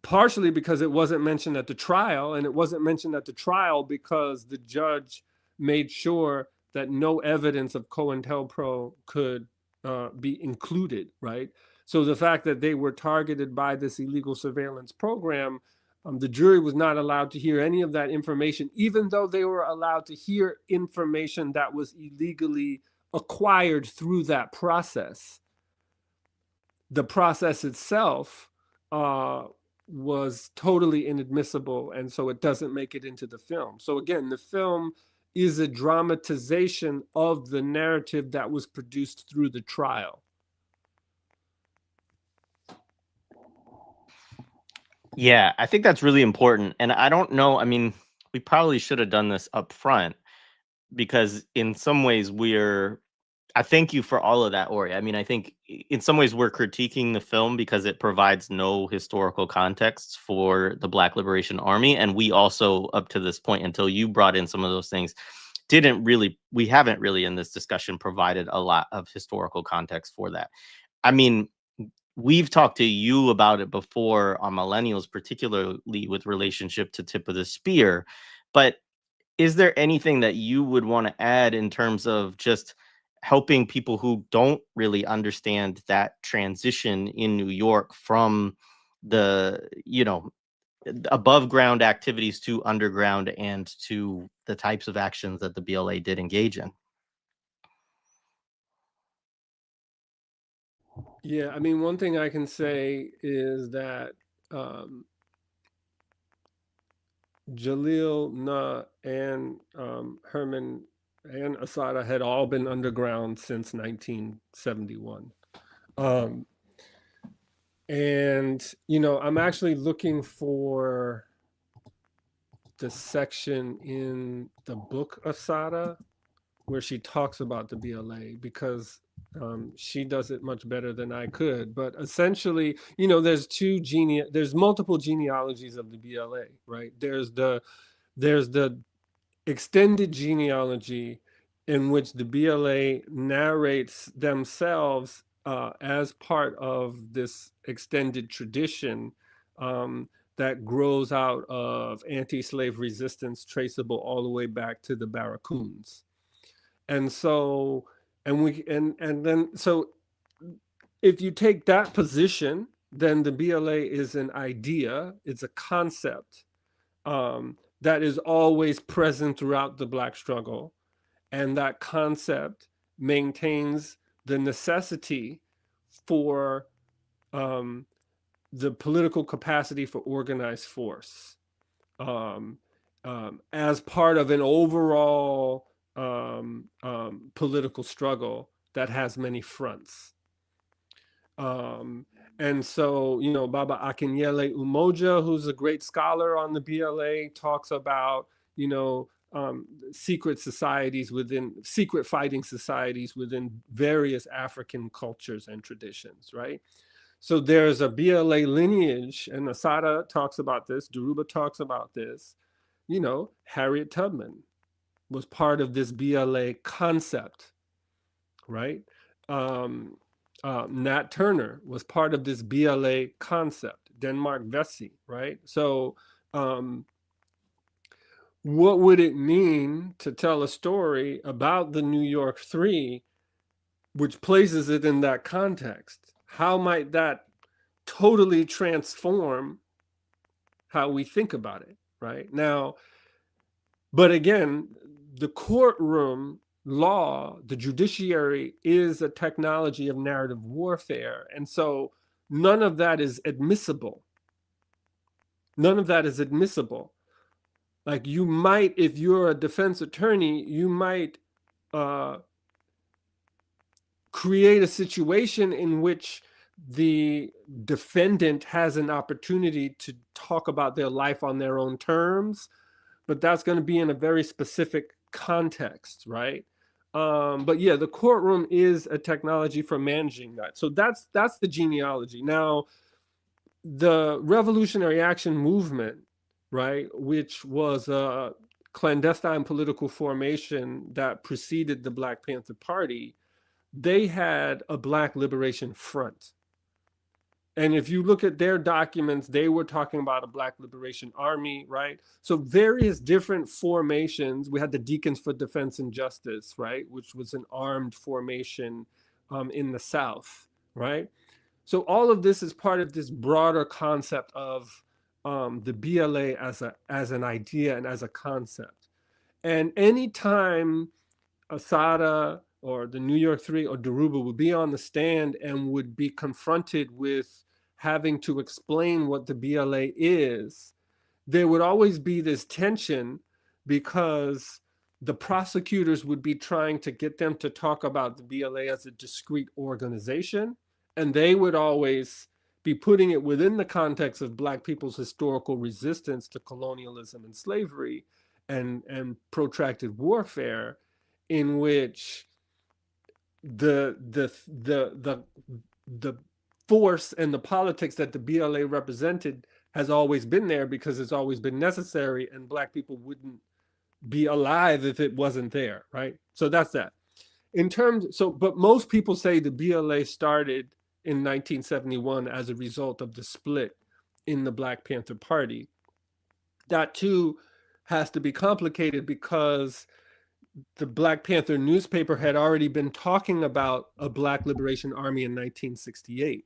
partially because it wasn't mentioned at the trial, and it wasn't mentioned at the trial because the judge made sure that no evidence of COINTELPRO could be included, right? So the fact that they were targeted by this illegal surveillance program, the jury was not allowed to hear any of that information, even though they were allowed to hear information that was illegally acquired through that process. The process itself was totally inadmissible, and so it doesn't make it into the film. So again, the film is a dramatization of the narrative that was produced through the trial. Yeah, I think that's really important. And I don't know, I mean, we probably should have done this up front because in some ways I thank you for all of that, Ori. I mean, I think in some ways we're critiquing the film because it provides no historical context for the Black Liberation Army. And we also, up to this point, until you brought in some of those things, we haven't really in this discussion provided a lot of historical context for that. I mean, we've talked to you about it before on Millennials, particularly with relationship to Tip of the Spear. But is there anything that you would want to add in terms of just helping people who don't really understand that transition in New York from the, above ground activities to underground and to the types of actions that the BLA did engage in? Yeah, I mean, one thing I can say is that Jalil, Na, and Herman and Assata had all been underground since 1971. And, I'm actually looking for the section in the book Assata where she talks about the BLA, because she does it much better than I could. But essentially, there's multiple genealogies of the BLA, right? There's the extended genealogy in which the BLA narrates themselves as part of this extended tradition that grows out of anti-slave resistance traceable all the way back to the Barracoons. And so, so if you take that position, then the BLA is an idea, it's a concept that is always present throughout the Black struggle. And that concept maintains the necessity for the political capacity for organized force as part of an overall political struggle that has many fronts. And so, Baba Akinyele Umoja, who's a great scholar on the BLA, talks about, secret fighting societies within various African cultures and traditions, right? So there's a BLA lineage, and Assata talks about this, Dhoruba talks about this. Harriet Tubman was part of this BLA concept, right? Nat Turner was part of this BLA concept, Denmark Vesey, right? So what would it mean to tell a story about the New York Three, which places it in that context? How might that totally transform how we think about it, right? Now, but again, the courtroom law, the judiciary, is a technology of narrative warfare. And so none of that is admissible. None of that is admissible. Like, you might, if you're a defense attorney, you might create a situation in which the defendant has an opportunity to talk about their life on their own terms, but that's going to be in a very specific context, right? But yeah, the courtroom is a technology for managing that. So that's the genealogy. Now, the Revolutionary Action Movement, right, which was a clandestine political formation that preceded the Black Panther Party, they had a Black Liberation Front. And if you look at their documents, they were talking about a Black Liberation Army, right? So various different formations. We had the Deacons for Defense and Justice, right, which was an armed formation in the South, right? So all of this is part of this broader concept of the BLA as an idea and as a concept. And anytime Assata or the New York Three or Dhoruba would be on the stand and would be confronted with having to explain what the BLA is, there would always be this tension, because the prosecutors would be trying to get them to talk about the BLA as a discrete organization, and they would always be putting it within the context of Black people's historical resistance to colonialism and slavery and protracted warfare, in which the force and the politics that the BLA represented has always been there, because it's always been necessary, and Black people wouldn't be alive if it wasn't there, right? So that's that. But most people say the BLA started in 1971 as a result of the split in the Black Panther Party. That too has to be complicated, because the Black Panther newspaper had already been talking about a Black Liberation Army in 1968,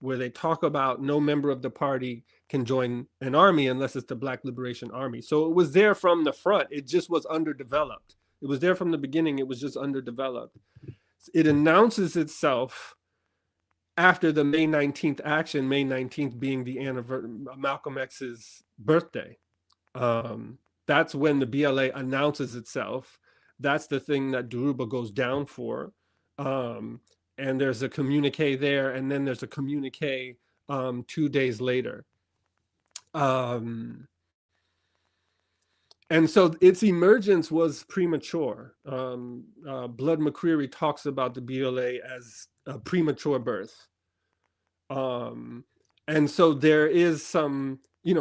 where they talk about no member of the party can join an army unless it's the Black Liberation Army. So it was there from the front. It just was underdeveloped. It was there from the beginning. It was just underdeveloped. It announces itself after the May 19th action, May 19th being the Malcolm X's birthday. That's when the BLA announces itself. That's the thing that Dhoruba goes down for. And there's a communique there, and then there's a communique 2 days later. And so its emergence was premature. Blood McCreary talks about the BLA as a premature birth. And so there is some,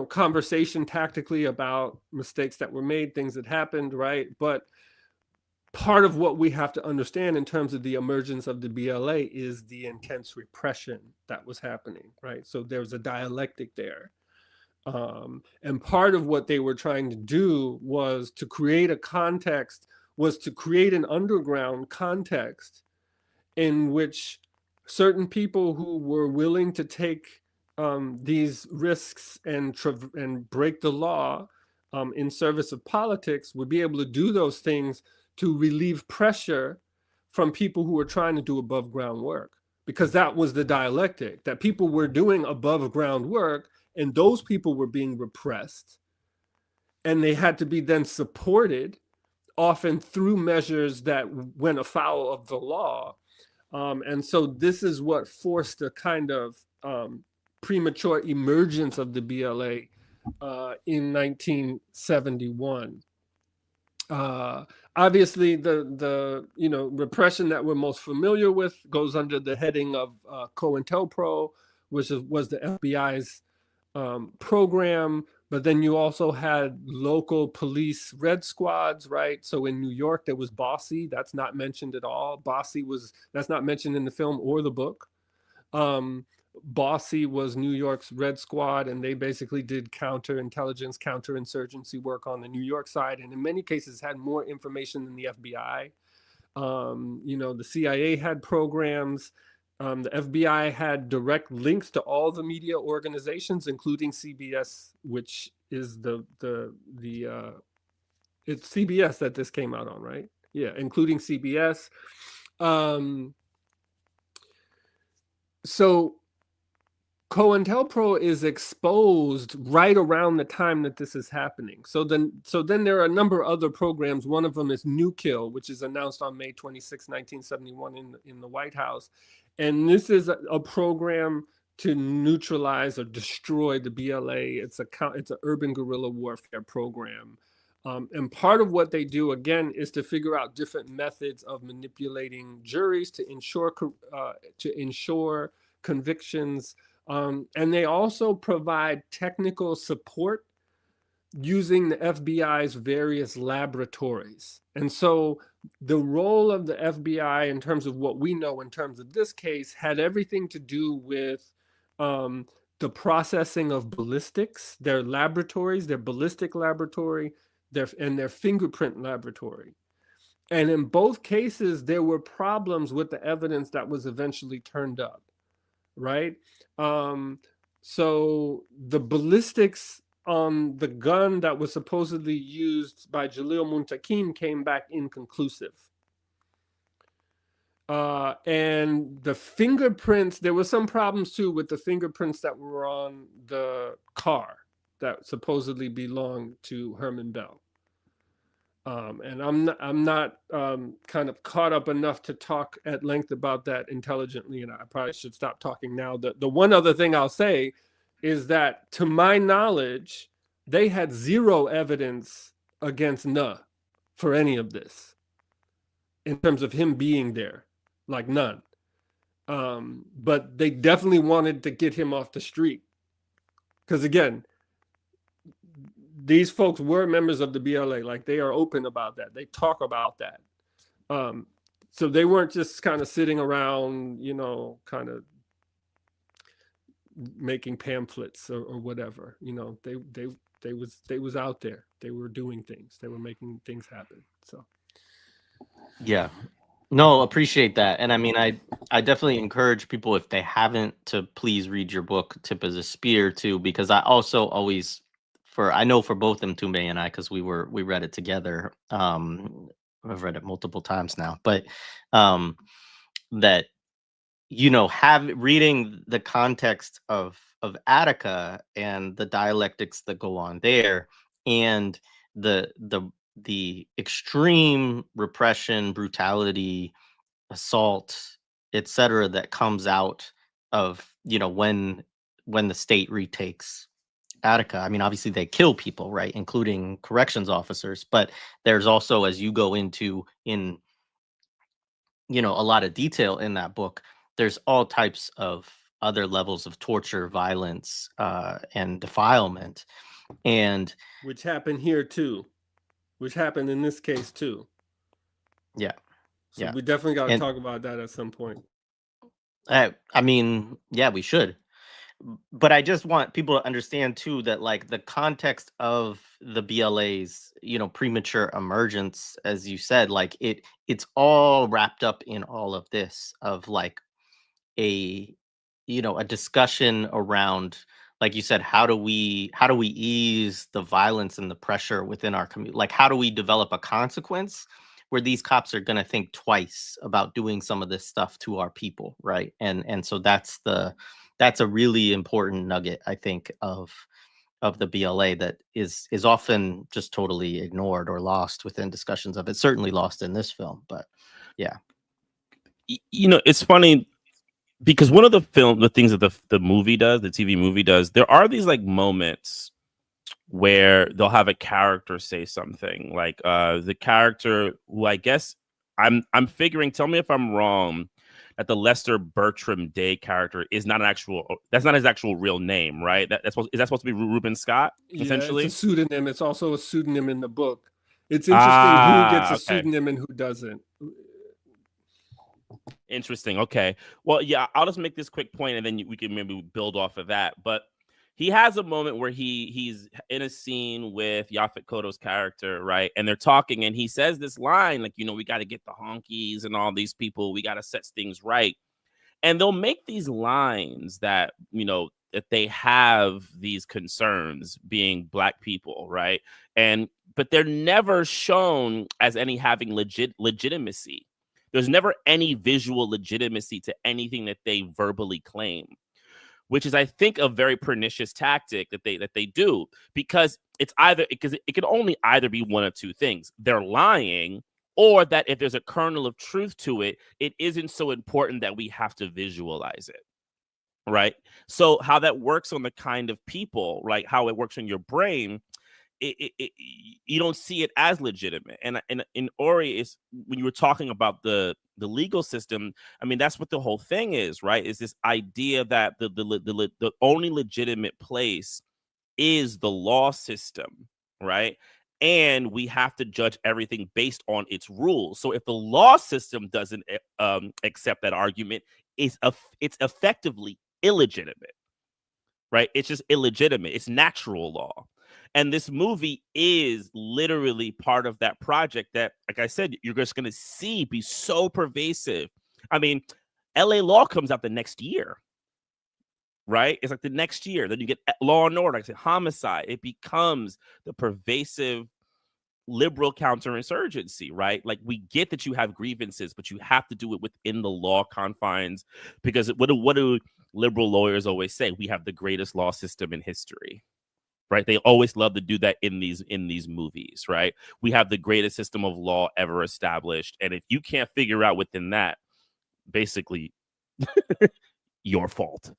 conversation tactically about mistakes that were made, things that happened, right? But part of what we have to understand in terms of the emergence of the BLA is the intense repression that was happening, right? So there's a dialectic there. And part of what they were trying to do was to create a context, was to create an underground context in which certain people who were willing to take these risks and break the law in service of politics would be able to do those things to relieve pressure from people who were trying to do above ground work, because that was the dialectic, that people were doing above ground work and those people were being repressed, and they had to be then supported, often through measures that went afoul of the law. And so this is what forced a kind of premature emergence of the BLA in 1971. Obviously, the repression that we're most familiar with goes under the heading of COINTELPRO, which was the FBI's program. But then you also had local police red squads, right? So in New York, there was Bossy. That's not mentioned at all. That's not mentioned in the film or the book. Bossy was New York's red squad, and they basically did counterintelligence, counterinsurgency work on the New York side, and in many cases had more information than the FBI. The CIA had programs. The FBI had direct links to all the media organizations, including CBS, which is it's CBS that this came out on, right? Yeah, including CBS. So COINTELPRO is exposed right around the time that this is happening. So then there are a number of other programs. One of them is New Kill, which is announced on May 26, 1971 in the White House. And this is a program to neutralize or destroy the BLA. It's an urban guerrilla warfare program. And part of what they do, again, is to figure out different methods of manipulating juries to ensure convictions. And they also provide technical support using the FBI's various laboratories. And so the role of the FBI in terms of what we know in terms of this case had everything to do with the processing of ballistics, their laboratories, their ballistic laboratory, and their fingerprint laboratory. And in both cases, there were problems with the evidence that was eventually turned up, right? So the ballistics on the gun that was supposedly used by Jalil Muntaqim came back inconclusive. And the fingerprints, there were some problems too with the fingerprints that were on the car that supposedly belonged to Herman Bell. And I'm not kind of caught up enough to talk at length about that intelligently, and I probably should stop talking now. The one other thing I'll say is that, to my knowledge, they had zero evidence against Nuh for any of this in terms of him being there, like none. But they definitely wanted to get him off the street because, again, these folks were members of the BLA. Like, they are open about that. They talk about that. So they weren't just kind of sitting around, kind of making pamphlets or whatever. They was out there. They were doing things. They were making things happen. So yeah. No, appreciate that. And I mean, I definitely encourage people, if they haven't, to please read your book, Tip as a Spear, too, because I also always, I know for both Mtumbe and I, because we read it together. I've read it multiple times now, but that, reading the context of Attica and the dialectics that go on there, and the extreme repression, brutality, assault, etc., that comes out of when the state retakes Attica. I mean, obviously they kill people, right, including corrections officers, but there's also, as you go into in a lot of detail in that book, there's all types of other levels of torture, violence, and defilement, and which happened here too, which happened in this case too. yeah, So yeah, we definitely got to and talk about that at some point. I mean, yeah, we should. But I just want people to understand too that, like, the context of the BLA's, premature emergence, as you said, like it's all wrapped up in all of this of like a a discussion around, like you said, how do we ease the violence and the pressure within our community, like how do we develop a consequence where these cops are going to think twice about doing some of this stuff to our people, right? And so that's a really important nugget, I think, of the BLA that is often just totally ignored or lost within discussions of it. Certainly lost in this film, but yeah. It's funny because one of the things that the movie does, the TV movie does, there are these like moments where they'll have a character say something, like the character who I guess I'm figuring, tell me if I'm wrong, that the Lester Bertram Day character is not that's not his actual real name, right? Is that supposed to be Reuben Scott, essentially? It's a pseudonym. It's also a pseudonym in the book. It's interesting who gets a pseudonym and who doesn't. Interesting. Okay. Well, yeah, I'll just make this quick point and then we can maybe build off of that. But he has a moment where he's in a scene with Yaphet Kotto's character, right? And they're talking and he says this line, like, we got to get the honkies and all these people. We got to set things right. And they'll make these lines that, that they have these concerns being Black people, right? But they're never shown as any having legitimacy. There's never any visual legitimacy to anything that they verbally claim, which is, I think, a very pernicious tactic that they do, because it can only either be one of two things. They're lying, or that if there's a kernel of truth to it, it isn't so important that we have to visualize it, right? So how that works on the kind of people, right? How it works on your brain, you don't see it as legitimate. And in Ori, is when you were talking about the legal system, I mean, that's what the whole thing is, right? Is this idea that the only legitimate place is the law system, right? And we have to judge everything based on its rules. So if the law system doesn't accept that argument, it's effectively illegitimate, right? It's just illegitimate. It's natural law. And this movie is literally part of that project that, like I said, you're just going to see be so pervasive. I mean, LA Law comes out the next year, right? It's like the next year. Then you get Law and Order, like I said, Homicide. It becomes the pervasive liberal counterinsurgency, right? Like, we get that you have grievances, but you have to do it within the law confines, because what do liberal lawyers always say? We have the greatest law system in history. Right? They always love to do that in these movies, right? We have the greatest system of law ever established. And if you can't figure out within that, basically your fault.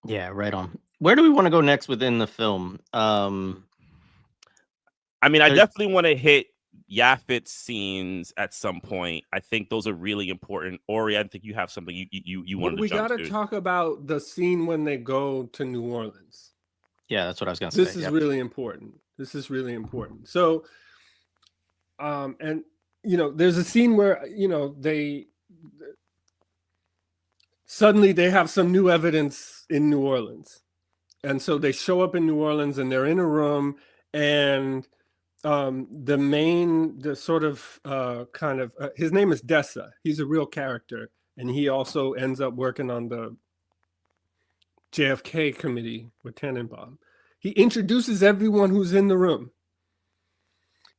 Yeah, right on. Where do we want to go next within the film? I mean, I definitely want to hit Yaphet's scenes at some point. I think those are really important. Ori, I think you have something you wanted to jump to. We got to talk about the scene when they go to New Orleans. Yeah, that's what I was going to say. This is really important. This is really important. So, and there's a scene where they suddenly they have some new evidence in New Orleans, and so they show up in New Orleans and they're in a room, and his name is Dessa. He's a real character, and he also ends up working on the JFK committee with Tannenbaum. He introduces everyone who's in the room.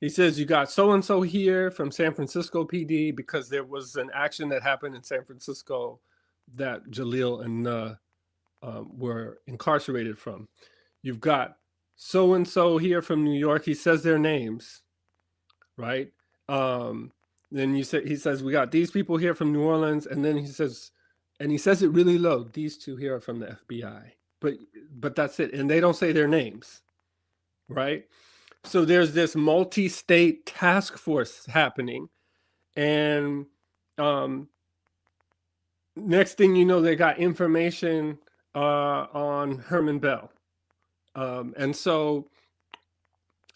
He says you got so-and-so here from San Francisco PD because there was an action that happened in San Francisco that Jalil and were incarcerated from. You've got so-and-so here from New York. He says their names, right? Then he says, we got these people here from New Orleans. And then he says it really low. These two here are from the FBI. But that's it. And they don't say their names, right? So there's this multi-state task force happening. And next thing you know, they got information on Herman Bell. And so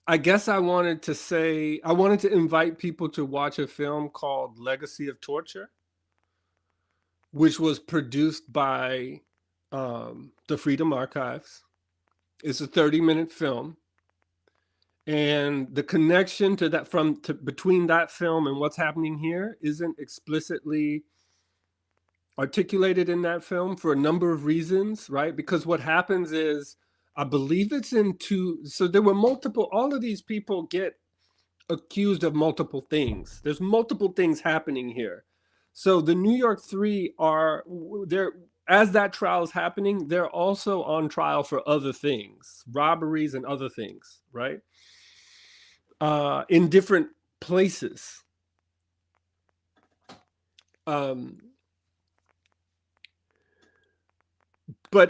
I guess I wanted to invite people to watch a film called Legacy of Torture, which was produced by the Freedom Archives. It's a 30-minute film. And the connection to that between that film and what's happening here isn't explicitly articulated in that film for a number of reasons, right? Because what happens is, I believe it's so there were all of these people get accused of multiple things. There's multiple things happening here. So the New York Three as that trial is happening, they're also on trial for other things, robberies and other things, right? In different places. But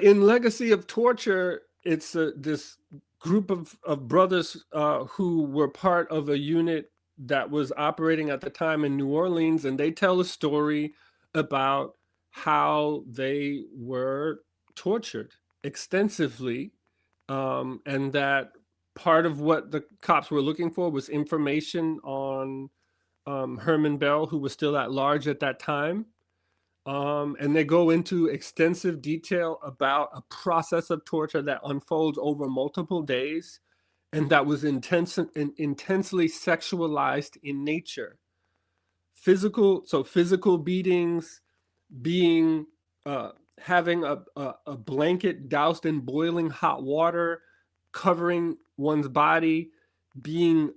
in Legacy of Torture, it's this group of brothers who were part of a unit that was operating at the time in New Orleans, and they tell a story about how they were tortured extensively, and that part of what the cops were looking for was information on Herman Bell, who was still at large at that time. And they go into extensive detail about a process of torture that unfolds over multiple days and that was intensely sexualized in nature. Physical beatings, having a blanket doused in boiling hot water, covering one's body, being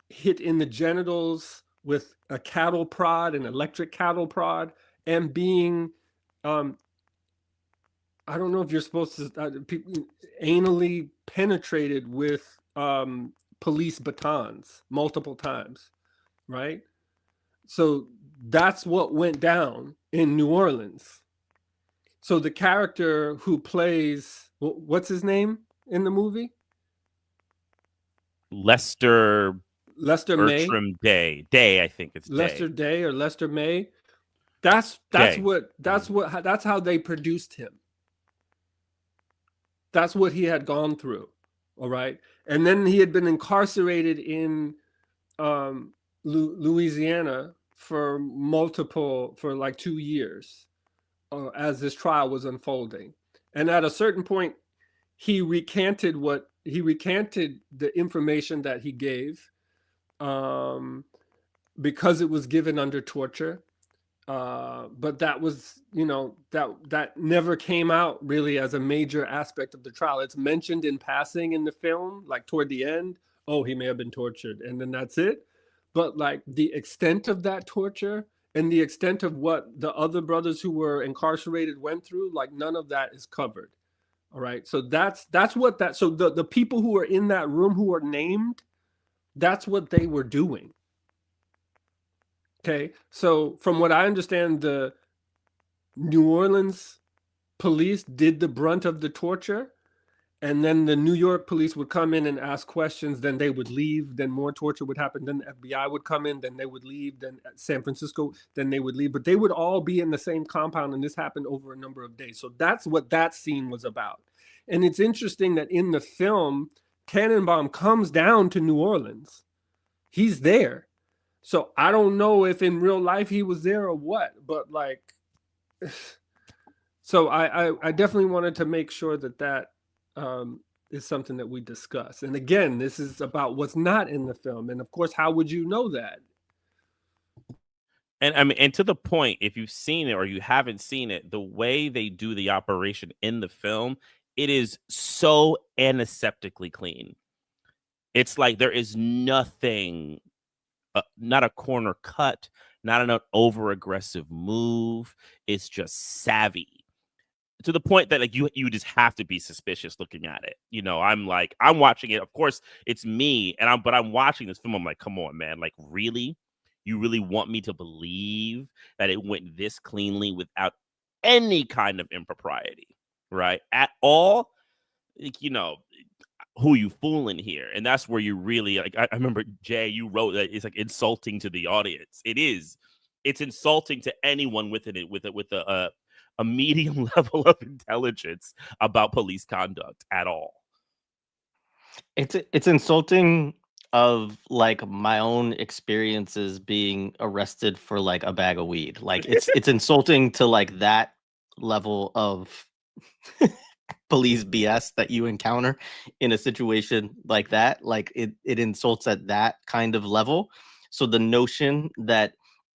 hit in the genitals with an electric cattle prod, and being, I don't know if you're supposed to, anally penetrated with police batons multiple times, right? So that's what went down in New Orleans. So the character who plays, what's his name in the movie? Lester May. Day, I think it's Lester Day. Day or Lester May. That's how they produced him. That's what he had gone through. All right. And then he had been incarcerated in Louisiana for like 2 years as this trial was unfolding. And at a certain point, he recanted the information that he gave, because it was given under torture. But that was, that never came out really as a major aspect of the trial. It's mentioned in passing in the film, like toward the end, oh, he may have been tortured, and then that's it. But like the extent of that torture and the extent of what the other brothers who were incarcerated went through, like none of that is covered. All right. So so the people who are in that room who are named, that's what they were doing. Okay. So from what I understand, the New Orleans police did the brunt of the torture, and then the New York police would come in and ask questions. Then they would leave. Then more torture would happen. Then the FBI would come in. Then they would leave. Then San Francisco, then they would leave. But they would all be in the same compound, and this happened over a number of days. So that's what that scene was about. And it's interesting that in the film, Tannenbaum comes down to New Orleans. He's there. So I don't know if in real life he was there or what, but like, so I definitely wanted to make sure that is something that we discuss. And again, this is about what's not in the film. And of course, how would you know that? And I mean, and to the point, if you've seen it or you haven't seen it, the way they do the operation in the film, it is so antiseptically clean. It's like there is nothing, not a corner cut, not an over aggressive move. It's just savvy to the point that like you just have to be suspicious looking at it. I'm watching it. Of course, it's me, but I'm watching this film. I'm like, come on, man! Like, really, you really want me to believe that it went this cleanly without any kind of impropriety, right? At all? Like, who you fooling here? And that's where you really like. I remember Jay, you wrote that it's like insulting to the audience. It is. It's insulting to anyone with a medium level of intelligence about police conduct at all. It's insulting of like my own experiences being arrested for like a bag of weed. Like it's insulting to like that level of police BS that you encounter in a situation like that. Like it insults at that kind of level. So the notion that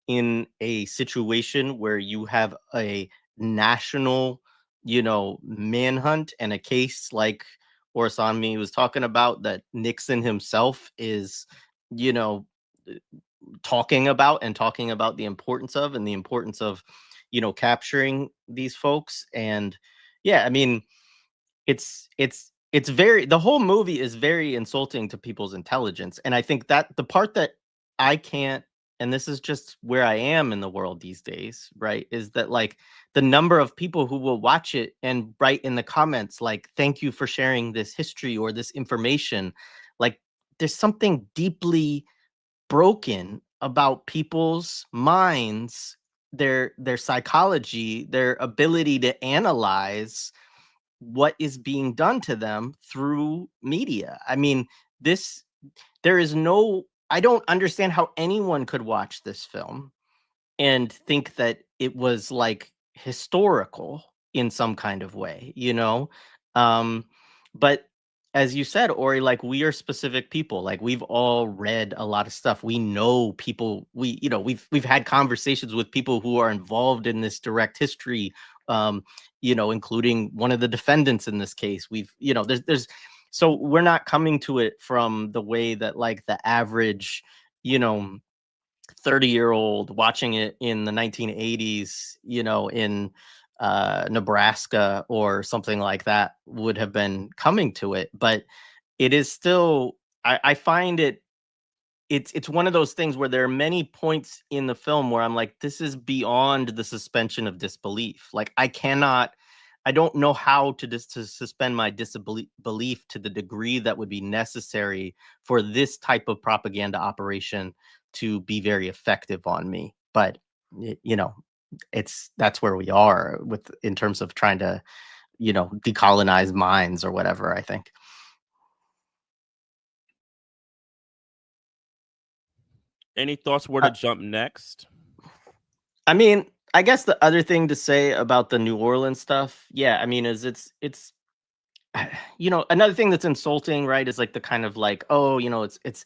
in a situation where you have a national, manhunt and a case like Orisanmi was talking about that Nixon himself is, you know, talking about the importance of and the importance of, capturing these folks. And yeah, I mean, it's very the whole movie is very insulting to people's intelligence. And I think that the part that I can't, and this is just where I am in the world these days, right, is that like the number of people who will watch it and write in the comments like, thank you for sharing this history or this information. Like there's something deeply broken about people's minds, their psychology, their ability to analyze what is being done to them through media. I mean, this there is no I don't understand how anyone could watch this film and think that it was like historical in some kind of way, Um, but as you said, Ori, like we are specific people. Like we've all read a lot of stuff. We know people. We've had conversations with people who are involved in this direct history. Including one of the defendants in this case. There's so we're not coming to it from the way that like the average, 30-year-old watching it in the 1980s, in Nebraska or something like that would have been coming to it. But it is still, I find it's one of those things where there are many points in the film where I'm like, this is beyond the suspension of disbelief. Like I don't know how to suspend my disbelief to the degree that would be necessary for this type of propaganda operation to be very effective on me. But that's where we are in terms of trying to, decolonize minds or whatever, I think. Any thoughts where to jump next? I mean, I guess the other thing to say about the New Orleans stuff, yeah, I mean, is it's another thing that's insulting, right, is like the kind of like, oh, it's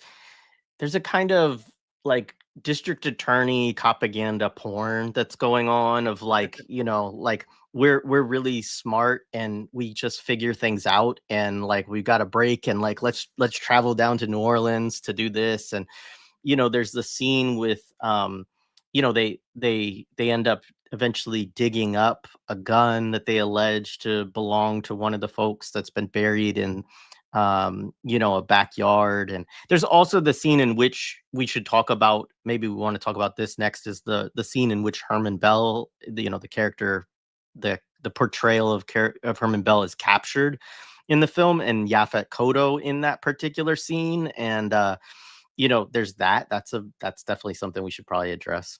there's a kind of like district attorney propaganda porn that's going on of like, like we're really smart and we just figure things out and like we got a break and like let's travel down to New Orleans to do this. And there's the scene with they end up eventually digging up a gun that they allege to belong to one of the folks that's been buried in a backyard. And there's also the scene in which we should talk about, maybe we want to talk about this next, is the scene in which Herman Bell, the character, the portrayal of Herman Bell is captured in the film, and Yaphet Kotto in that particular scene. And there's that's definitely something we should probably address.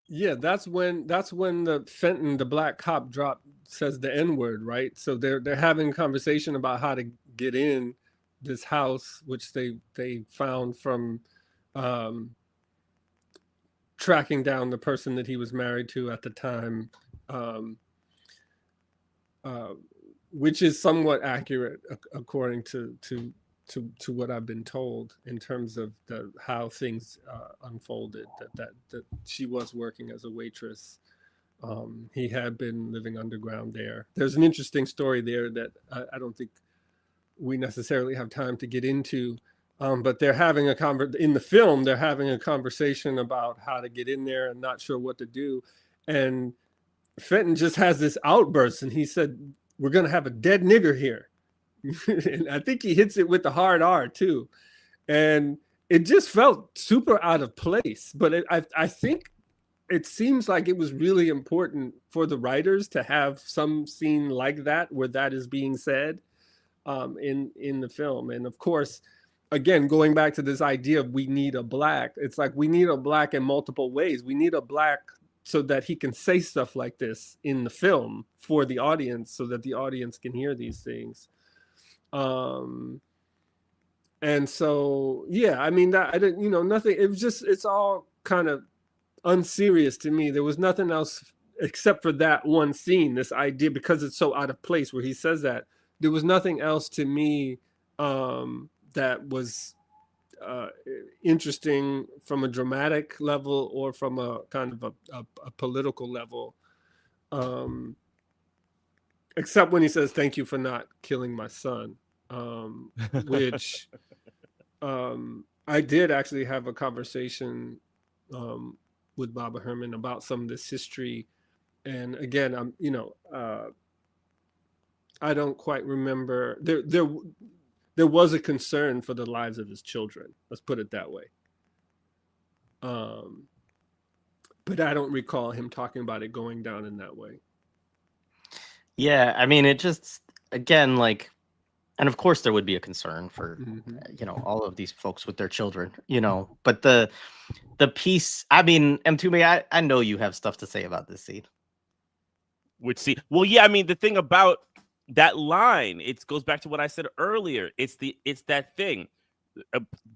Yeah, that's when the Fenton, the black cop, says the N-word, right? So they're having a conversation about how to get in this house, which they found from tracking down the person that he was married to at the time, which is somewhat accurate according to what I've been told in terms of how things unfolded. That she was working as a waitress. He had been living underground there. There's an interesting story there that I don't think we necessarily have time to get into. But they're having in the film, they're having a conversation about how to get in there and not sure what to do. And Fenton just has this outburst, and he said, "We're going to have a dead nigger here." And I think he hits it with the hard R too. And it just felt super out of place. But I think it seems like it was really important for the writers to have some scene like that where that is being said in the film. And of course, again, going back to this idea of we need a black, it's like we need a black in multiple ways. We need a black so that he can say stuff like this in the film for the audience, so that the audience can hear these things. And so, yeah, I mean, that I didn't, nothing. It was just, it's all kind of unserious to me. There was nothing else except for that one scene, this idea, because it's so out of place where he says that. There was nothing else to me that was interesting from a dramatic level or from a kind of a political level, except when he says, "Thank you for not killing my son," which I did actually have a conversation with Baba Herman about some of this history. And again, I don't quite remember. There was a concern for the lives of his children. Let's put it that way. But I don't recall him talking about it going down in that way. Yeah, I mean, it just, again, like, and of course there would be a concern for, all of these folks with their children, but the piece, I mean, M2Me, I know you have stuff to say about this scene. Which scene? Well, yeah, I mean, the thing about that line, it goes back to what I said earlier. It's that thing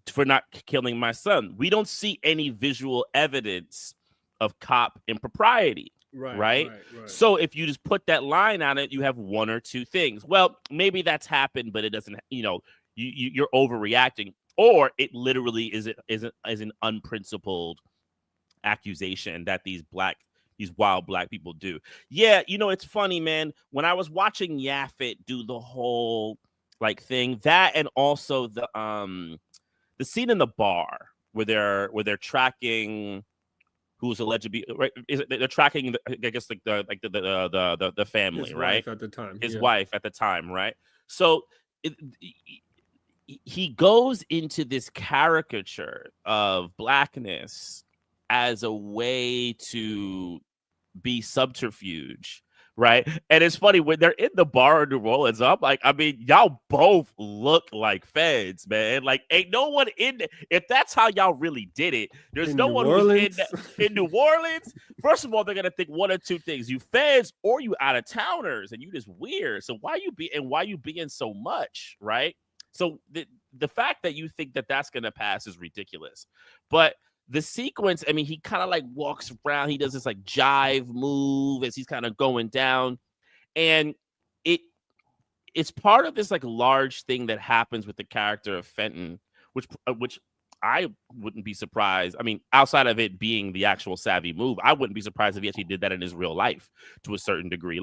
for not killing my son. We don't see any visual evidence of cop impropriety. Right. So if you just put that line on it, you have one or two things. Well, maybe that's happened, but it doesn't, you're overreacting, or it literally is an unprincipled accusation that these wild black people do. Yeah, it's funny, man. When I was watching Yaphet do the whole thing, that, and also the scene in the bar where they're tracking who's alleged to be, right? They're tracking, I guess, the family, his right? Wife at the time. His wife at the time, right? So he goes into this caricature of blackness as a way to be subterfuge, right? And it's funny when they're in the bar in New Orleans, I'm like, I mean, y'all both look like feds, man. Like, ain't no one in there. If that's how y'all really did it, there's no one who's in New Orleans. First of all, they're gonna think one or two things: you feds or you out of towners, and you just weird. So why you being so much, right? So the fact that you think that that's gonna pass is ridiculous, but the sequence, I mean, he kind of walks around. He does this jive move as he's kind of going down. And it's part of this large thing that happens with the character of Fenton, which I wouldn't be surprised. I mean, outside of it being the actual savvy move, I wouldn't be surprised if he actually did that in his real life to a certain degree.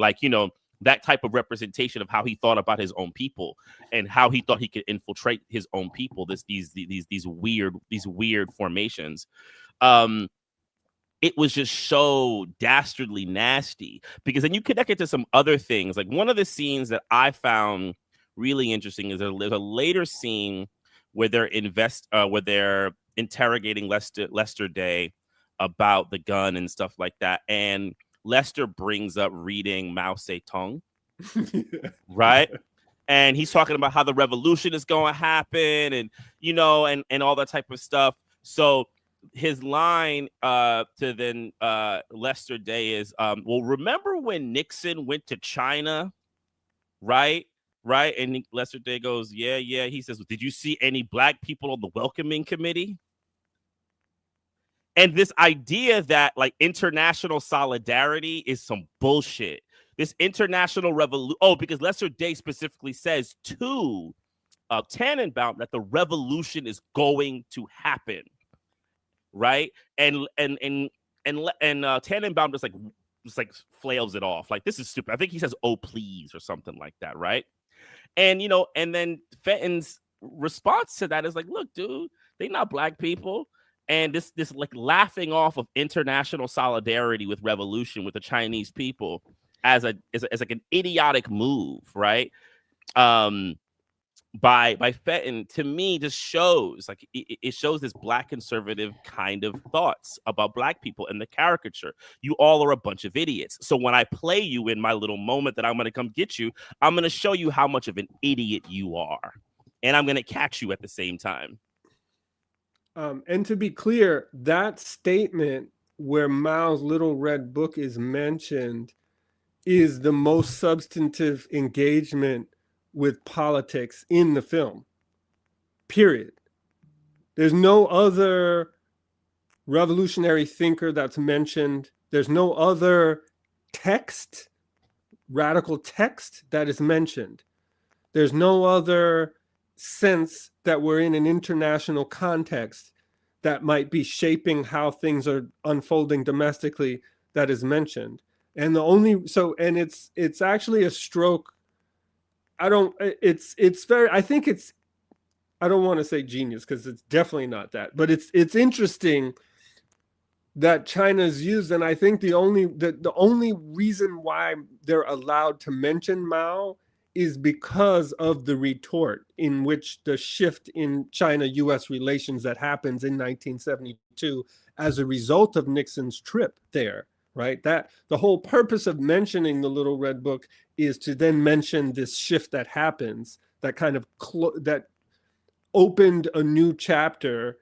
That type of representation of how he thought about his own people and how he thought he could infiltrate his own people. These weird formations. It was just so dastardly nasty, because then you connect it to some other things. Like, one of the scenes that I found really interesting is there's a later scene where they're interrogating Lester Day about the gun and stuff like that, and Lester brings up reading Mao Zedong, right? And he's talking about how the revolution is going to happen, and and all that type of stuff. So his line to then Lester Day is, well, remember when Nixon went to China, right? And Lester Day goes, yeah. He says, did you see any black people on the welcoming committee? And this idea that international solidarity is some bullshit. This international revolution. Oh, because Lester Day specifically says to Tannenbaum that the revolution is going to happen, right? And Tannenbaum just flails it off. This is stupid. I think he says, "Oh, please," or something like that, right? And, you know, and then Fenton's response to that is like, look, dude, they not black people. And this like laughing off of international solidarity with revolution with the Chinese people as like an idiotic move, right? By Fenton, to me, just shows like it shows this black conservative kind of thoughts about black people and the caricature. You all are a bunch of idiots. So when I play you in my little moment that I'm going to come get you, I'm going to show you how much of an idiot you are, and I'm going to catch you at the same time. And to be clear, that statement where Mao's Little Red Book is mentioned is the most substantive engagement with politics in the film, period. There's no other revolutionary thinker that's mentioned. There's no other text, radical text, that is mentioned. There's no other sense that we're in an international context that might be shaping how things are unfolding domestically that is mentioned. And the only, so, and it's actually a stroke. I don't want to say genius because it's definitely not that, but it's interesting that China's used, and I think the only reason why they're allowed to mention Mao is because of the retort in which the shift in China-US relations that happens in 1972 as a result of Nixon's trip there, right? That the whole purpose of mentioning the Little Red Book is to then mention this shift that happens, that kind of that opened a new chapter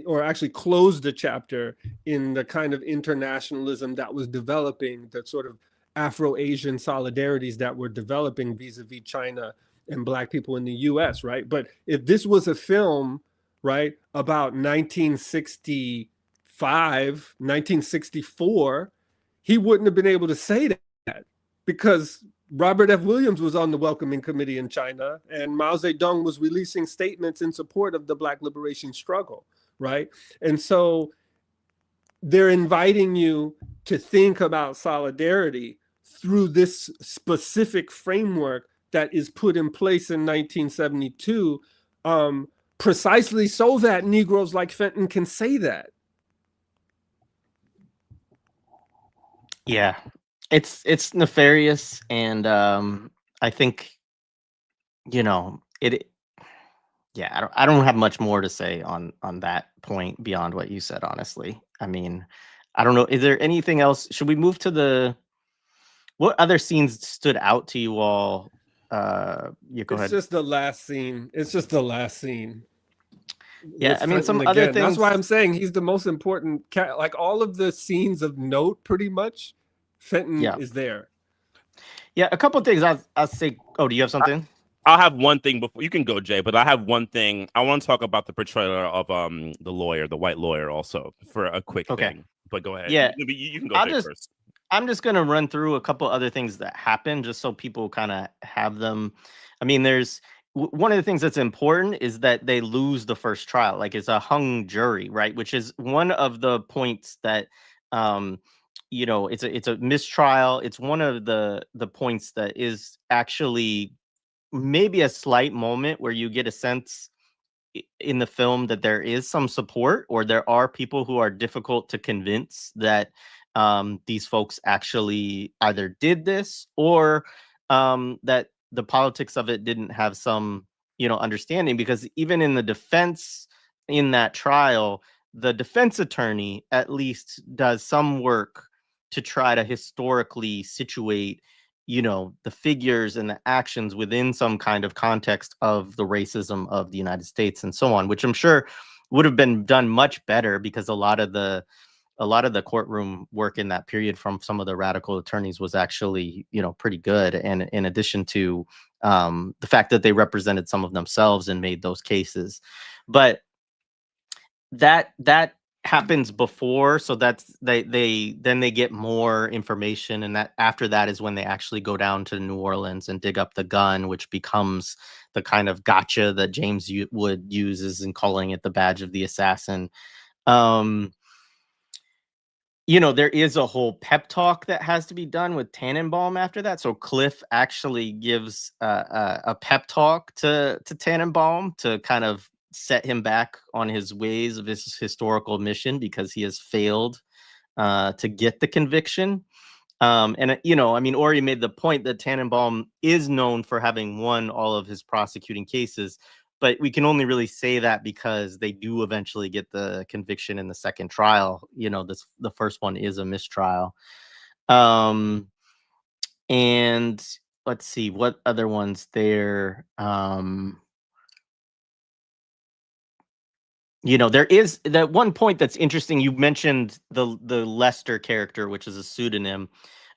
or actually closed a chapter in the kind of internationalism that was developing, the sort of Afro-Asian solidarities that were developing vis-a-vis China and black people in the US, right? But if this was a film, right, about 1965, 1964, he wouldn't have been able to say that because Robert F. Williams was on the welcoming committee in China, and Mao Zedong was releasing statements in support of the Black liberation struggle, right? And so they're inviting you to think about solidarity through this specific framework that is put in place in 1972, precisely so that Negroes like Fenton can say that. Yeah, it's nefarious, and I think, you know, it. Yeah, I don't have much more to say on that point beyond what you said. Honestly, I mean, I don't know. Is there anything else? Should we move to what other scenes stood out to you all? You go ahead. It's just the last scene. Yeah, I mean, some other things. That's why I'm saying he's the most important. Like all of the scenes of note, pretty much, Fenton is there. Yeah, a couple of things I'll say. Oh, do you have something? I'll have one thing before you can go, Jay, but I have one thing. I want to talk about the portrayal of the lawyer, the white lawyer, also for a quick thing. But go ahead. Yeah, you can go, Jay, first. I'm just gonna run through a couple other things that happen, just so people kind of have them. I mean, there's one of the things that's important is that they lose the first trial, like it's a hung jury, right? Which is one of the points that, you know, it's a mistrial. It's one of the points that is actually maybe a slight moment where you get a sense in the film that there is some support, or there are people who are difficult to convince that these folks actually either did this, or that the politics of it didn't have some, you know, understanding. Because even in the defense in that trial, the defense attorney at least does some work to try to historically situate, you know, the figures and the actions within some kind of context of the racism of the United States and so on, which I'm sure would have been done much better, because a lot of the courtroom work in that period from some of the radical attorneys was actually, you know, pretty good. And in addition to the fact that they represented some of themselves and made those cases, but that happens before, so that's they then they get more information, and that after that is when they actually go down to New Orleans and dig up the gun, which becomes the kind of gotcha that James Wood uses in calling it the badge of the assassin. you know, there is a whole pep talk that has to be done with Tannenbaum after that. So Cliff actually gives a pep talk to Tannenbaum to kind of set him back on his ways of his historical mission because he has failed to get the conviction. And, you know, I mean, Ori made the point that Tannenbaum is known for having won all of his prosecuting cases, but we can only really say that because they do eventually get the conviction in the second trial. You know, the first one is a mistrial. And let's see what other ones there. You know, there is that one point that's interesting. You mentioned the Lester character, which is a pseudonym.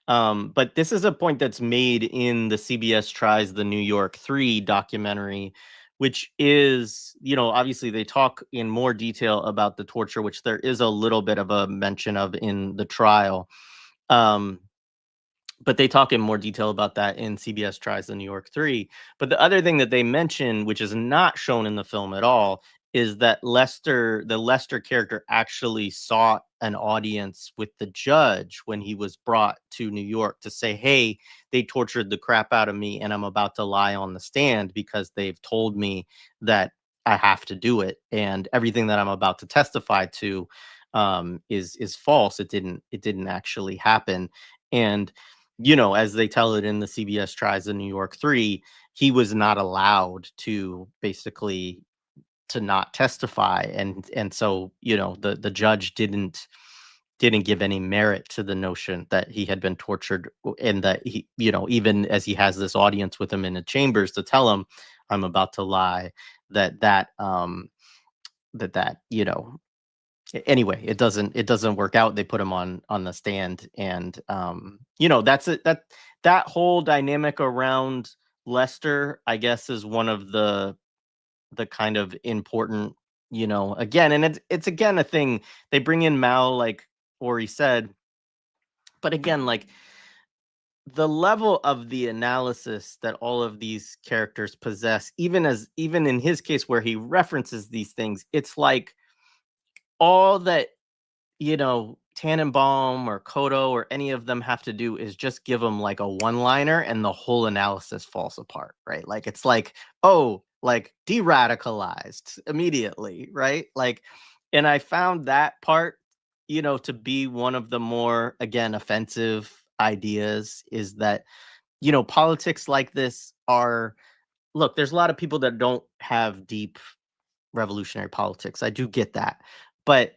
But this is a point that's made in the CBS Tries the New York 3 documentary, which is, you know, obviously they talk in more detail about the torture, which there is a little bit of a mention of in the trial. But they talk in more detail about that in CBS Tries the New York 3. But the other thing that they mention, which is not shown in the film at all, is that the Lester character actually sought an audience with the judge when he was brought to New York to say, hey, they tortured the crap out of me and I'm about to lie on the stand because they've told me that I have to do it. And everything that I'm about to testify to is false. It didn't actually happen. And you know, as they tell it in the CBS Tries the New York 3, he was not allowed to basically to not testify. And so, you know, the judge didn't give any merit to the notion that he had been tortured and that he, you know, even as he has this audience with him in the chambers to tell him, I'm about to lie, that you know, anyway, it doesn't work out. They put him on the stand, and you know, that's it. That whole dynamic around Lester, I guess, is one of the kind of important, you know, again, and it's again a thing. They bring in Mal, like Ori said, but again, like the level of the analysis that all of these characters possess, even in his case where he references these things, it's like all that, you know, Tannenbaum or Kotto or any of them have to do is just give them like a one-liner and the whole analysis falls apart, right? Like it's like, oh, like de-radicalized immediately, right? Like, and I found that part, you know, to be one of the more, again, offensive ideas is that, you know, politics like this are, look, there's a lot of people that don't have deep revolutionary politics. I do get that. But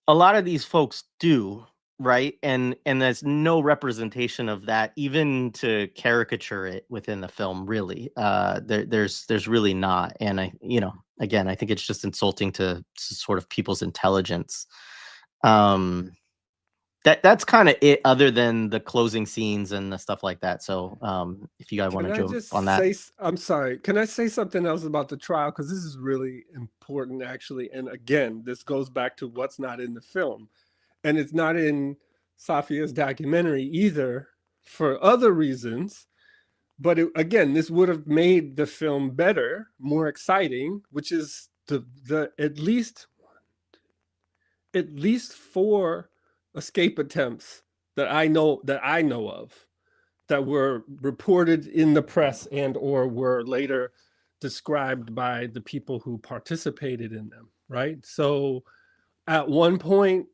a lot of these folks do, right? And there's no representation of that, even to caricature it within the film, really. There's really not. And I, you know, again, I think it's just insulting to sort of people's intelligence. That's kind of it, other than the closing scenes and the stuff like that. So if you guys want to jump on that. I'm sorry. Can I say something else about the trial? Because this is really important, actually. And again, this goes back to what's not in the film. And it's not in Safia's documentary either for other reasons. But again, this would have made the film better, more exciting, which is the at least 4 escape attempts that I know of that were reported in the press and or were later described by the people who participated in them, right? So at one point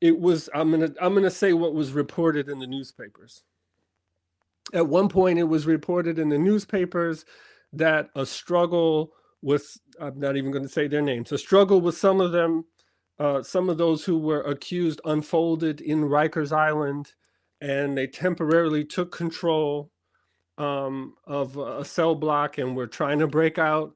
it was, I'm gonna say what was reported in the newspapers. At one point it was reported in the newspapers that a struggle with, I'm not even going to say their names, a struggle with some of them, some of those who were accused unfolded in Rikers Island, and they temporarily took control of a cell block and were trying to break out.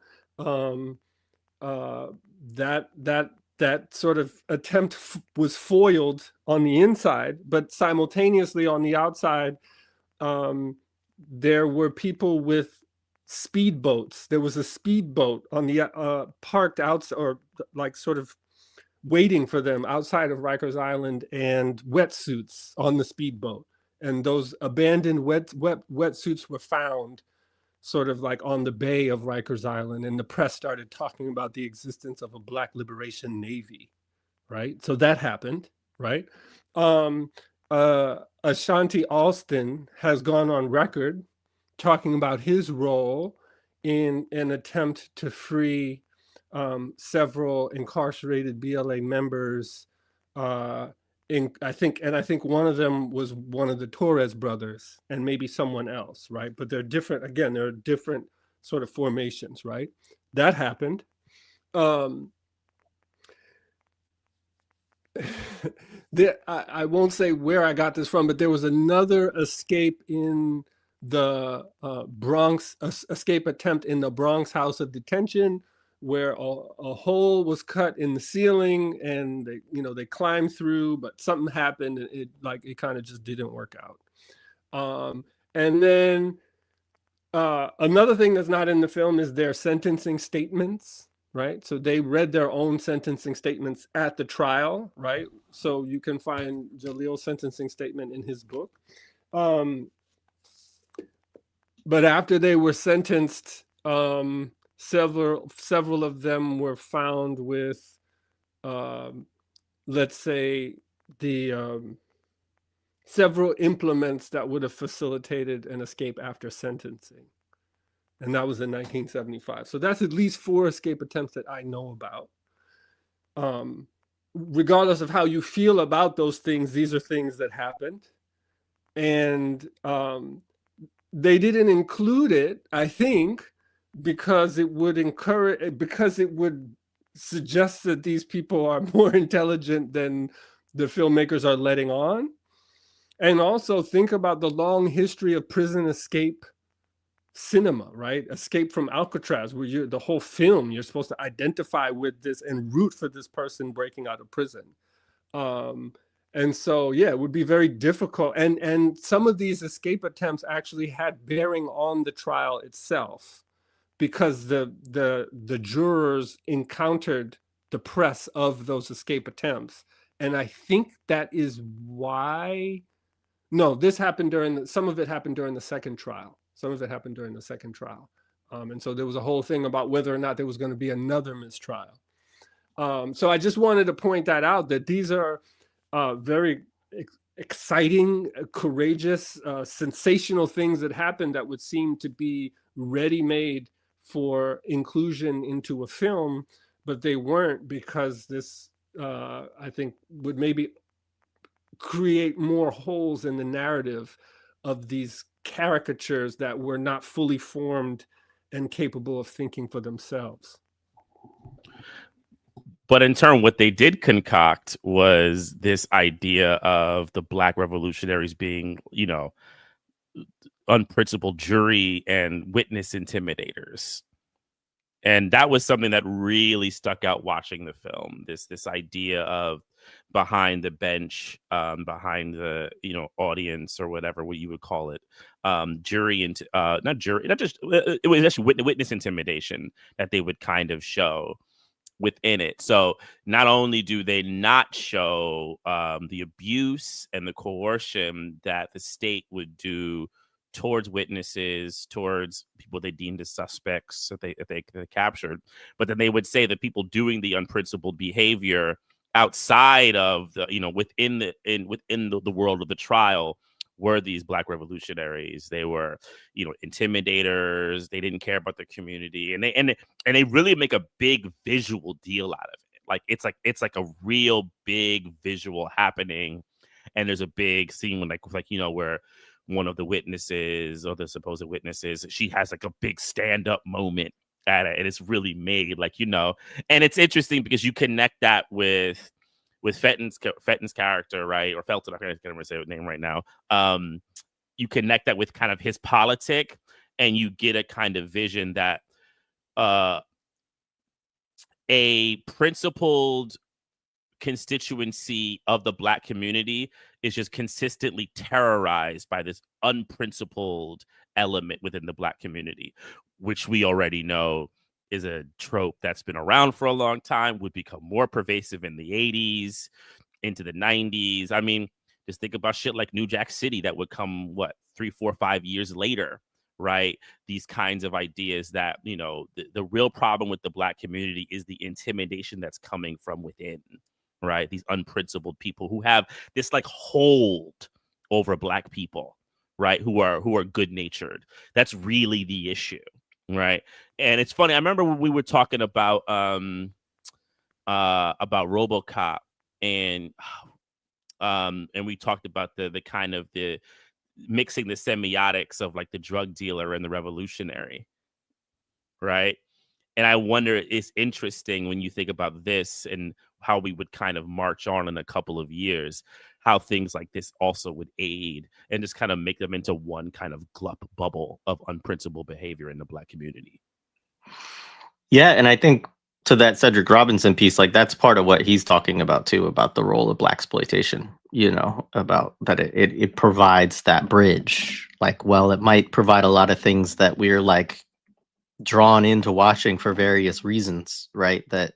That sort of attempt was foiled on the inside, but simultaneously on the outside, there were people with speedboats. There was a speedboat on the parked outside, or like sort of waiting for them outside of Rikers Island, and wetsuits on the speedboat. And those abandoned wetsuits were found sort of like on the bay of Rikers Island. And the press started talking about the existence of a Black Liberation Navy, right? So that happened. right? Ashanti Alston has gone on record talking about his role in an attempt to free several incarcerated BLA members. I think one of them was one of the Torres brothers, and maybe someone else, right? But they're different. Again, there are different sort of formations, right? That happened. I won't say where I got this from, but there was another escape in the Bronx, escape attempt in the Bronx house of detention, where a hole was cut in the ceiling, and they climbed through, but something happened, and it kind of just didn't work out. And then another thing that's not in the film is their sentencing statements. Right. So they read their own sentencing statements at the trial. Right. So you can find Jalil's sentencing statement in his book. But after they were sentenced, several of them were found with, let's say, the several implements that would have facilitated an escape after sentencing. And that was in 1975. So that's at least 4 escape attempts that I know about. Regardless of how you feel about those things, these are things that happened. And they didn't include it, I think, because it would suggest that these people are more intelligent than the filmmakers are letting on. And also think about the long history of prison escape cinema, right? Escape from Alcatraz, where the whole film, you're supposed to identify with this and root for this person breaking out of prison. And so, yeah, it would be very difficult. And some of these escape attempts actually had bearing on the trial itself, because the jurors encountered the press of those escape attempts. And I think that is why, no, this happened some of it happened during the second trial. Some of it happened during the second trial. And so there was a whole thing about whether or not there was going to be another mistrial. So I just wanted to point that out, that these are very exciting, courageous, sensational things that happened that would seem to be ready-made for inclusion into a film, but they weren't, because this, I think, would maybe create more holes in the narrative of these caricatures that were not fully formed and capable of thinking for themselves. But in turn, what they did concoct was this idea of the Black Revolutionaries being, unprincipled jury and witness intimidators. And that was something that really stuck out watching the film. This idea of behind the bench, behind the audience, or whatever what you would call it, jury and it was actually witness intimidation that they would kind of show within it. So not only do they not show the abuse and the coercion that the state would do towards witnesses, towards people they deemed as suspects that they captured, but then they would say that people doing the unprincipled behavior outside of the within the world of the trial were these Black revolutionaries. They were intimidators. They didn't care about the community, and they really make a big visual deal out of it. Like it's like a real big visual happening, and there's a big scene where one of the witnesses, or the supposed witnesses, she has like a big stand-up moment at it, and it's really made and it's interesting because you connect that with Fenton's character, right? Or Felton, I can't remember his name right now. You connect that with kind of his politic, and you get a kind of vision that a principled constituency of the Black community is just consistently terrorized by this unprincipled element within the Black community, which we already know is a trope that's been around for a long time, would become more pervasive in the 80s, into the 90s. I mean, just think about shit like New Jack City that would come, 3, 4, 5 years later, right? These kinds of ideas that, the real problem with the Black community is the intimidation that's coming from within, right? These unprincipled people who have this like hold over Black people, right? Who are good natured. That's really the issue, right? And it's funny. I remember when we were talking about RoboCop and we talked about the kind of the mixing the semiotics of like the drug dealer and the revolutionary, right? And I wonder, it's interesting when you think about this and how we would kind of march on in a couple of years, how things like this also would aid and just kind of make them into one kind of glup bubble of unprincipled behavior in the Black community. Yeah, and I think to that Cedric Robinson piece, like that's part of what he's talking about too, about the role of blaxploitation, you know, about that it provides that bridge. Like, well, it might provide a lot of things that we're like drawn into watching for various reasons, right? That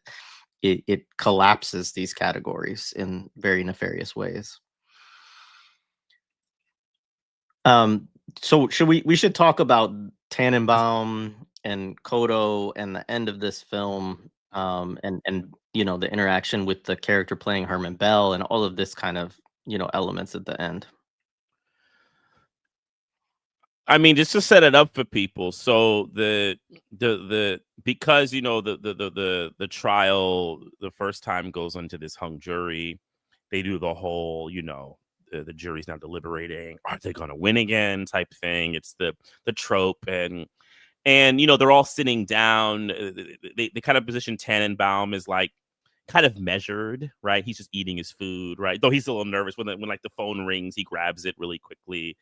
it collapses these categories in very nefarious ways. So we should talk about Tannenbaum and Kotto and the end of this film, and you know, the interaction with the character playing Herman Bell and all of this kind of, you know, elements at the end. I mean, just to set it up for people. So the because you know the trial the first time goes into this hung jury, they do the whole, you know, the jury's now deliberating, are they going to win again type thing. It's the trope, and you know, they're all sitting down. They kind of position Tannenbaum as like kind of measured, right? He's just eating his food, right? Though he's a little nervous when like the phone rings, he grabs it really quickly.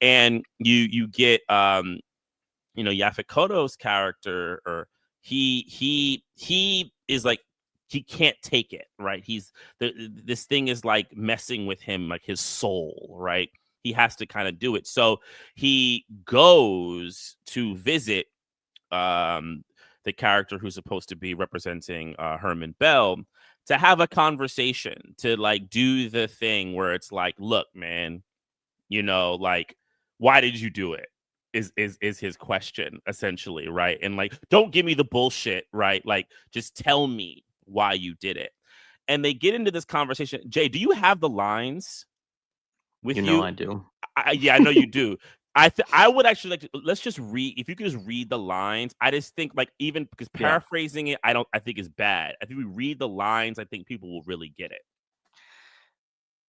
And you get you know, Yaphet Kotto's character, or he is like, he can't take it, right? This thing is like messing with him, like his soul, right? He has to kind of do it. So he goes to visit the character who's supposed to be representing Herman Bell, to have a conversation, to like do the thing where it's like, look, man, you know, like, why did you do it? Is his question, essentially, right? And like, don't give me the bullshit, right? Like, just tell me why you did it. And they get into this conversation. Jay, do you have the lines with You you? know, I do. Yeah, I know you do. I would actually like to, let's just read, if you could just read the lines. I just think, like, even because paraphrasing it, I think is bad. I think we read the lines, I think people will really get it.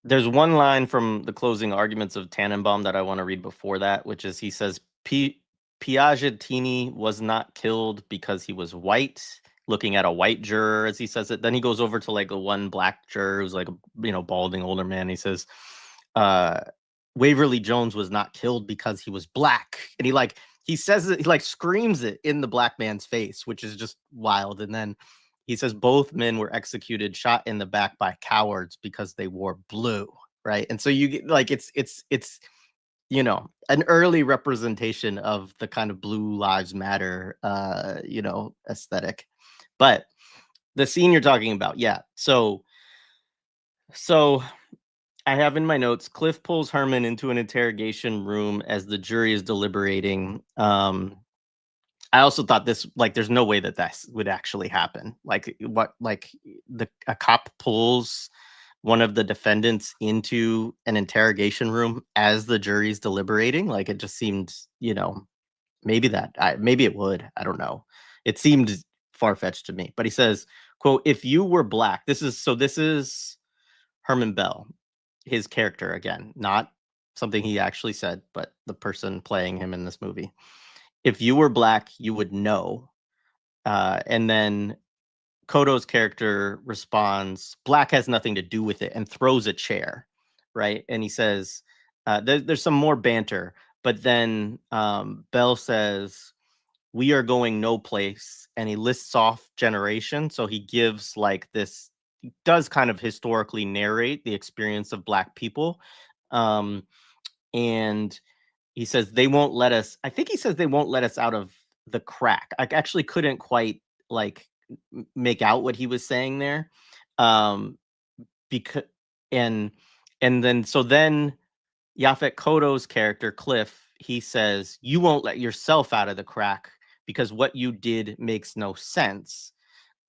There's one line from the closing arguments of Tannenbaum that I want to read before that, which is he says, Piagetini was not killed because he was white, looking at a white juror as he says it. Then he goes over to like a one Black juror who's like a, you know, balding older man. He says, Waverly Jones was not killed because he was Black. And he says it, he like screams it in the Black man's face, which is just wild. And then he says both men were executed, shot in the back by cowards because they wore blue, right? And so you get like it's you know, an early representation of the kind of Blue Lives Matter you know, aesthetic. But the scene you're talking about, yeah. So I have in my notes, Cliff pulls Herman into an interrogation room as the jury is deliberating. I also thought this, like, there's no way that that would actually happen. Like, a cop pulls one of the defendants into an interrogation room as the jury's deliberating. Like, it just seemed, you know, maybe it would. I don't know. It seemed far-fetched to me. But he says, quote, if you were Black, this is Herman Bell, his character again, not something he actually said, but the person playing him in this movie. If you were Black, you would know. And then Kotto's character responds, Black has nothing to do with it, and throws a chair, right? And he says, there's some more banter, but then Bell says, we are going no place, and he lists off generation. So he gives like this, he does kind of historically narrate the experience of Black people. And he says they won't let us, I think he says they won't let us out of the crack. I actually couldn't quite like make out what he was saying there. Because and then Yaphet Kotto's character Cliff, he says you won't let yourself out of the crack because what you did makes no sense.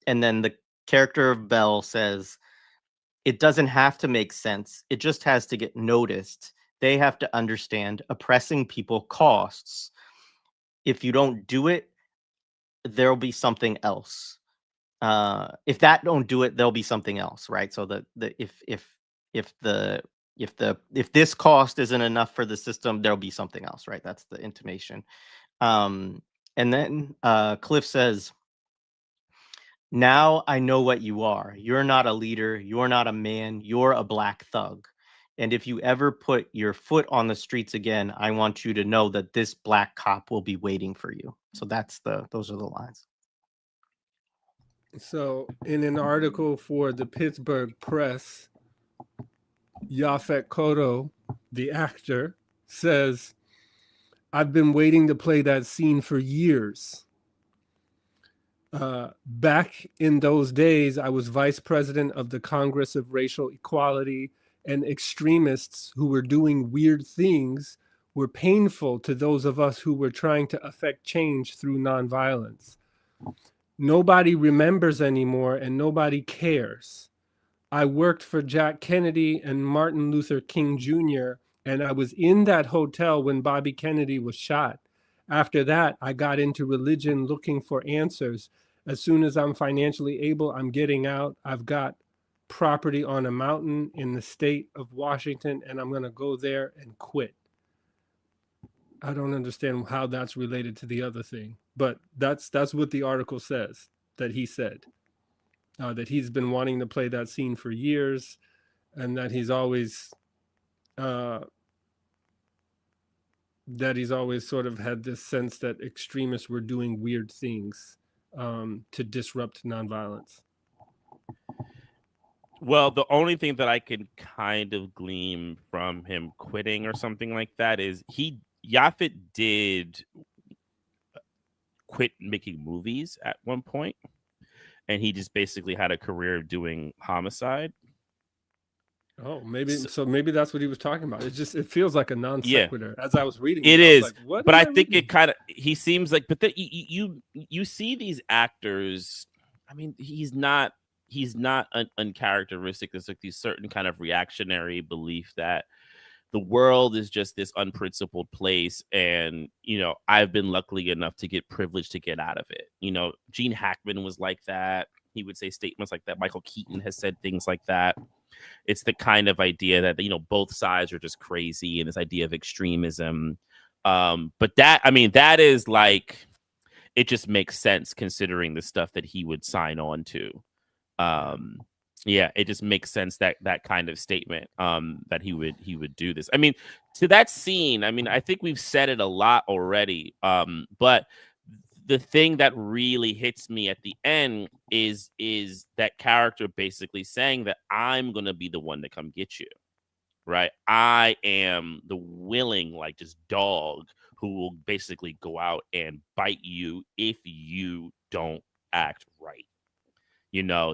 And then the character of Bell says It doesn't have to make sense. It just has to get noticed. They have to understand oppressing people costs. If you don't do it, there'll be something else. If that don't do it, there'll be something else, right? So if this cost isn't enough for the system, there'll be something else, right? That's the intimation. And then Cliff says, now I know what you are. You're not a leader. You're not a man. You're a black thug. And if you ever put your foot on the streets again, I want you to know that this black cop will be waiting for you. So those are the lines. So in an article for the Pittsburgh Press, Yaphet Kotto, the actor, says, I've been waiting to play that scene for years. Back in those days, I was vice president of the Congress of Racial Equality, and extremists who were doing weird things were painful to those of us who were trying to affect change through nonviolence. Nobody remembers anymore, and nobody cares. I worked for Jack Kennedy and Martin Luther King Jr., and I was in that hotel when Bobby Kennedy was shot. After that, I got into religion looking for answers. As soon as I'm financially able, I'm getting out. I've got property on a mountain in the state of Washington, and I'm going to go there and quit. I don't understand how that's related to the other thing, but that's what the article says that he said. That he's been wanting to play that scene for years, and that he's always sort of had this sense that extremists were doing weird things to disrupt nonviolence. Well, the only thing that I can kind of glean from him quitting or something like that is Yaphet did quit making movies at one point, and he just basically had a career of doing homicide. Oh, maybe maybe that's what he was talking about. It feels like a non sequitur. As I was reading it is, is, like, what but am I think reading? it kind of, he seems like, but you see these actors. I mean, he's not uncharacteristic. There's like these certain kind of reactionary belief that the world is just this unprincipled place, and I've been lucky enough to get privileged to get out of it. Gene Hackman was like that. He would say statements like that. Michael Keaton has said things like that. It's the kind of idea that both sides are just crazy, and this idea of extremism. But that is like, it just makes sense considering the stuff that he would sign on to. Yeah, it just makes sense that kind of statement, that he would do this. I mean, to that scene, I mean, I think we've said it a lot already. But the thing that really hits me at the end is that character basically saying that I'm going to be the one to come get you, right? I am the willing, like, just dog who will basically go out and bite you if you don't act right.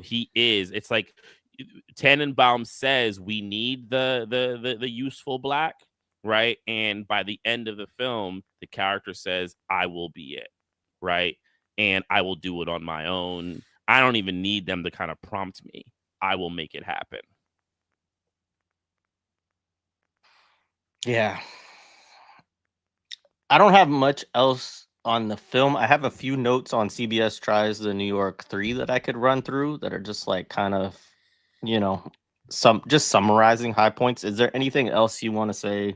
He is. It's like Tannenbaum says, we need the useful black, right? And by the end of the film, the character says, I will be it, right? And I will do it on my own. I don't even need them to kind of prompt me. I will make it happen. Yeah. I don't have much else on the film. I have a few notes on CBS Tries the New York 3 that I could run through that are just like kind of, just summarizing high points. Is there anything else you want to say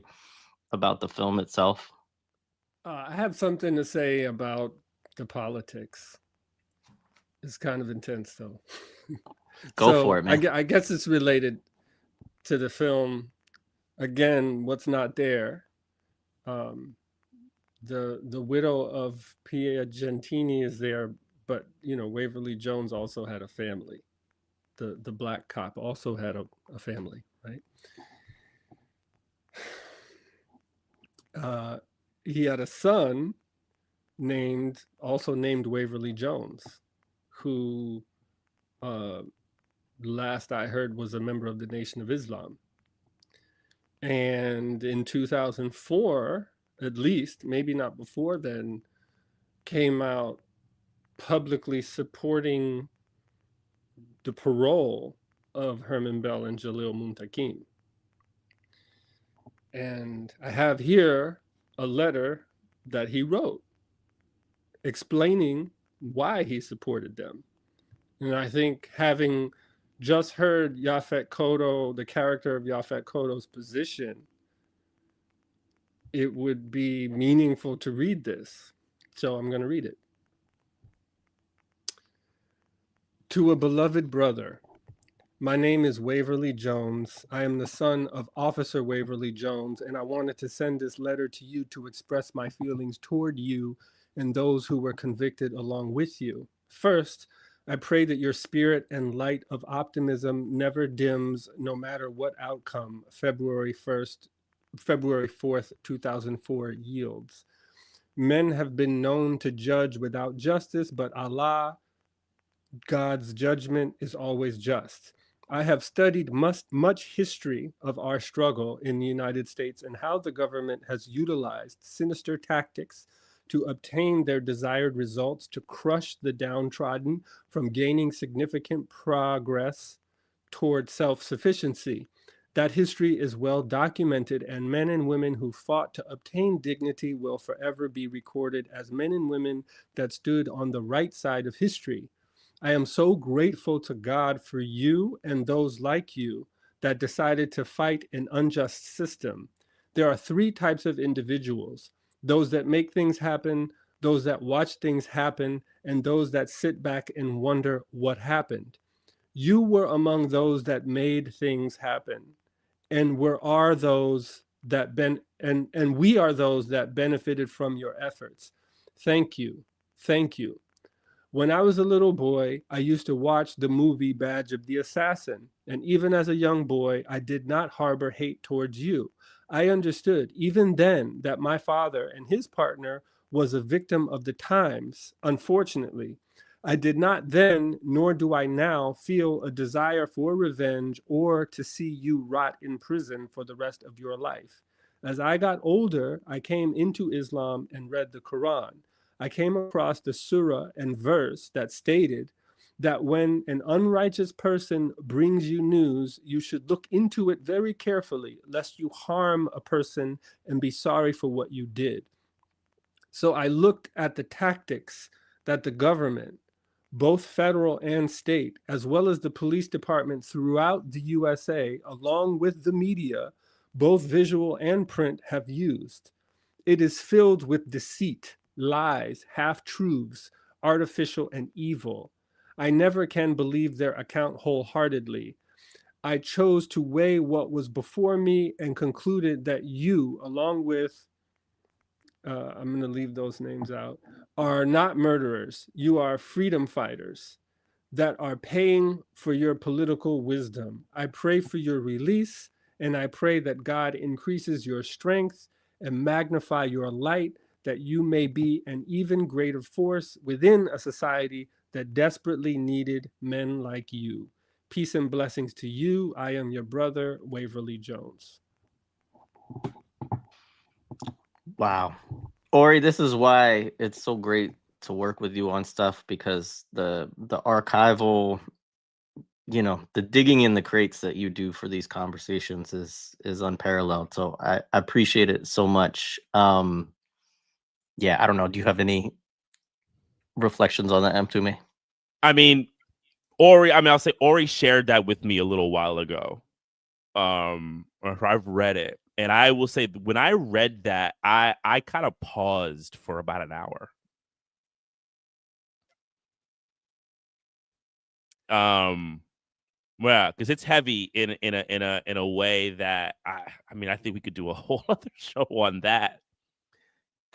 about the film itself? I have something to say about the politics. It's kind of intense, though. Go for it, man. I guess it's related to the film. Again, what's not there. The widow of Piagentini is there, but Waverly Jones also had a family. The black cop also had a family, right? He had a son named Waverly Jones, who last I heard was a member of the Nation of Islam. And in 2004, at least, maybe not before then, came out publicly supporting the parole of Herman Bell and Jalil Muntaqim. And I have here a letter that he wrote explaining why he supported them. And I think having just heard Yaphet Kotto, the character of Yaphet Kotto's position, it would be meaningful to read this. So I'm going to read it. To a beloved brother, my name is Waverly Jones. I am the son of Officer Waverly Jones, and I wanted to send this letter to you to express my feelings toward you and those who were convicted along with you. First, I pray that your spirit and light of optimism never dims no matter what outcome February 4th, 2004 yields. Men have been known to judge without justice, but Allah, God's judgment, is always just. I have studied much history of our struggle in the United States and how the government has utilized sinister tactics to obtain their desired results to crush the downtrodden from gaining significant progress toward self-sufficiency. That history is well documented, and men and women who fought to obtain dignity will forever be recorded as men and women that stood on the right side of history. I am so grateful to God for you and those like you that decided to fight an unjust system. There are three types of individuals: those that make things happen, those that watch things happen, and those that sit back and wonder what happened. You were among those that made things happen, and we are those that we are those that benefited from your efforts. Thank you. Thank you. When I was a little boy, I used to watch the movie Badge of the Assassin, and even as a young boy, I did not harbor hate towards you. I understood even then that my father and his partner was a victim of the times, unfortunately. I did not then, nor do I now, feel a desire for revenge or to see you rot in prison for the rest of your life. As I got older, I came into Islam and read the Quran. I came across the surah and verse that stated that when an unrighteous person brings you news, you should look into it very carefully, lest you harm a person and be sorry for what you did. So I looked at the tactics that the government, both federal and state, as well as the police department throughout the USA, along with the media, both visual and print, have used. It is filled with deceit, lies, half-truths, artificial and evil. I never can believe their account wholeheartedly. I chose to weigh what was before me and concluded that you, along with, I'm going to leave those names out, are not murderers. You are freedom fighters that are paying for your political wisdom. I pray for your release, and I pray that God increases your strength and magnify your light, that you may be an even greater force within a society that desperately needed men like you. Peace and blessings to you. I am your brother, Waverly Jones. Wow. Ori, this is why it's so great to work with you on stuff, because the archival, the digging in the crates that you do for these conversations is unparalleled. So I appreciate it so much. Yeah, I don't know. Do you have any reflections on that, Mtume? I mean, I'll say Ori shared that with me a little while ago. Or I've read it. And I will say, when I read that, I kind of paused for about an hour. Well, because it's heavy in a way that I mean, I think we could do a whole other show on that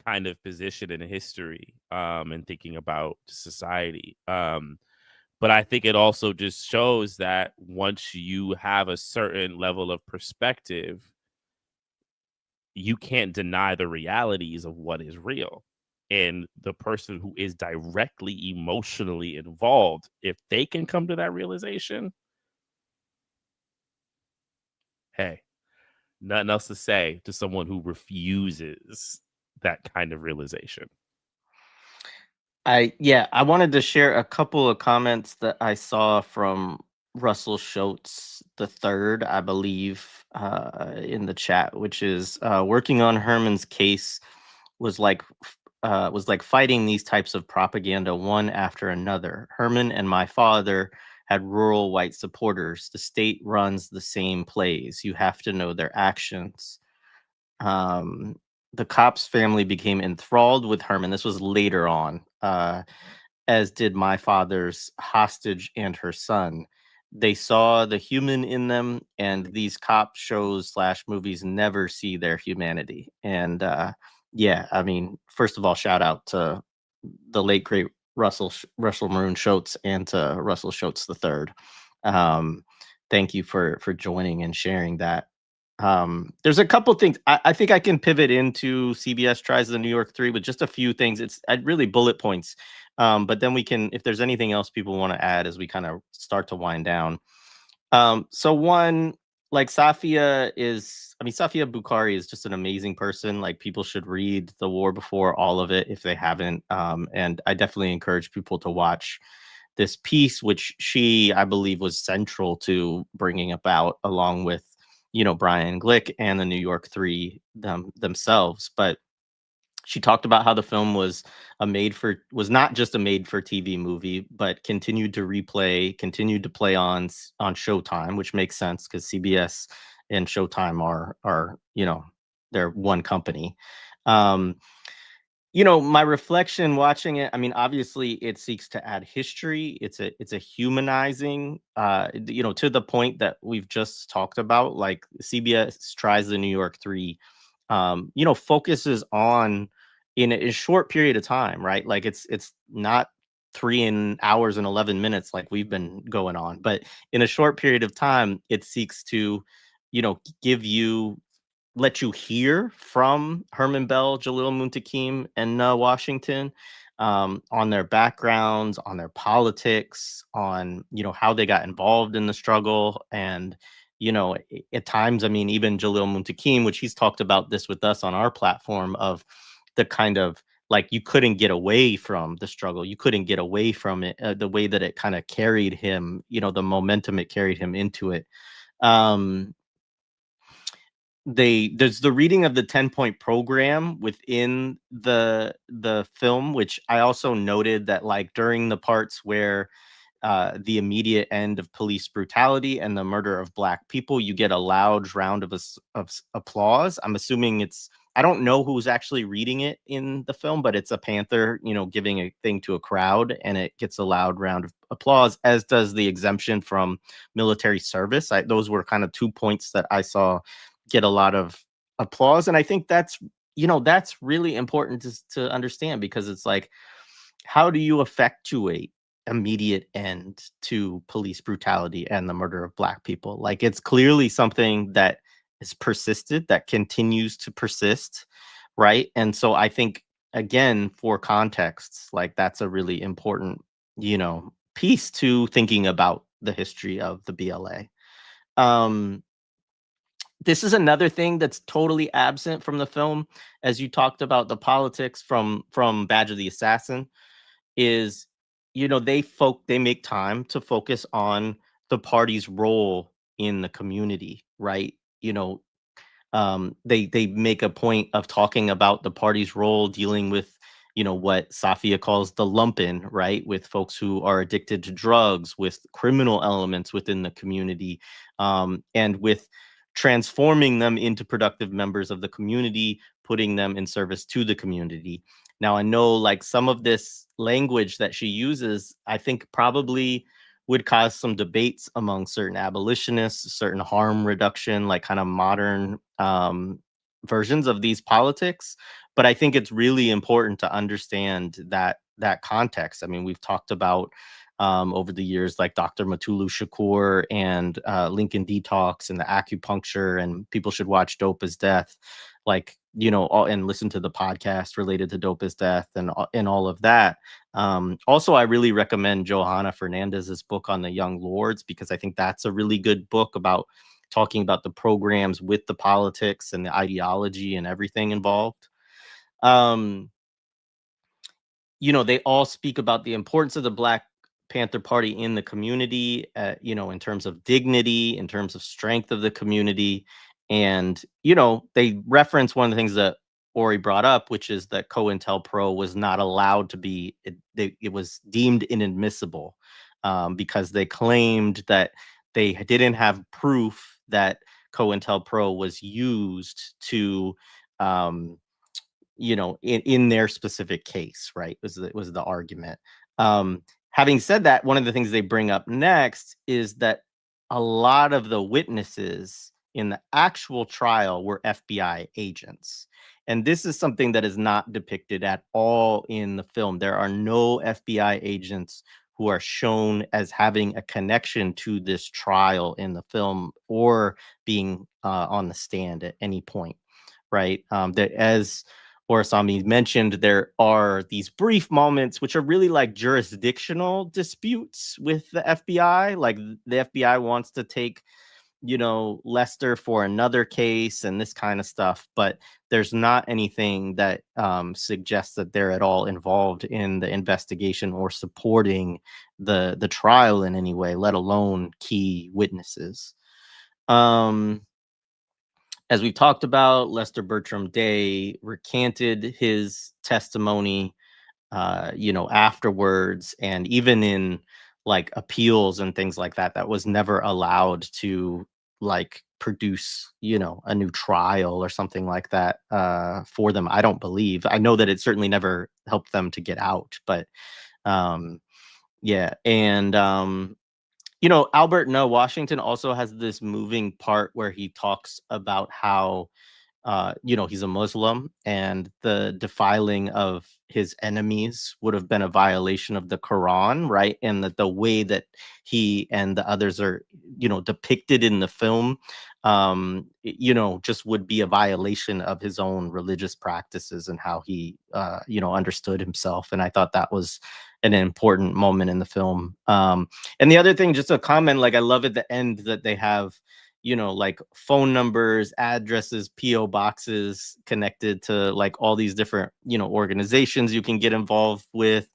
kind of position in history, and thinking about society. But I think it also just shows that once you have a certain level of perspective, you can't deny the realities of what is real. And the person who is directly emotionally involved, if they can come to that realization, hey, nothing else to say to someone who refuses that kind of realization. I wanted to share a couple of comments that I saw from Russell Schultz the third, I believe, in the chat, which is working on Herman's case was like fighting these types of propaganda one after another. Herman and my father had rural white supporters. The state runs the same plays. You have to know their actions. Um, the cop's family became enthralled with Herman. This was later on, as did my father's hostage and her son. They saw the human in them, and these cop shows slash movies never see their humanity. And yeah, I mean, first of all, shout out to the late great Russell Maroon Schultz and to Russell Schultz the third. Thank you for joining and sharing that. There's a couple things I think I can pivot into CBS Tries the New York Three with just a few things. It's really bullet points. But then we can, if there's anything else people want to add as we kind of start to wind down. So one, like Safia Bukhari is just an amazing person. Like people should read The War Before, all of it if they haven't. And I definitely encourage people to watch this piece, which she, I believe, was central to bringing about, along with, Brian Glick and the New York Three themselves. But she talked about how the film was not just a made for TV movie, but continued to play on Showtime, which makes sense because CBS and Showtime are they're one company. My reflection watching it, I mean, obviously it seeks to add history. It's a humanizing, to the point that we've just talked about. Like CBS Tries the New York Three, focuses on in a short period of time, right? Like it's not 3 hours and 11 minutes like we've been going on, but in a short period of time, it seeks to, give you let you hear from Herman Bell, Jalil Muntaqim, and Washington, on their backgrounds, on their politics, on how they got involved in the struggle, and at times, I mean, even Jalil Muntaqim, which he's talked about this with us on our platform, of the kind of like you couldn't get away from the struggle, you couldn't get away from it, the way that it kind of carried him, the momentum it carried him into it. Um, there's the reading of the 10-point program within the film, which I also noted that, like, during the parts where the immediate end of police brutality and the murder of Black people, you get a loud round of applause. I'm assuming I don't know who's actually reading it in the film, but it's a Panther, giving a thing to a crowd, and it gets a loud round of applause, as does the exemption from military service. Those were kind of 2 points that I saw get a lot of applause. And I think that's really important to understand, because it's like, how do you effectuate immediate end to police brutality and the murder of Black people? Like, it's clearly something that is persisted, that continues to persist, right? And so I think, again, for contexts, like, that's a really important, piece to thinking about the history of the BLA. This is another thing that's totally absent from the film, as you talked about the politics from Badge of the Assassin, is, they make time to focus on the party's role in the community, right? They make a point of talking about the party's role dealing with, what Safia calls the lumpen, right? With folks who are addicted to drugs, with criminal elements within the community, and with transforming them into productive members of the community, putting them in service to the community. Now, I know, like, some of this language that she uses, I think probably would cause some debates among certain abolitionists, certain harm reduction, like kind of modern versions of these politics. But I think it's really important to understand that context. I mean, we've talked about over the years, like Dr. Matulu Shakur and Lincoln Detox and the acupuncture, and people should watch Dope as Death, like, and listen to the podcast related to Dope as Death and all of that. Also, I really recommend Johanna Fernandez's book on the Young Lords, because I think that's a really good book about talking about the programs with the politics and the ideology and everything involved. They all speak about the importance of the Black Panther Party in the community, you know, in terms of dignity, in terms of strength of the community. And, you know, they reference one of the things that Ori brought up, which is that COINTELPRO was not allowed to be, it was deemed inadmissible because they claimed that they didn't have proof that COINTELPRO was used to, you know, in their specific case, right? Was the argument. Having said that, one of the things they bring up next is that a lot of the witnesses in the actual trial were FBI agents. And this is something that is not depicted at all in the film. There are no FBI agents who are shown as having a connection to this trial in the film or being on the stand at any point, right? That, as Orisanmi mentioned, there are these brief moments which are really like jurisdictional disputes with the FBI. Like the FBI wants to take, you know, Lester for another case and this kind of stuff, but there's not anything that suggests that they're at all involved in the investigation or supporting the trial in any way, let alone key witnesses. As we talked about, Lester Bertram Day recanted his testimony, you know, afterwards, and even in like appeals and things like that, that was never allowed to like produce, you know, a new trial or something like that for them. I don't believe. I know that it certainly never helped them to get out, but yeah, and you know, Albert Noah Washington also has this moving part where he talks about how, you know, he's a Muslim and the defiling of his enemies would have been a violation of the Quran, right? And that the way that he and the others are, you know, depicted in the film, you know, just would be a violation of his own religious practices and how he, you know, understood himself. And I thought that was an important moment in the film. And the other thing, just a comment, like I love at the end that they have, you know, like phone numbers, addresses, PO boxes connected to like all these different, you know, organizations you can get involved with,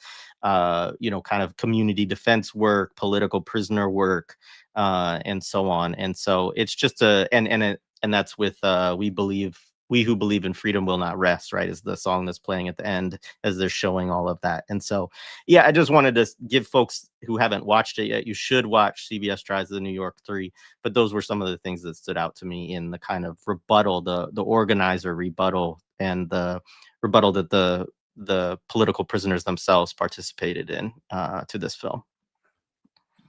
you know, kind of community defense work, political prisoner work, and so on. And so it's just and that's with we who believe in freedom will not rest, right? Is the song that's playing at the end as they're showing all of that. And so, yeah, I just wanted to give folks who haven't watched it yet, you should watch CBS Tries the New York 3. But those were some of the things that stood out to me in the kind of rebuttal, the organizer rebuttal, and the rebuttal that the political prisoners themselves participated in to this film.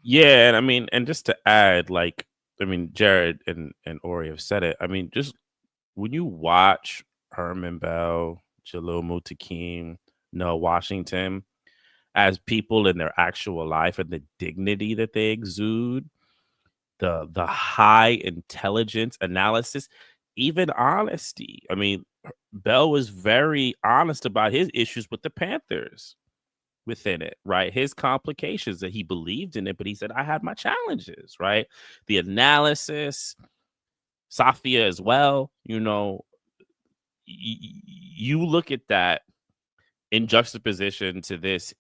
Yeah, and I mean, and just to add, like, I mean, Jared and Ori have said it. I mean, just when you watch Herman Bell, Jalil Mutakim, Noah Washington as people in their actual life and the dignity that they exude, the high intelligence analysis, even honesty. I mean, Bell was very honest about his issues with the Panthers within it, right? His complications, that he believed in it, but he said, I had my challenges, right? The analysis, Safia as well, you know, you look at that in juxtaposition to this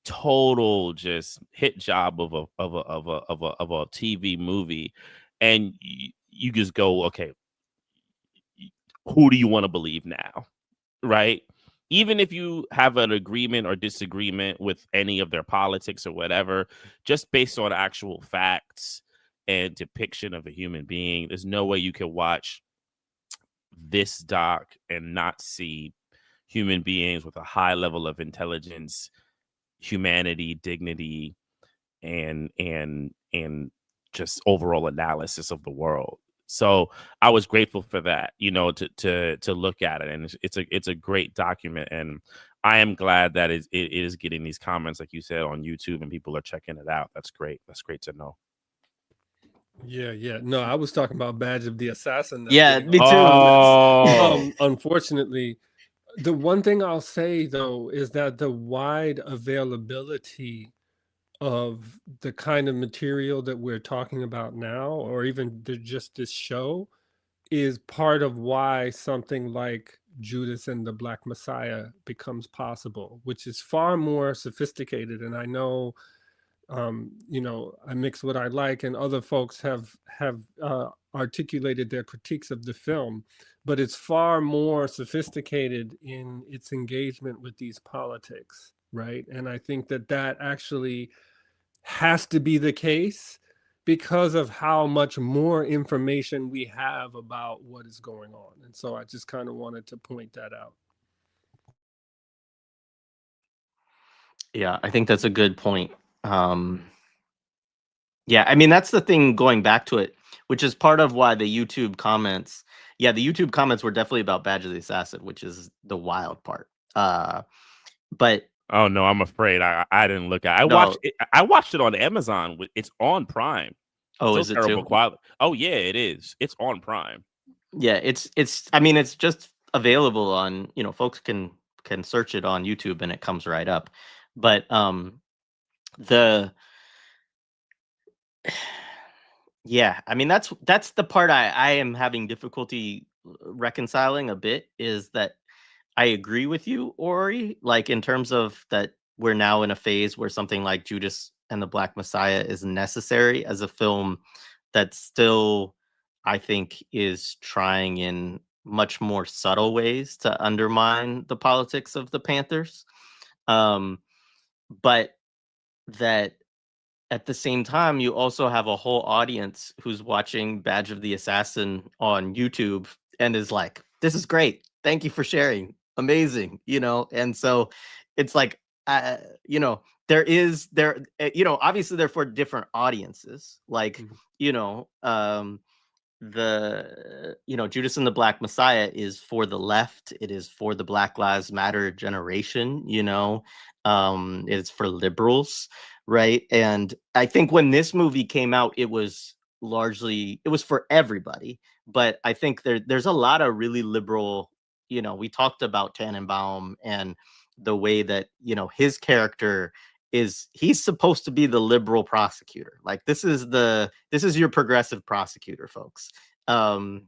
total just hit job of a TV movie, and you just go, okay, who do you want to believe now, right? Even if you have an agreement or disagreement with any of their politics or whatever, just based on actual facts and depiction of a human being, there's no way you can watch this doc and not see human beings with a high level of intelligence, humanity, dignity, and just overall analysis of the world. So I was grateful for that, you know, to look at it, and it's a great document, and I am glad that it is getting these comments, like you said, on YouTube, and people are checking it out. That's great. That's great to know. Yeah. No, I was talking about Badge of the Assassin. That's Yeah, getting me all too. the Oh, unfortunately, the one thing I'll say though is that the wide availability of the kind of material that we're talking about now, or even just this show, is part of why something like Judas and the Black Messiah becomes possible, which is far more sophisticated. And I know I mix what I like, and other folks have articulated their critiques of the film, but it's far more sophisticated in its engagement with these politics, right? And I think that actually has to be the case because of how much more information we have about what is going on. And so I just kind of wanted to point that out. Yeah, I think that's a good point. Yeah, I mean, that's the thing, going back to it, which is part of why the YouTube comments, the YouTube comments were definitely about Badge of the Assassin, which is the wild part. But oh no, I'm afraid I didn't look at. no, I watched it on Amazon. It's on Prime. oh, Still is it terrible too? quality. Oh yeah, it is. It's on Prime. Yeah, it's. I mean, it's just available on. Folks can search it on YouTube and it comes right up. But the yeah, I mean, that's the part I am having difficulty reconciling a bit, is that I agree with you, Ori, like in terms of that we're now in a phase where something like Judas and the Black Messiah is necessary as a film that still, I think, is trying in much more subtle ways to undermine the politics of the Panthers. But that at the same time, you also have a whole audience who's watching Badge of the Assassin on YouTube and is like, this is great. Thank you for sharing. Amazing. And so it's like, obviously they're for different audiences. Like, Judas and the Black Messiah is for the left. It is for the Black Lives Matter generation, it's for liberals, right? And I think when this movie came out, it was for everybody. But I think there's a lot of really liberal, we talked about Tannenbaum and the way that, his character he's supposed to be the liberal prosecutor. Like, this is your progressive prosecutor, folks. And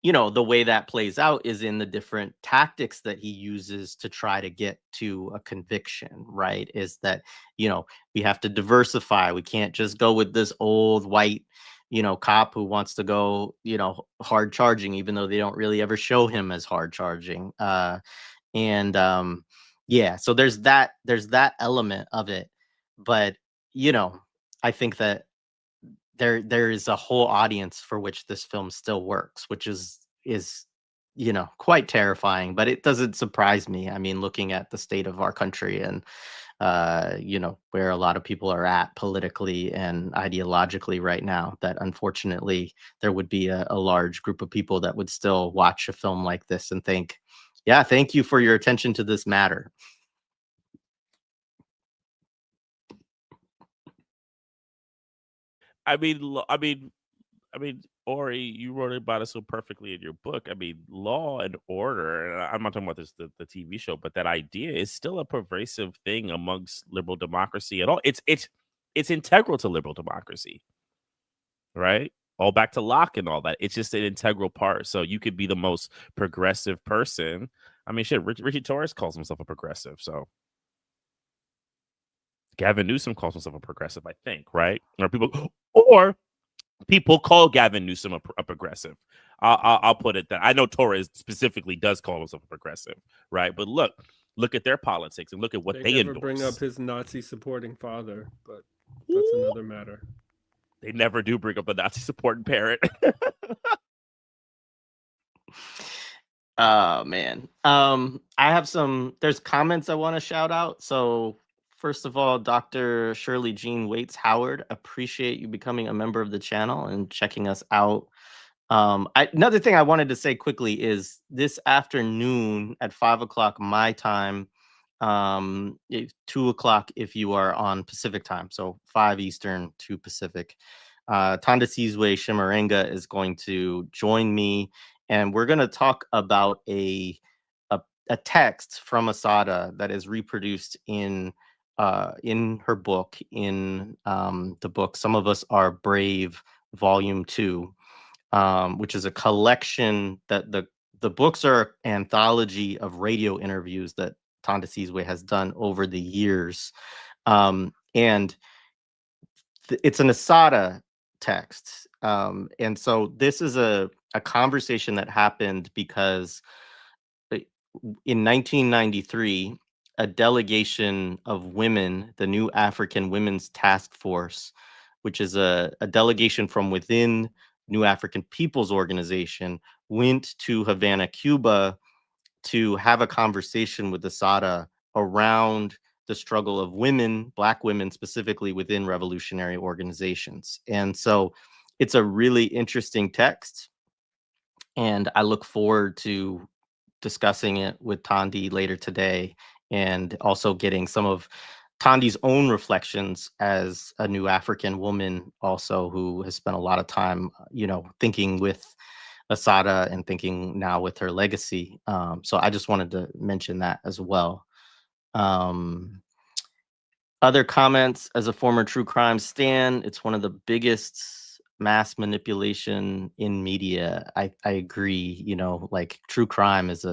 the way that plays out is in the different tactics that he uses to try to get to a conviction, right? Is that, we have to diversify. We can't just go with this old white, cop who wants to go, hard charging, even though they don't really ever show him as hard charging. So there's that element of it. But, I think that there is a whole audience for which this film still works, which is quite terrifying. But it doesn't surprise me. I mean, looking at the state of our country and where a lot of people are at politically and ideologically right now, that unfortunately there would be a large group of people that would still watch a film like this and think, yeah, thank you for your attention to this matter. I mean, Ori, you wrote about it so perfectly in your book. I mean, Law and Order, and I'm not talking about the TV show, but that idea is still a pervasive thing amongst liberal democracy at all. It's integral to liberal democracy, right? All back to Locke and all that. It's just an integral part. So you could be the most progressive person. I mean, shit, Richie Torres calls himself a progressive. So Gavin Newsom calls himself a progressive, I think, right? Or people call Gavin Newsom a progressive. I'll put it that I know Torres specifically does call himself a progressive, right? But look at their politics and look at what they never endorse. Bring up his Nazi supporting father, but that's another matter. They never do bring up the Nazi supporting parent. Oh man. I have there's comments I want to shout out. So first of all, Dr. Shirley Jean Waits Howard, appreciate you becoming a member of the channel and checking us out. Another thing I wanted to say quickly is this afternoon at 5:00 my time, 2:00 if you are on Pacific time, so 5 Eastern, 2 Pacific. Tandasizwe Shimarenga is going to join me, and we're going to talk about a text from Assata that is reproduced in her book, in the book Some of Us Are Brave, Volume 2, which is a collection that the books are anthology of radio interviews that Tandasizwe has done over the years, And it's an Assata text. And so this is a conversation that happened because in 1993, a delegation of women, the New African Women's Task Force, which is a delegation from within New African People's Organization, went to Havana, Cuba, to have a conversation with Assata around the struggle of women, Black women specifically, within revolutionary organizations. And so it's a really interesting text. And I look forward to discussing it with Tandi later today, and also getting some of Tandi's own reflections as a new African woman, also, who has spent a lot of time, thinking with Assata and thinking now with her legacy. So I just wanted to mention that as well. Other comments: as a former true crime stan, it's one of the biggest mass manipulation in media. I agree. Like, true crime is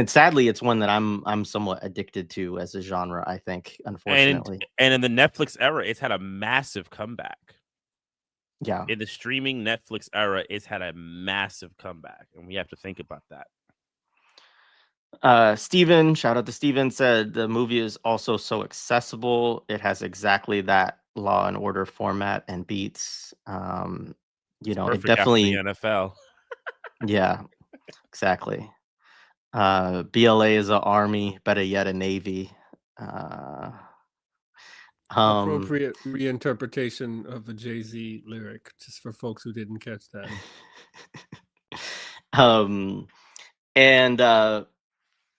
sadly, it's one that I'm somewhat addicted to as a genre, I think, unfortunately. And in the Netflix era, it's had a massive comeback. Yeah. In the streaming Netflix era, it's had a massive comeback, and we have to think about that. Steven, shout out to Steven, said the movie is also so accessible. It has exactly that Law and Order format and beats. It definitely after the NFL. Yeah, exactly. BLA is an army, better yet a navy. Appropriate reinterpretation of a Jay-Z lyric, just for folks who didn't catch that.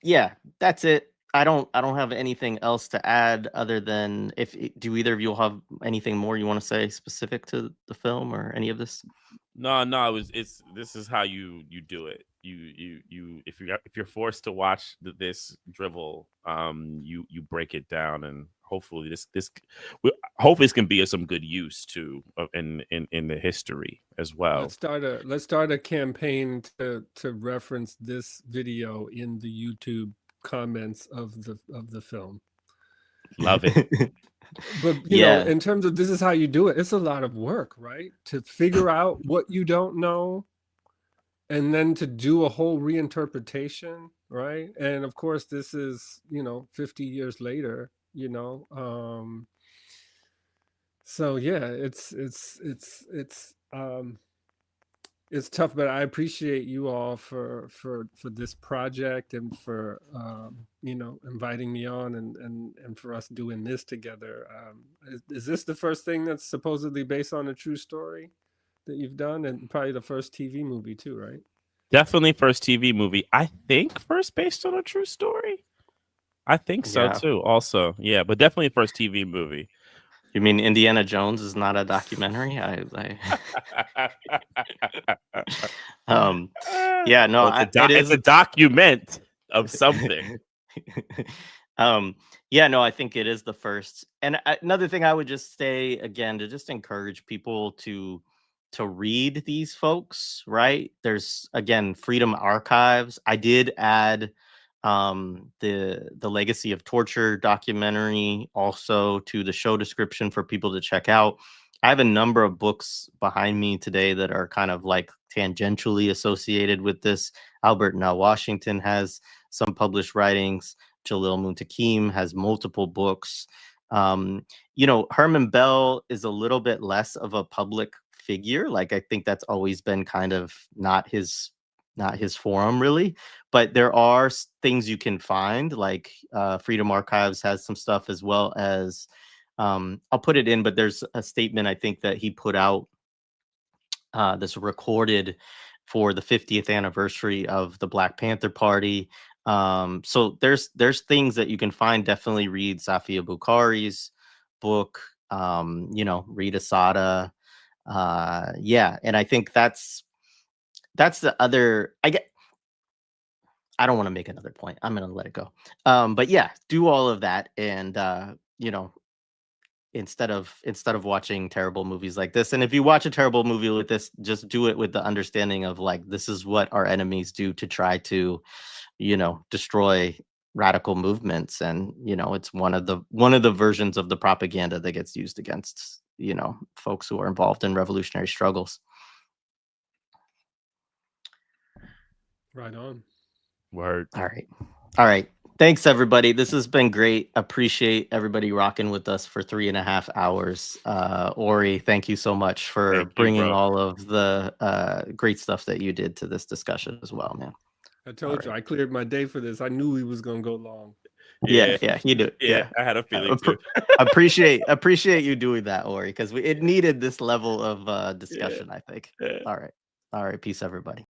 Yeah, that's it. I don't have anything else to add other than, do either of you have anything more you want to say specific to the film or any of this? No, this is how you do it. You if you're forced to watch this drivel, you break it down, and hopefully this can be of some good use too in the history as well. Let's start a campaign to reference this video in the YouTube comments of the film. Love it. But in terms of, this is how you do it, it's a lot of work, right? To figure out what you don't know, and then to do a whole reinterpretation, right? And of course, this is 50 years later, so yeah, it's tough, but I appreciate you all for this project, and for inviting me on, and for us doing this together. Is this the first thing that's supposedly based on a true story that you've done, and probably the first TV movie too, right? Definitely first TV movie. I think first based on a true story. I think so too. Also, yeah, but definitely first TV movie. You mean Indiana Jones is not a documentary? Yeah, no, it's a document of something. Yeah, no, I think it is the first. And another thing I would just say, again, to just encourage people to read these folks, right? There's, again, Freedom Archives. I did add the Legacy of Torture documentary also to the show description for people to check out. I have a number of books behind me today that are kind of like tangentially associated with this. Albert Nell Washington has some published writings. Jalil Muntakim has multiple books. Herman Bell is a little bit less of a public figure. Like, I think that's always been kind of not his forum, really. But there are things you can find, like Freedom Archives has some stuff, as well as I'll put it in, but there's a statement I think that he put out that's recorded for the 50th anniversary of the Black Panther Party. So there's things that you can find. Definitely read Safia Bukhari's book. Read Assata. And I think that's the other. I don't want to make another point. I'm going to let it go. But yeah, do all of that, and instead of watching terrible movies like this. And if you watch a terrible movie like this, just do it with the understanding of, like, this is what our enemies do to try to, destroy radical movements, and it's one of the versions of the propaganda that gets used against folks who are involved in revolutionary struggles. Right on. Word. All right. Thanks, everybody. This has been great. Appreciate everybody rocking with us for 3.5 hours. Ori, thank you so much for bringing all of the great stuff that you did to this discussion as well, man. I told you, I cleared my day for this. I knew we was going to go long. Yeah, you do. Yeah, I had a feeling too. appreciate you doing that, Ori, because it needed this level of discussion, I think. All right. Peace, everybody.